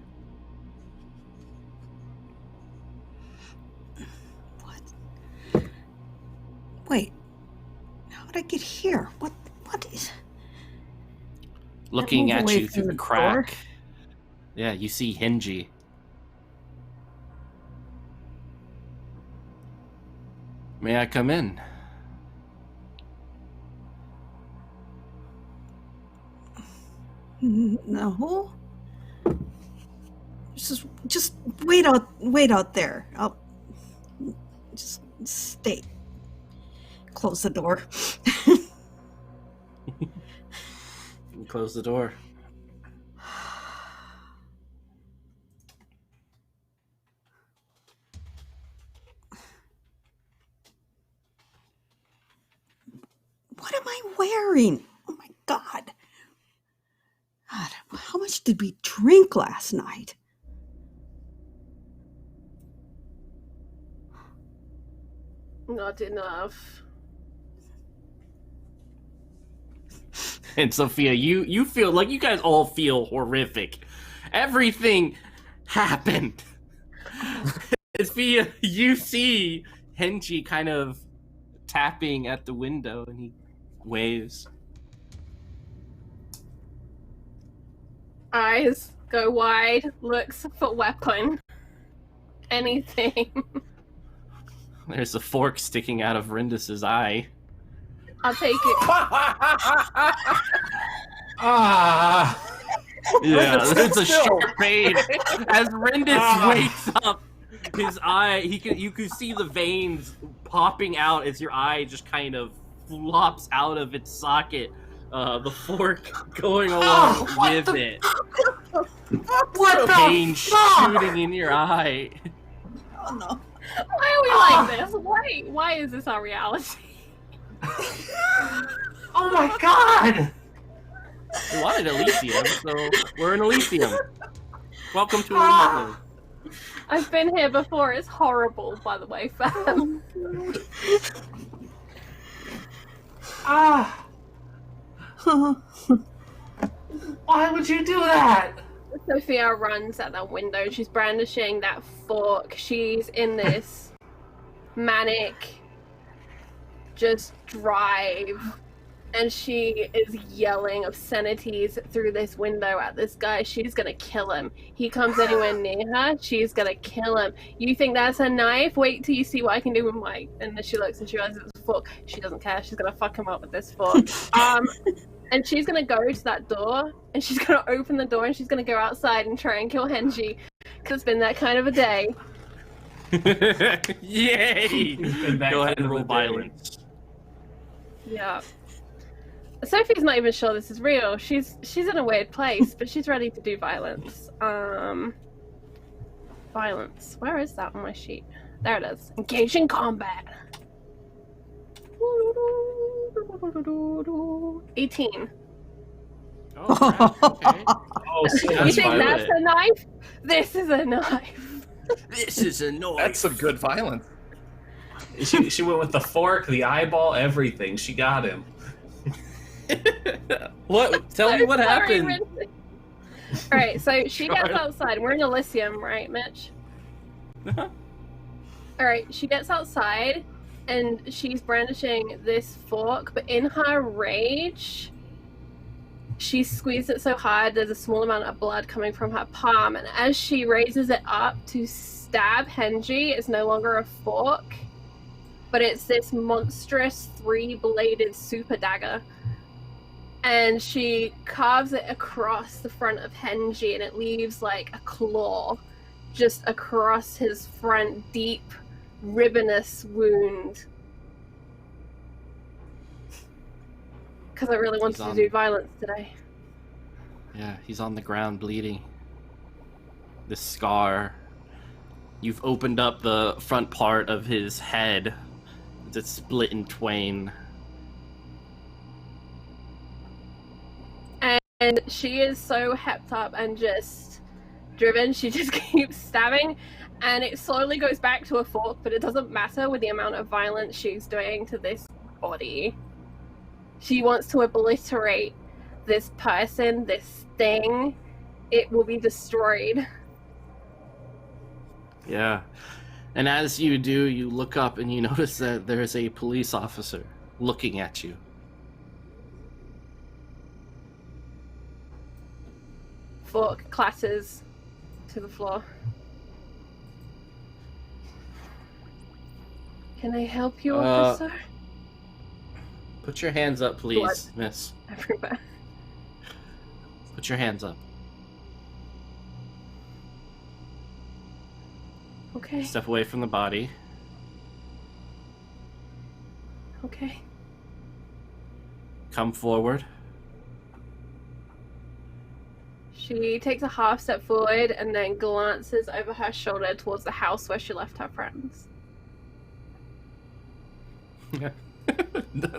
Wait, how did I get here? What is... Looking move at away you through from the the crack. door. Yeah, you see Henji. May I come in? No. Just wait out there. I'll just stay. Close the door. You close the door. What am I wearing? Oh my God. God, how much did we drink last night? Not enough. And Sophia, you feel like you guys all feel horrific. Everything happened. Sophia, you see Henji kind of tapping at the window and he waves. Eyes go wide, looks for weapon. Anything. There's a fork sticking out of Rindus's eye. I'll take it. Ah! Yeah, there's a sharp pain. As Rindus wakes up, his eye, you can see the veins popping out as your eye just kind of flops out of its socket. The fork going along with it. What the Pain fuck? shooting in your eye. Oh no. Why are we like this? Why is this our reality? Oh my god! We wanted Elysium, so we're in Elysium. Welcome to Elysium. I've been here before. It's horrible, by the way, fam. Ah! Why would you do that? Sophia runs at that window. She's brandishing that fork. She's in this manic just drive. And she is yelling obscenities through this window at this guy. She's gonna kill him. He comes anywhere near her, she's gonna kill him. You think that's a knife? Wait till you see what I can do with my... And then she looks and she realizes it's a fork. She doesn't care. She's gonna fuck him up with this fork. And she's gonna go to that door, and she's gonna open the door, and she's gonna go outside and try and kill Henji, because it's been that kind of a day. Yay! Go ahead and roll violence. Yeah. Sophie's not even sure this is real. She's in a weird place, but she's ready to do violence. Violence. Where is that on my sheet? There it is. Engage in combat. 18. Oh, crap. Okay. Oh, so You that's think why. that's a knife? This is a knife. This is a noise. That's some good violence. She went with the fork, the eyeball, everything. She got him. What? Tell me what happened. Alright, so she gets Sorry. outside. We're in Elysium, right, Mitch? Alright, she gets outside and she's brandishing this fork, but in her rage, she squeezed it so hard there's a small amount of blood coming from her palm, and as she raises it up to stab Henji, it's no longer a fork, but it's this monstrous 3-bladed super dagger. And she carves it across the front of Henji, and it leaves like a claw just across his front, deep, ribbonous wound. Because I really wanted to do violence today. Yeah, he's on the ground bleeding. This scar. You've opened up the front part of his head. It's split in twain. And she is so hepped up and just driven, she just keeps stabbing, and it slowly goes back to a fork, but it doesn't matter with the amount of violence she's doing to this body. She wants to obliterate this person, this thing. It will be destroyed. Yeah. And as you do, you look up and you notice that there's a police officer looking at you. Fork clatters to the floor. Can I help you, officer? Put your hands up, please, Blood. miss. Everywhere. Put your hands up. Okay. Step away from the body. Okay. Come forward. She takes a half step forward and then glances over her shoulder towards the house where she left her friends.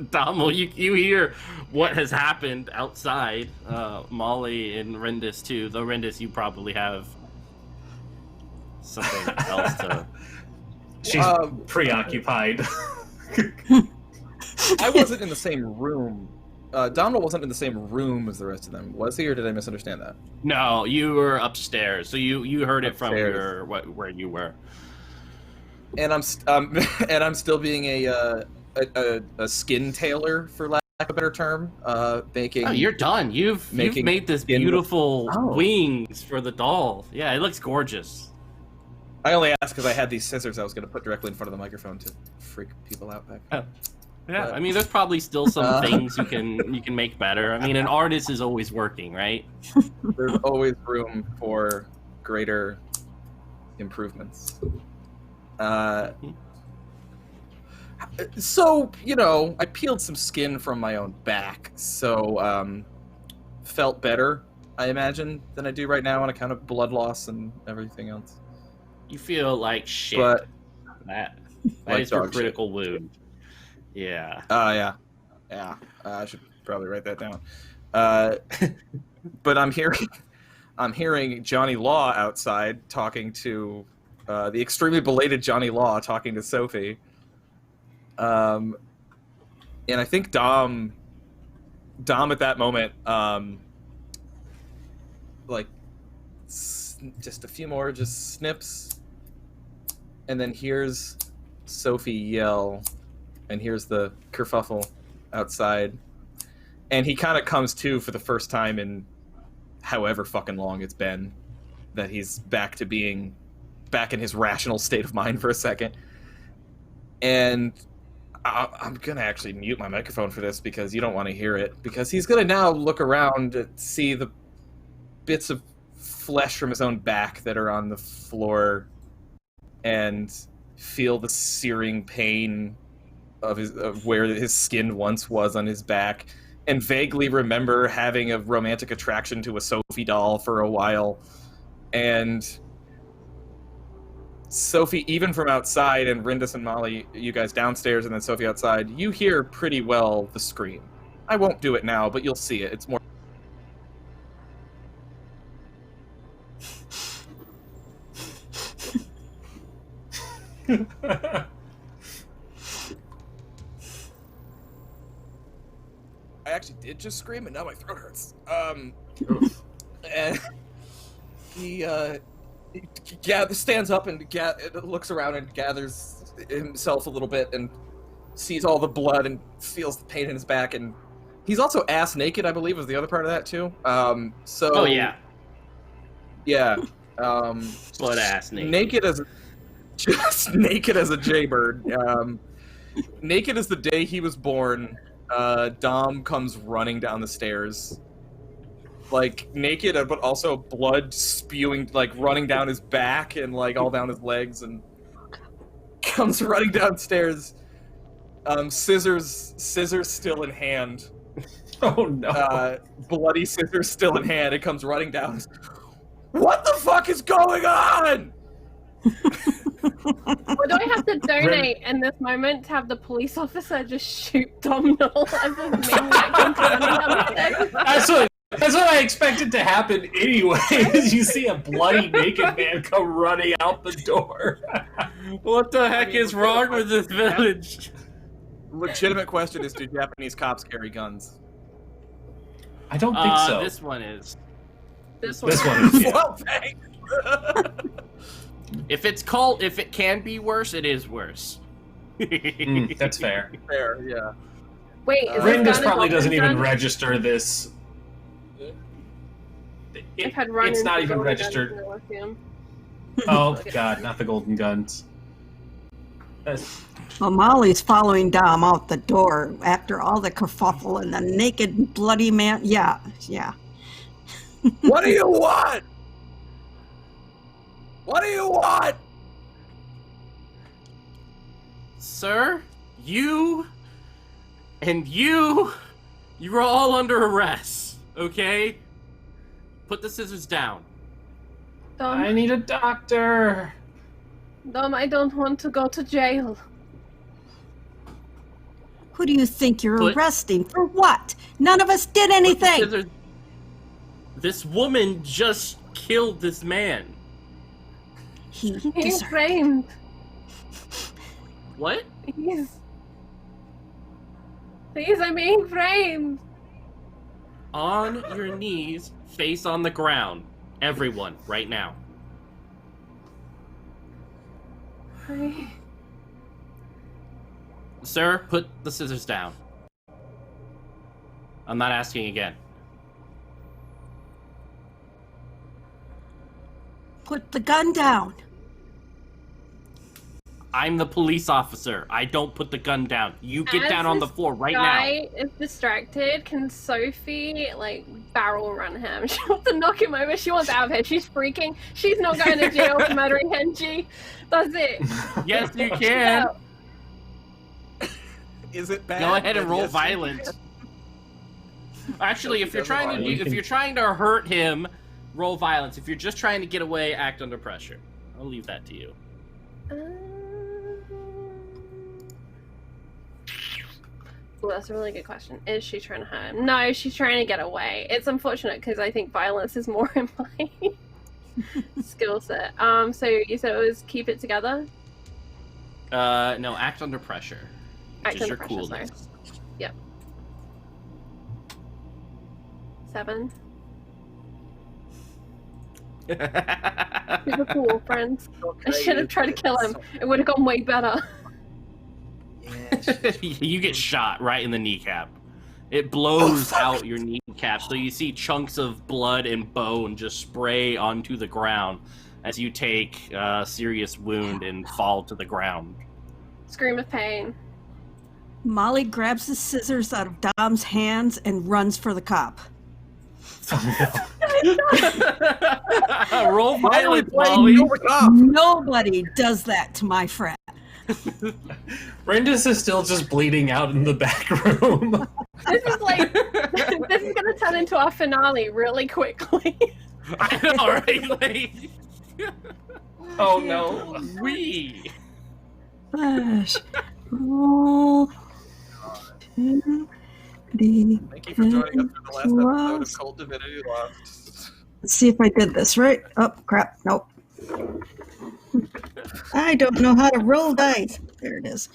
Dommel, you hear what has happened outside. Molly and Rendis too. Though Rendis, you probably have something else to. She's preoccupied. I wasn't in the same room. Donald wasn't in the same room as the rest of them, was he, or did I misunderstand that? No, you were upstairs, so you heard it from Upstairs. where you were. And I'm still being a skin tailor, for lack of a better term, making. Oh, you're done. You've made this beautiful wings for the doll. Yeah, it looks gorgeous. I only asked because I had these scissors I was going to put directly in front of the microphone to freak people out back then. Yeah, But- I mean, there's probably still some things you can make better. I mean, an artist is always working, right? There's always room for greater improvements. So, I peeled some skin from my own back, so felt better, I imagine, than I do right now on account of blood loss and everything else. You feel like shit. But that like is your dog shit. critical wound. Yeah. Yeah. I should probably write that down. But I'm hearing Johnny Law outside talking to the extremely belated Johnny Law talking to Sophie. And I think Dom at that moment, just a few more just snips, and then hears Sophie yell, and here's the kerfuffle outside, and he kind of comes to for the first time in however fucking long it's been that he's back to being back in his rational state of mind for a second. And I'm gonna actually mute my microphone for this because you don't want to hear it, because he's gonna now look around to see the bits of flesh from his own back that are on the floor and feel the searing pain of where his skin once was on his back, and vaguely remember having a romantic attraction to a Sophie doll for a while. And Sophie, even from outside, and Rindis and Molly, you guys downstairs, and then Sophie outside, you hear pretty well the scream. I won't do it now, but you'll see it. It's more... I actually did just scream, and now my throat hurts. And he stands up and looks around and gathers himself a little bit and sees all the blood and feels the pain in his back. And he's also ass naked, I believe, was the other part of that too. Oh yeah. Yeah. Blood ass naked. Naked as a jaybird. Naked as the day he was born. Dom comes running down the stairs, like naked, but also blood spewing, like running down his back and like all down his legs, and comes running downstairs. Scissors still in hand. Oh no! Bloody scissors still in hand. It comes running down. What the fuck is going on? Or do I have to donate in this moment to have the police officer just shoot Domhnall as a maniac comes running down the stairs? That's what I expected to happen anyway. Is you see a bloody naked man come running out the door. What the heck is wrong with this village? Legitimate question is, do Japanese cops carry guns? I don't think so. This one is. This one is. Yeah. Well, thanks. If it can be worse, it is worse. That's fair. Fair, yeah. Wait, is this Rindis gun probably a doesn't even gun? register this. I've had run-ins It's not with even golden guns registered. in the lithium. Oh god, not the golden guns. Well, Molly's following Dom out the door after all the kerfuffle and the naked, bloody man. Yeah. What do you want? What do you want? Sir, you are all under arrest, okay? Put the scissors down. I need a doctor. Dom, I don't want to go to jail. Who do you think you're Put- arresting? For what? None of us did Put the anything. scissors- This woman just killed this man. He He's deserved it. framed. What? Please, I'm being framed. On your knees, face on the ground. Everyone, right now. Sir, put the scissors down. I'm not asking again. Put the gun down. I'm the police officer. I don't put the gun down. You get As down on the this floor right now. Guy is distracted. Can Sophie barrel run him? She wants to knock him over. She wants out of here. She's freaking. She's not going to jail for murdering Henji. That's it. Yes, you can. Is it bad? Go ahead and roll Yes. violence. Actually, if you're Doesn't trying to bother if you're trying to hurt him, roll violence. If you're just trying to get away, act under pressure. I'll leave that to you. Well, that's a really good question. Is she trying to hurt him? No, she's trying to get away. It's unfortunate because I think violence is more in my skill set. So you said it was keep it together? No, act under pressure. Which Act is under your pressure, coolness. 7. Super cool, friends. I should have tried to kill him. It would have gone way better. You get shot right in the kneecap. It blows out your kneecap, so you see chunks of blood and bone just spray onto the ground as you take a serious wound and fall to the ground. Scream of pain. Molly grabs the scissors out of Dom's hands and runs for the cop. Roll violence, Molly. Nobody does that to my friend. Rindis is still just bleeding out in the back room. This is this is gonna turn into our finale really quickly. I know, right? Oh no. We. Gosh. Roll. Thank you for joining us for the last episode of Kult Divinity Lost. Let's see if I did this right. Oh, crap. Nope. I don't know how to roll dice. There it is.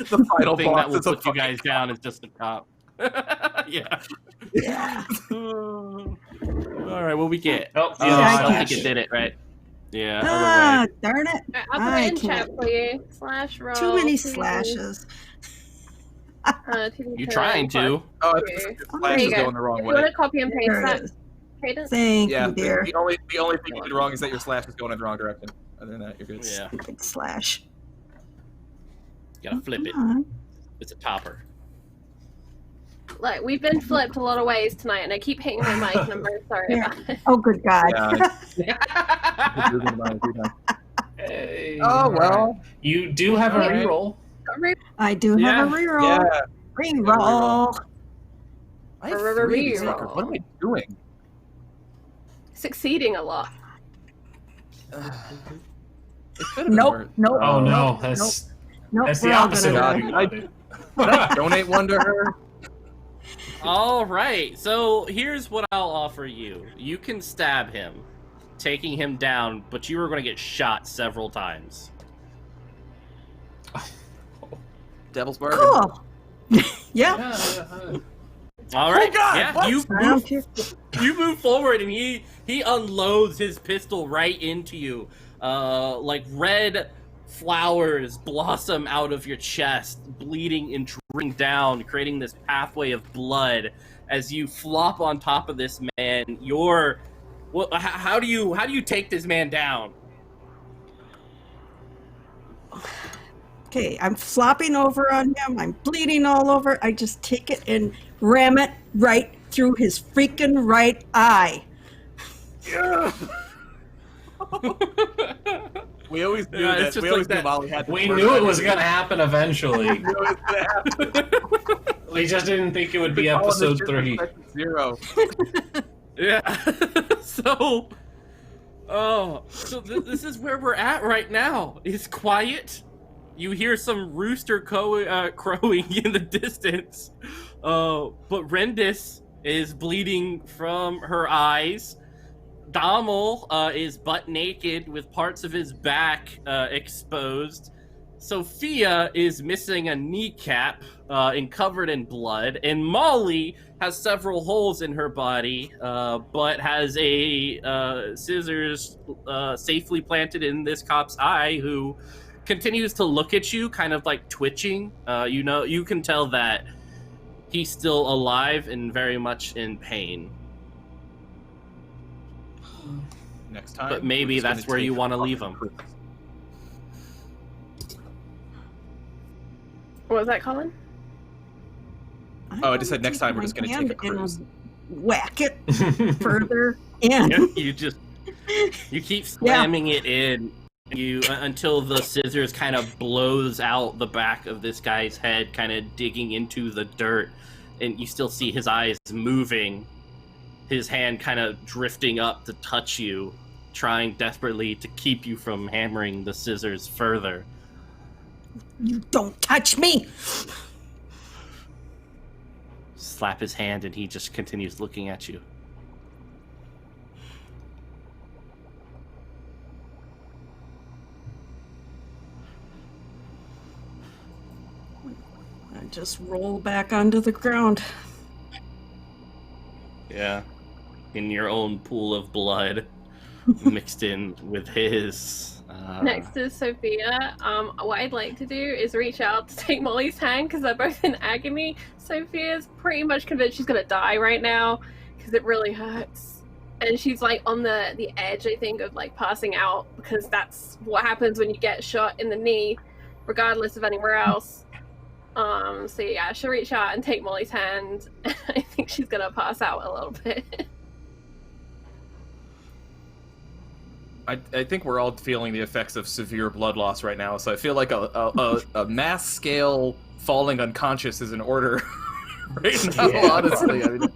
The final thing that boss will is a put you guys down is just the top. Yeah. Yeah. All right, what we get? Oh, I don't cash. think it did it, right? Yeah. Ah, Other way. darn it. I'll put I it in chat can't. for you. Slash roll. Too many 2D, slashes. 2D10 You're trying to. Oh, Okay. it's There flash you is go. going the wrong If you want way. to copy and paste There it that, is. Cadence? Thank Yeah, you, dear. the only thing you did wrong is that your slash is going in the wrong direction. Other than that, you're good. Yeah. Stupid slash. You gotta flip it. Come on. It's a topper. Like, we've been flipped a lot of ways tonight, and I keep hitting my mic, and I'm very sorry about it. Oh, good God. Yeah. Hey. Oh, well. You do have a Alright. reroll. I do have a reroll. Yeah. Reroll. I have 3 of these Reroll. records. What am I doing? Succeeding a lot. It could have been Nope, worse. nope. Oh no, Nope, that's Nope, that's we're the all opposite of gonna what die. we wanted. Donate one to her. All right, so here's what I'll offer you. You can stab him, taking him down, but you are going to get shot several times. Devil's bargain. Cool. Yeah. All right, God, yeah, what? you move forward, and he unloads his pistol right into you. Like red flowers blossom out of your chest, bleeding and dripping down, creating this pathway of blood as you flop on top of this man. How do you take this man down? Okay, I'm flopping over on him. I'm bleeding all over. I just take it and ram it right through his freaking right eye. We always knew Yeah, that. it's just We always like knew that. Molly had. We knew it was gonna happen We eventually. knew it was gonna happen. We just didn't think it would be All of this episode shit 3. was Zero. Yeah. So this is where we're at right now. It's quiet. You hear some rooster crowing in the distance. But Rendis is bleeding from her eyes. Dommel is butt naked with parts of his back exposed. Sophia is missing a kneecap and covered in blood. And Molly has several holes in her body, but has a scissors safely planted in this cop's eye, who continues to look at you, kind of like twitching. You can tell that he's still alive and very much in pain. Next time. But maybe we're just that's gonna where take you her want to off leave the him. cruise. What was that, Colin? Oh, I just said next time we're just gonna take a and cruise. whack it further in. You keep slamming it in until the scissors kind of blows out the back of this guy's head, kind of digging into the dirt, and you still see his eyes moving, his hand kind of drifting up to touch you, trying desperately to keep you from hammering the scissors further. You don't touch me. Slap his hand, and he just continues looking at you. I just roll back onto the ground. Yeah. In your own pool of blood mixed in with his. Next is Sophia. What I'd like to do is reach out to take Molly's hand because they're both in agony. Sophia's pretty much convinced she's gonna die right now because it really hurts, and she's like on the edge, I think, of like passing out, because that's what happens when you get shot in the knee, regardless of anywhere else. So yeah, she'll reach out and take Molly's hand. I think she's gonna pass out a little bit. I think we're all feeling the effects of severe blood loss right now, so I feel like a mass scale falling unconscious is in order right now, Yeah. honestly. I mean,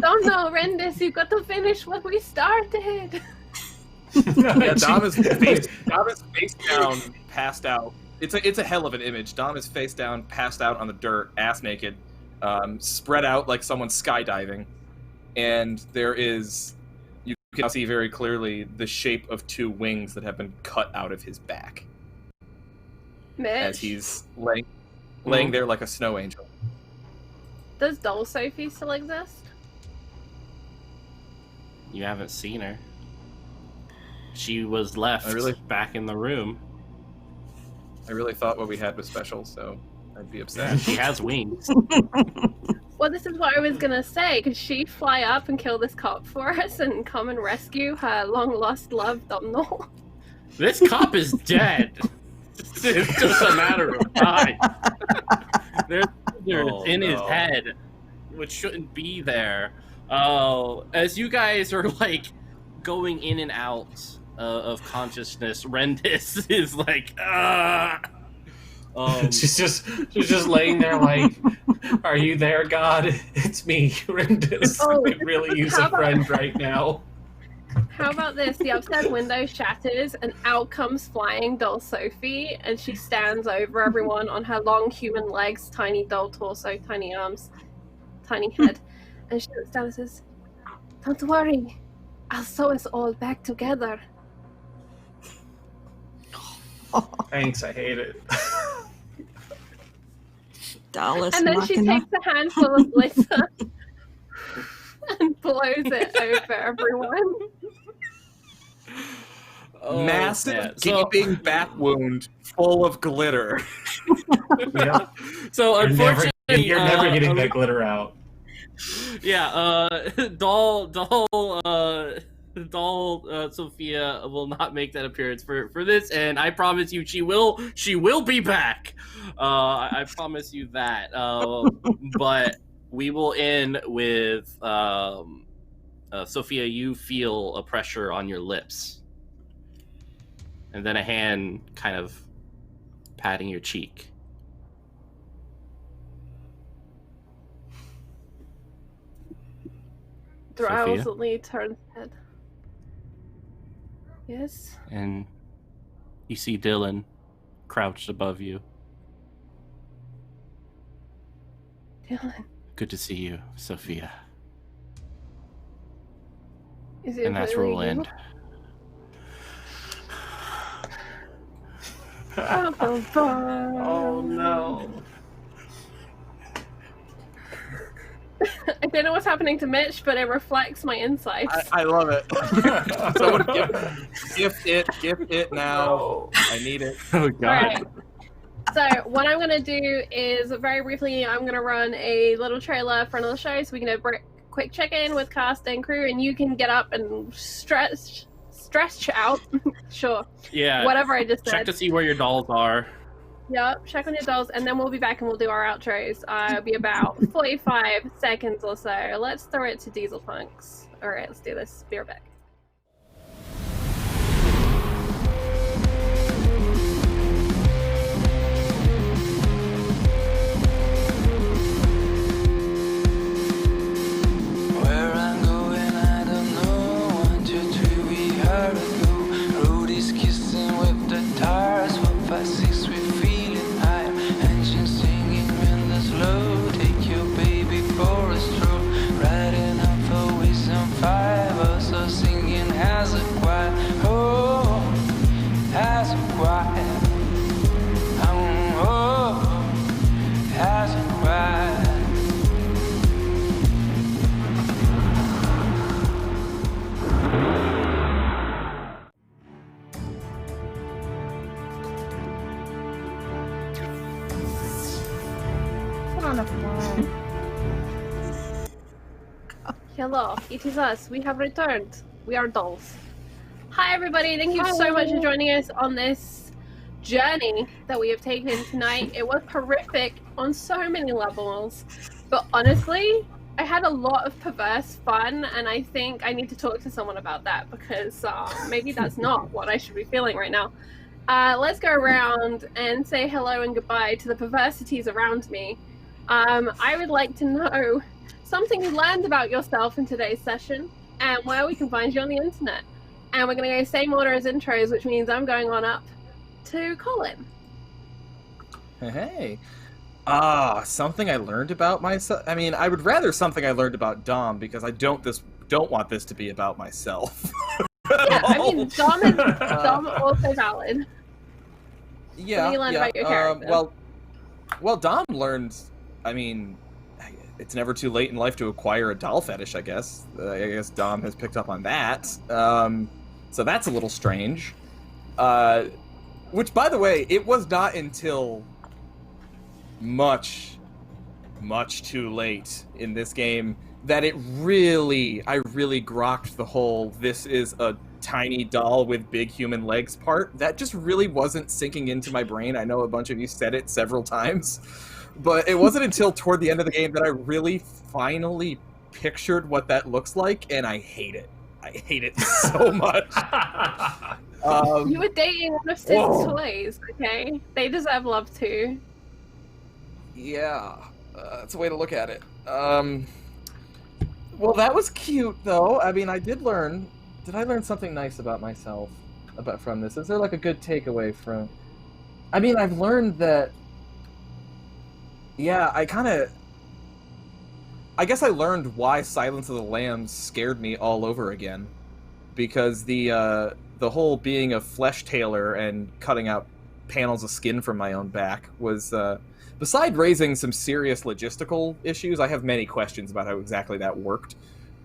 Oh no, Rendis, you've got to finish what we started. yeah, Dom is face down, passed out. It's a hell of an image. Dom is face down, passed out on the dirt, ass naked, spread out like someone's skydiving, and there is, you can see very clearly the shape of two wings that have been cut out of his back Mitch, as he's laying there like a snow angel. does Doll Sophie still exist? You haven't seen her. She was left back in the room. I really thought what we had was special, so I'd be upset. She has wings. Well, this is what I was gonna say. Could she fly up and kill this cop for us and come and rescue her long-lost love, Domhnall? This cop is dead. It's just a matter of time. There's in his head, which shouldn't be there. As you guys are like going in and out of consciousness, Rendis is like, she's just laying there like, "Are you there, God? It's me, Rendis. Oh, I could really use how a about- friend right now." how about this? The upstairs window shatters, and out comes flying doll Sophie, and she stands over everyone on her long human legs, tiny doll torso, tiny arms, tiny head. And she looks down and says, "Don't worry, I'll sew us all back together." Thanks, I hate it. Dallas And then she Machina. takes a handful of glitter and blows it over everyone. Oh, Massive man. So- gaping back wound full of glitter. Yeah. So unfortunately, You're never getting that glitter out. Yeah, doll Sophia will not make that appearance for this, and I promise you she will be back. I promise you that. But we will end with Sophia. You feel a pressure on your lips, and then a hand kind of patting your cheek. Drowsily turns head. Yes? And you see Dylan crouched above you. Dylan, Good to see you, Sophia. is it And that's where really we'll you? end. Oh no. I don't know what's happening to Mitch, but it reflects my insights. I love it. Someone gift it now. I need it. Oh god. Alright. So what I'm going to do is, very briefly, I'm going to run a little trailer for another show, so we can have a quick check-in with cast and crew, and you can get up and stretch out. Sure. Yeah. Whatever I just Check said. to see where your dolls are. Yep, check on your dolls, and then we'll be back and we'll do our outros. It'll be about 45 seconds or so. Let's throw it to Diesel Punks. Alright, let's do this. Be right back. Where I'm going, I don't know. 1, 2, 3, we had to go. Road is kissing with the tires. 4, 5, 6, we feeling high. Engine singing endless low. Take your baby for a stroll. Riding up for ways on 5. Also singing as a choir. Oh, as a choir. Oh, as a choir. Hello, it is us. We have returned. We are dolls. Hi, everybody. Thank you so much for joining us on this journey that we have taken tonight. It was horrific on so many levels, but honestly, I had a lot of perverse fun, and I think I need to talk to someone about that because maybe that's not what I should be feeling right now. Let's go around and say hello and goodbye to the perversities around me. I would like to know something you learned about yourself in today's session and where we can find you on the internet. And we're going to go same order as intros, which means I'm going on up to Colin. Hey. Something I learned about myself. I mean, I would rather something I learned about Dom because I don't want this to be about myself. Yeah, I mean, Dom also valid. Yeah. What do you learn about your character? Well, Dom learned. I mean, it's never too late in life to acquire a doll fetish. I guess. I guess Dom has picked up on that. So that's a little strange. Which, by the way, it was not until much too late in this game that I really grokked the whole "this is a tiny doll with big human legs" part. That just really wasn't sinking into my brain. I know a bunch of you said it several times, but it wasn't until toward the end of the game that I really finally pictured what that looks like, and I hate it. I hate it so much. You were dating one of Sid's toys, okay? They deserve love too. Yeah, that's a way to look at it. Well, that was cute, though. I mean, I did learn did I learn something nice about myself from this? Is there like a good takeaway from? I mean, I've learned that. Yeah, I guess I learned why Silence of the Lambs scared me all over again, because the whole being a flesh tailor and cutting out panels of skin from my own back was, beside raising some serious logistical issues, I have many questions about how exactly that worked.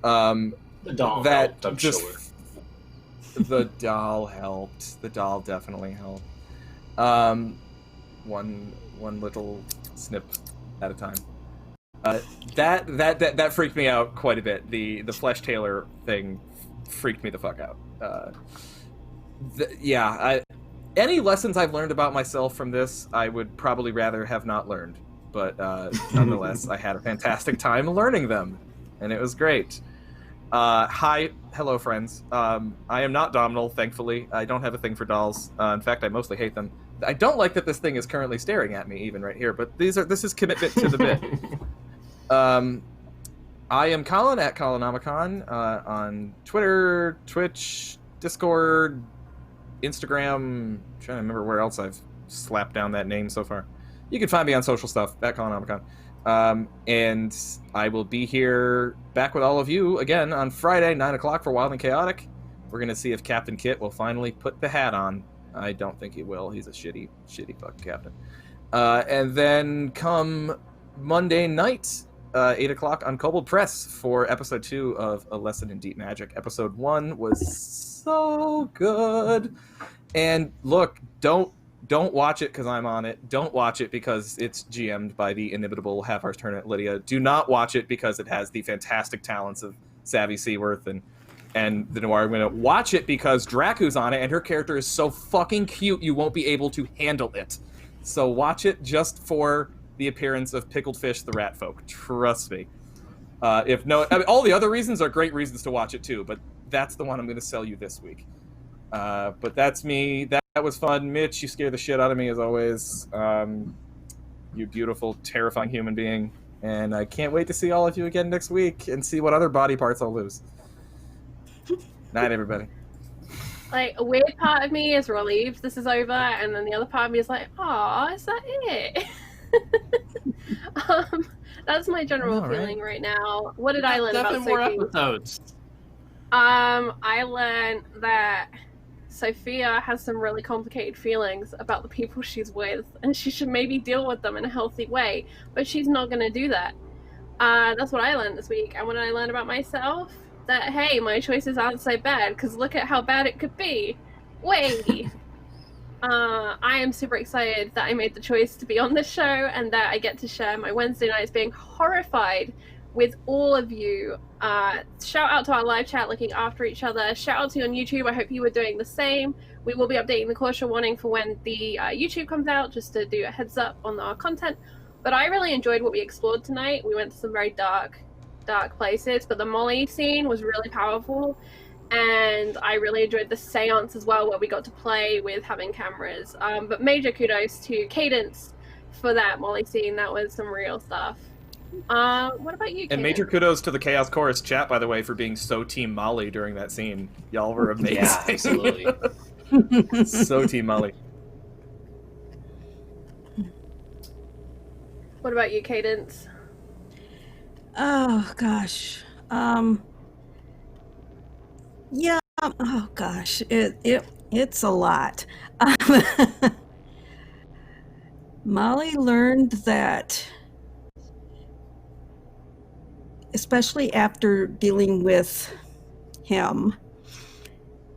The doll helped, I'm sure. The doll helped. The doll definitely helped. One little snip at a time. That freaked me out quite a bit. The flesh tailor thing freaked me the fuck out. Any lessons I've learned about myself from this, I would probably rather have not learned. But nonetheless, I had a fantastic time learning them, and it was great. Hello, friends. I am not Domhnall, thankfully. I don't have a thing for dolls. In fact, I mostly hate them. I don't like that this thing is currently staring at me, even right here. But this is commitment to the bit. I am Colin at Colonomicon on Twitter, Twitch, Discord, Instagram. I'm trying to remember where else I've slapped down that name so far. You can find me on social stuff at Colonomicon. And I will be here back with all of you again on Friday, 9 o'clock for Wild and Chaotic. We're going to see if Captain Kit will finally put the hat on. I don't think he will. He's a shitty fucking captain. And then come Monday night, 8 o'clock on Kobold Press for episode 2 of A Lesson in Deep Magic. Episode 1 was so good. And look, don't watch it because I'm on it. Don't watch it because it's GM'd by the inimitable Half-Hours Tournament Lydia. Do not watch it because it has the fantastic talents of Savvy Seaworth and the Noir. I'm going to watch it because Dracu's on it, and her character is so fucking cute you won't be able to handle it. So watch it just for the appearance of Pickled Fish, the Rat Folk. Trust me. All the other reasons are great reasons to watch it too, but that's the one I'm going to sell you this week. But that's me. That was fun. Mitch, you scare the shit out of me as always. You beautiful, terrifying human being. And I can't wait to see all of you again next week and see what other body parts I'll lose. Night, everybody. Like, a weird part of me is relieved this is over, and then the other part of me is like, aw, is that it? That's my general feeling right now. What did I learn about Sophie? More episodes. I learned that Sophia has some really complicated feelings about the people she's with, and she should maybe deal with them in a healthy way, but she's not going to do that. That's what I learned this week. And what did I learn about myself? That, hey, my choices aren't so bad, because look at how bad it could be. Way! I am super excited that I made the choice to be on this show, and that I get to share my Wednesday nights being horrified with all of you. Shout out to our live chat looking after each other. Shout out to you on YouTube. I hope you were doing the same. We will be updating the caution warning for when the YouTube comes out, just to do a heads up on our content. But I really enjoyed what we explored tonight. We went to some very dark places, but the Molly scene was really powerful, and I really enjoyed the seance as well, where we got to play with having cameras. But major kudos to Cadence for that Molly scene. That was some real stuff. What about you, Cadence? And major kudos to the Chaos Chorus chat, by the way, for being so Team Molly during that scene. Y'all were amazing. Yeah, absolutely. So Team Molly. What about you, Cadence? Oh gosh. Yeah. Oh gosh. It's a lot. Molly learned that, especially after dealing with him,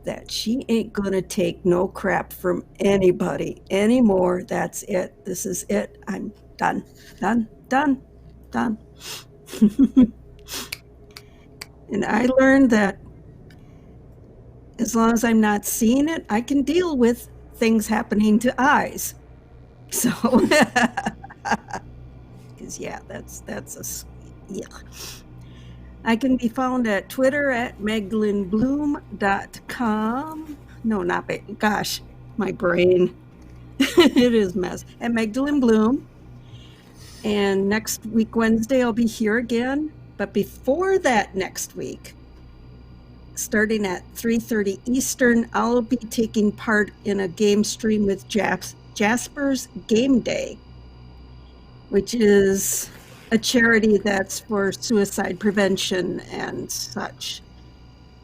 that she ain't gonna take no crap from anybody anymore. That's it. This is it. I'm done. And I learned that as long as I'm not seeing it, I can deal with things happening to eyes. So, because yeah, that's yeah. I can be found at Twitter at magdalenebloom.com. No, not gosh, my brain. It is mess. At Magdalene Bloom. And next week, Wednesday, I'll be here again. But before that next week, starting at 3:30 Eastern. I'll be taking part in a game stream with Jasper's Game Day, which is a charity that's for suicide prevention and such.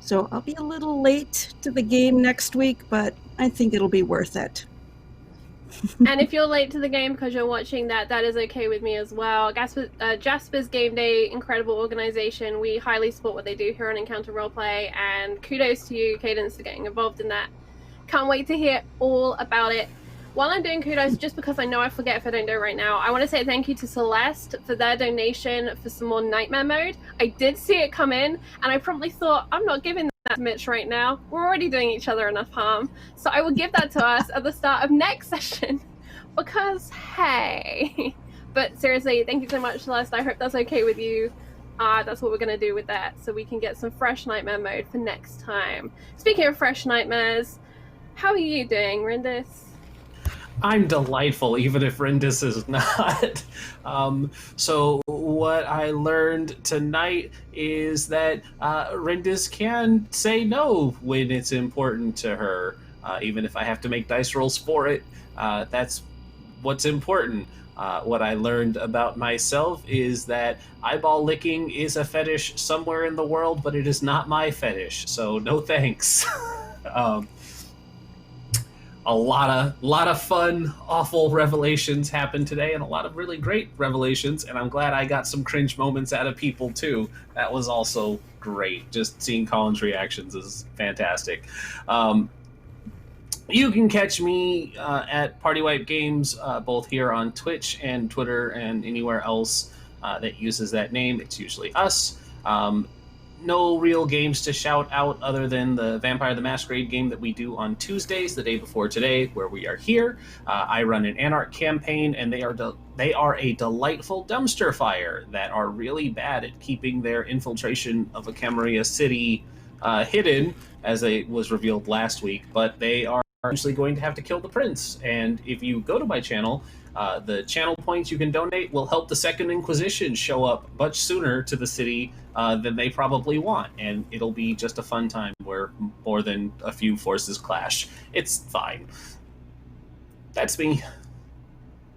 So I'll be a little late to the game next week, but I think it'll be worth it. And if you're late to the game because you're watching that is okay with me as well. Jasper's Game Day, incredible organization. We highly support what they do here on Encounter Roleplay, and kudos to you, Cadence, for getting involved in that. Can't wait to hear all about it. While I'm doing kudos, just because I know I forget if I don't do it right now, I want to say thank you to Celeste for their donation for some more Nightmare Mode. I did see it come in, and I promptly thought, I'm not giving that to Mitch right now. We're already doing each other enough harm. So I will give that to us at the start of next session, because, hey. But seriously, thank you so much, Celeste. I hope that's okay with you. That's what we're going to do with that, so we can get some fresh Nightmare Mode for next time. Speaking of fresh nightmares, how are you doing, Rindis? I'm delightful, even if Rindis is not. So what I learned tonight is that Rindis can say no when it's important to her, even if I have to make dice rolls for it. That's what's important. What I learned about myself is that eyeball licking is a fetish somewhere in the world, but it is not my fetish, so no thanks. A lot of fun, awful revelations happened today, and a lot of really great revelations, and I'm glad I got some cringe moments out of people, too. That was also great. Just seeing Colin's reactions is fantastic. You can catch me at Party Wipe Games, both here on Twitch and Twitter and anywhere else that uses that name. It's usually us. No real games to shout out other than the Vampire the Masquerade game that we do on Tuesdays, the day before today, where we are here. I run an Anarch campaign, and they are a delightful dumpster fire that are really bad at keeping their infiltration of a Camarilla city hidden, as it was revealed last week, but they are eventually going to have to kill the prince. And if you go to my channel, the channel points you can donate will help the Second Inquisition show up much sooner to the city than they probably want, and it'll be just a fun time where more than a few forces clash. It's fine. That's me.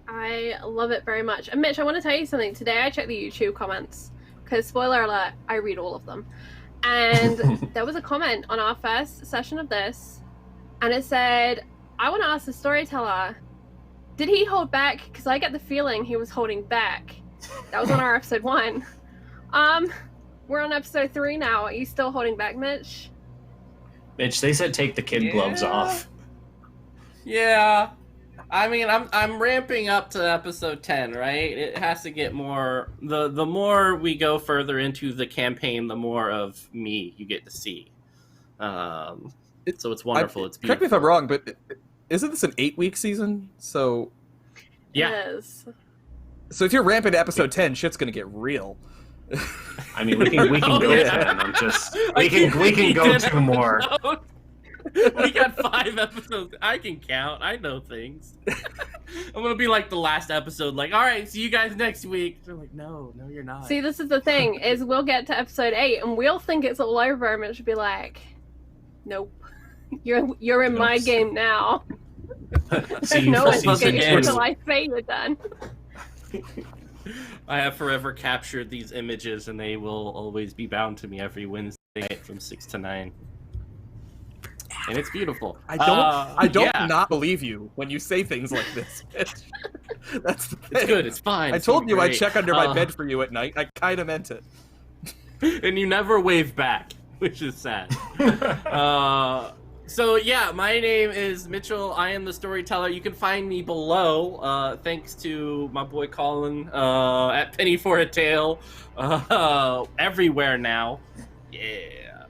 I love it very much. And Mitch, I want to tell you something. Today I checked the YouTube comments, because spoiler alert, I read all of them. And there was a comment on our first session of this, and it said, I want to ask the storyteller, did he hold back? Because I get the feeling he was holding back. That was on our episode 1. We're on episode 3 now. Are you still holding back, Mitch? Mitch, they said take the kid gloves off. Yeah. I mean, I'm ramping up to episode 10, right? It has to get more... The more we go further into the campaign, the more of me you get to see. So it's wonderful. It's beautiful. Correct me if I'm wrong, but isn't this an 8-week season? So... Yeah. Yes. So if you're ramping to episode 10, shit's gonna get real. I mean, we can go 10. I'm just... We can go 2 more. We got 5 episodes. I can count. I know things. I'm gonna be like the last episode, like, all right, see you guys next week. They're like, no, you're not. See, this is the thing, is we'll get to episode 8, and we'll think it's all over, and it should be like, nope. You're in my game now. See no you escape again. until I say you're done. I have forever captured these images, and they will always be bound to me every Wednesday night from 6 to 9. And it's beautiful. I don't not believe you when you say things like this. That's the thing. It's good. It's fine. I told you I'd I'd check under my bed for you at night. I kind of meant it. And you never wave back, which is sad. So yeah, my name is Mitchell. I am the storyteller. You can find me below, thanks to my boy Colin, at Penny for a Tale, everywhere now. Yeah,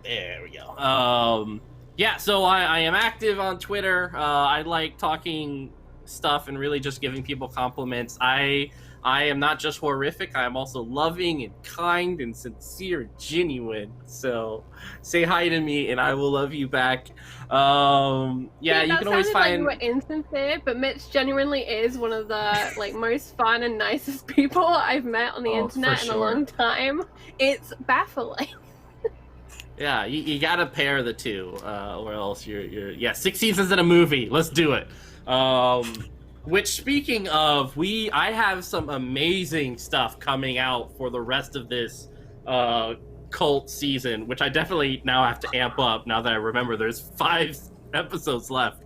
there we go. Yeah, so I am active on Twitter. I like talking stuff and really just giving people compliments. I am not just horrific, I am also loving and kind and sincere and genuine. So say hi to me and I will love you back. Yeah, you can always find... Like you were insincere, but Mitch genuinely is one of the most fun and nicest people I've met on the internet in a long time. It's baffling. Yeah, you gotta pair the two, or else you're 6 seasons in a movie. Let's do it. Which, speaking of, I have some amazing stuff coming out for the rest of this Cult season, which I definitely now have to amp up now that I remember there's 5 episodes left.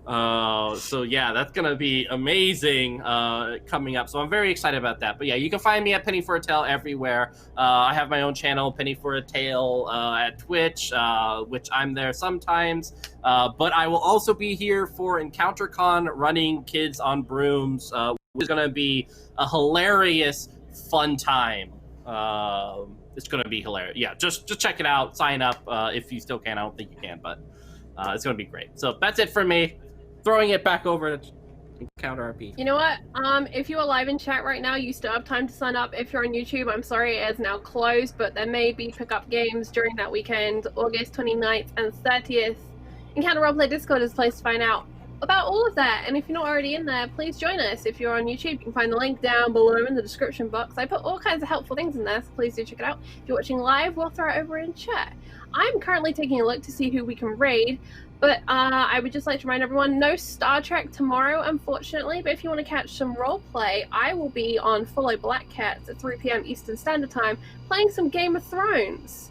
So yeah, that's gonna be amazing coming up. So I'm very excited about that. But yeah, you can find me at Penny for a Tale everywhere. I have my own channel, Penny for a Tale, at Twitch, which I'm there sometimes. But I will also be here for EncounterCon, running Kids on Brooms, which is gonna be a hilarious, fun time. It's gonna be hilarious. Yeah, just check it out. Sign up if you still can. I don't think you can, but it's gonna be great. So that's it for me. Throwing it back over to Encounter RP. You know what? If you are live in chat right now, you still have time to sign up. If you're on YouTube, I'm sorry it is now closed, but there may be pickup games during that weekend, August 29th and 30th. Encounter Roleplay Discord is a place to find out about all of that. And if you're not already in there, please join us. If you're on YouTube, you can find the link down below in the description box. I put all kinds of helpful things in there, so please do check it out. If you're watching live, we'll throw it over in chat. I'm currently taking a look to see who we can raid. But I would just like to remind everyone, no Star Trek tomorrow, unfortunately. But if you want to catch some roleplay, I will be on Follow Black Cats at 3 p.m. Eastern Standard Time, playing some Game of Thrones.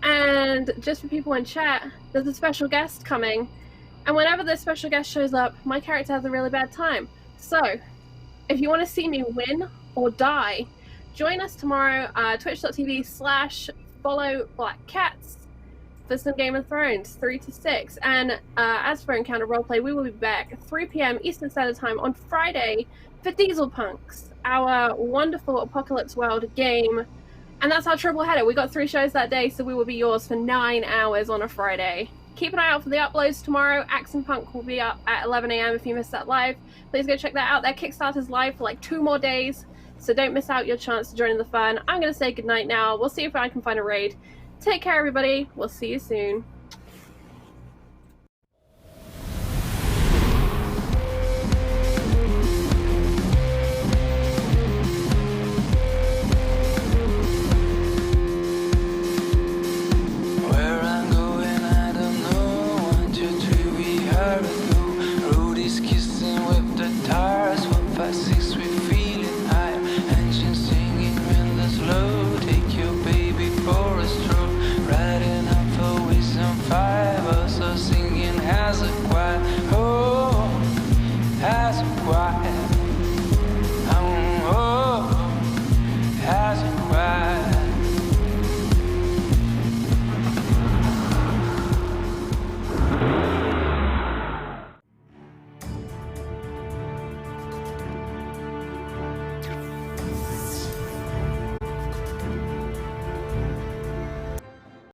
And just for people in chat, there's a special guest coming. And whenever this special guest shows up, my character has a really bad time. So, if you want to see me win or die, join us tomorrow, twitch.tv/followblackcats. for some Game of Thrones, 3 to 6. And as for Encounter Roleplay, we will be back at 3 p.m. Eastern Standard Time on Friday for Diesel Punks, our wonderful Apocalypse World game. And that's our triple header. We got 3 shows that day, so we will be yours for 9 hours on a Friday. Keep an eye out for the uploads tomorrow. Action Punk will be up at 11 a.m. if you missed that live. Please go check that out. Their Kickstarter's live for like 2 more days, so don't miss out your chance to join in the fun. I'm going to say goodnight now. We'll see if I can find a raid. Take care, everybody. We'll see you soon.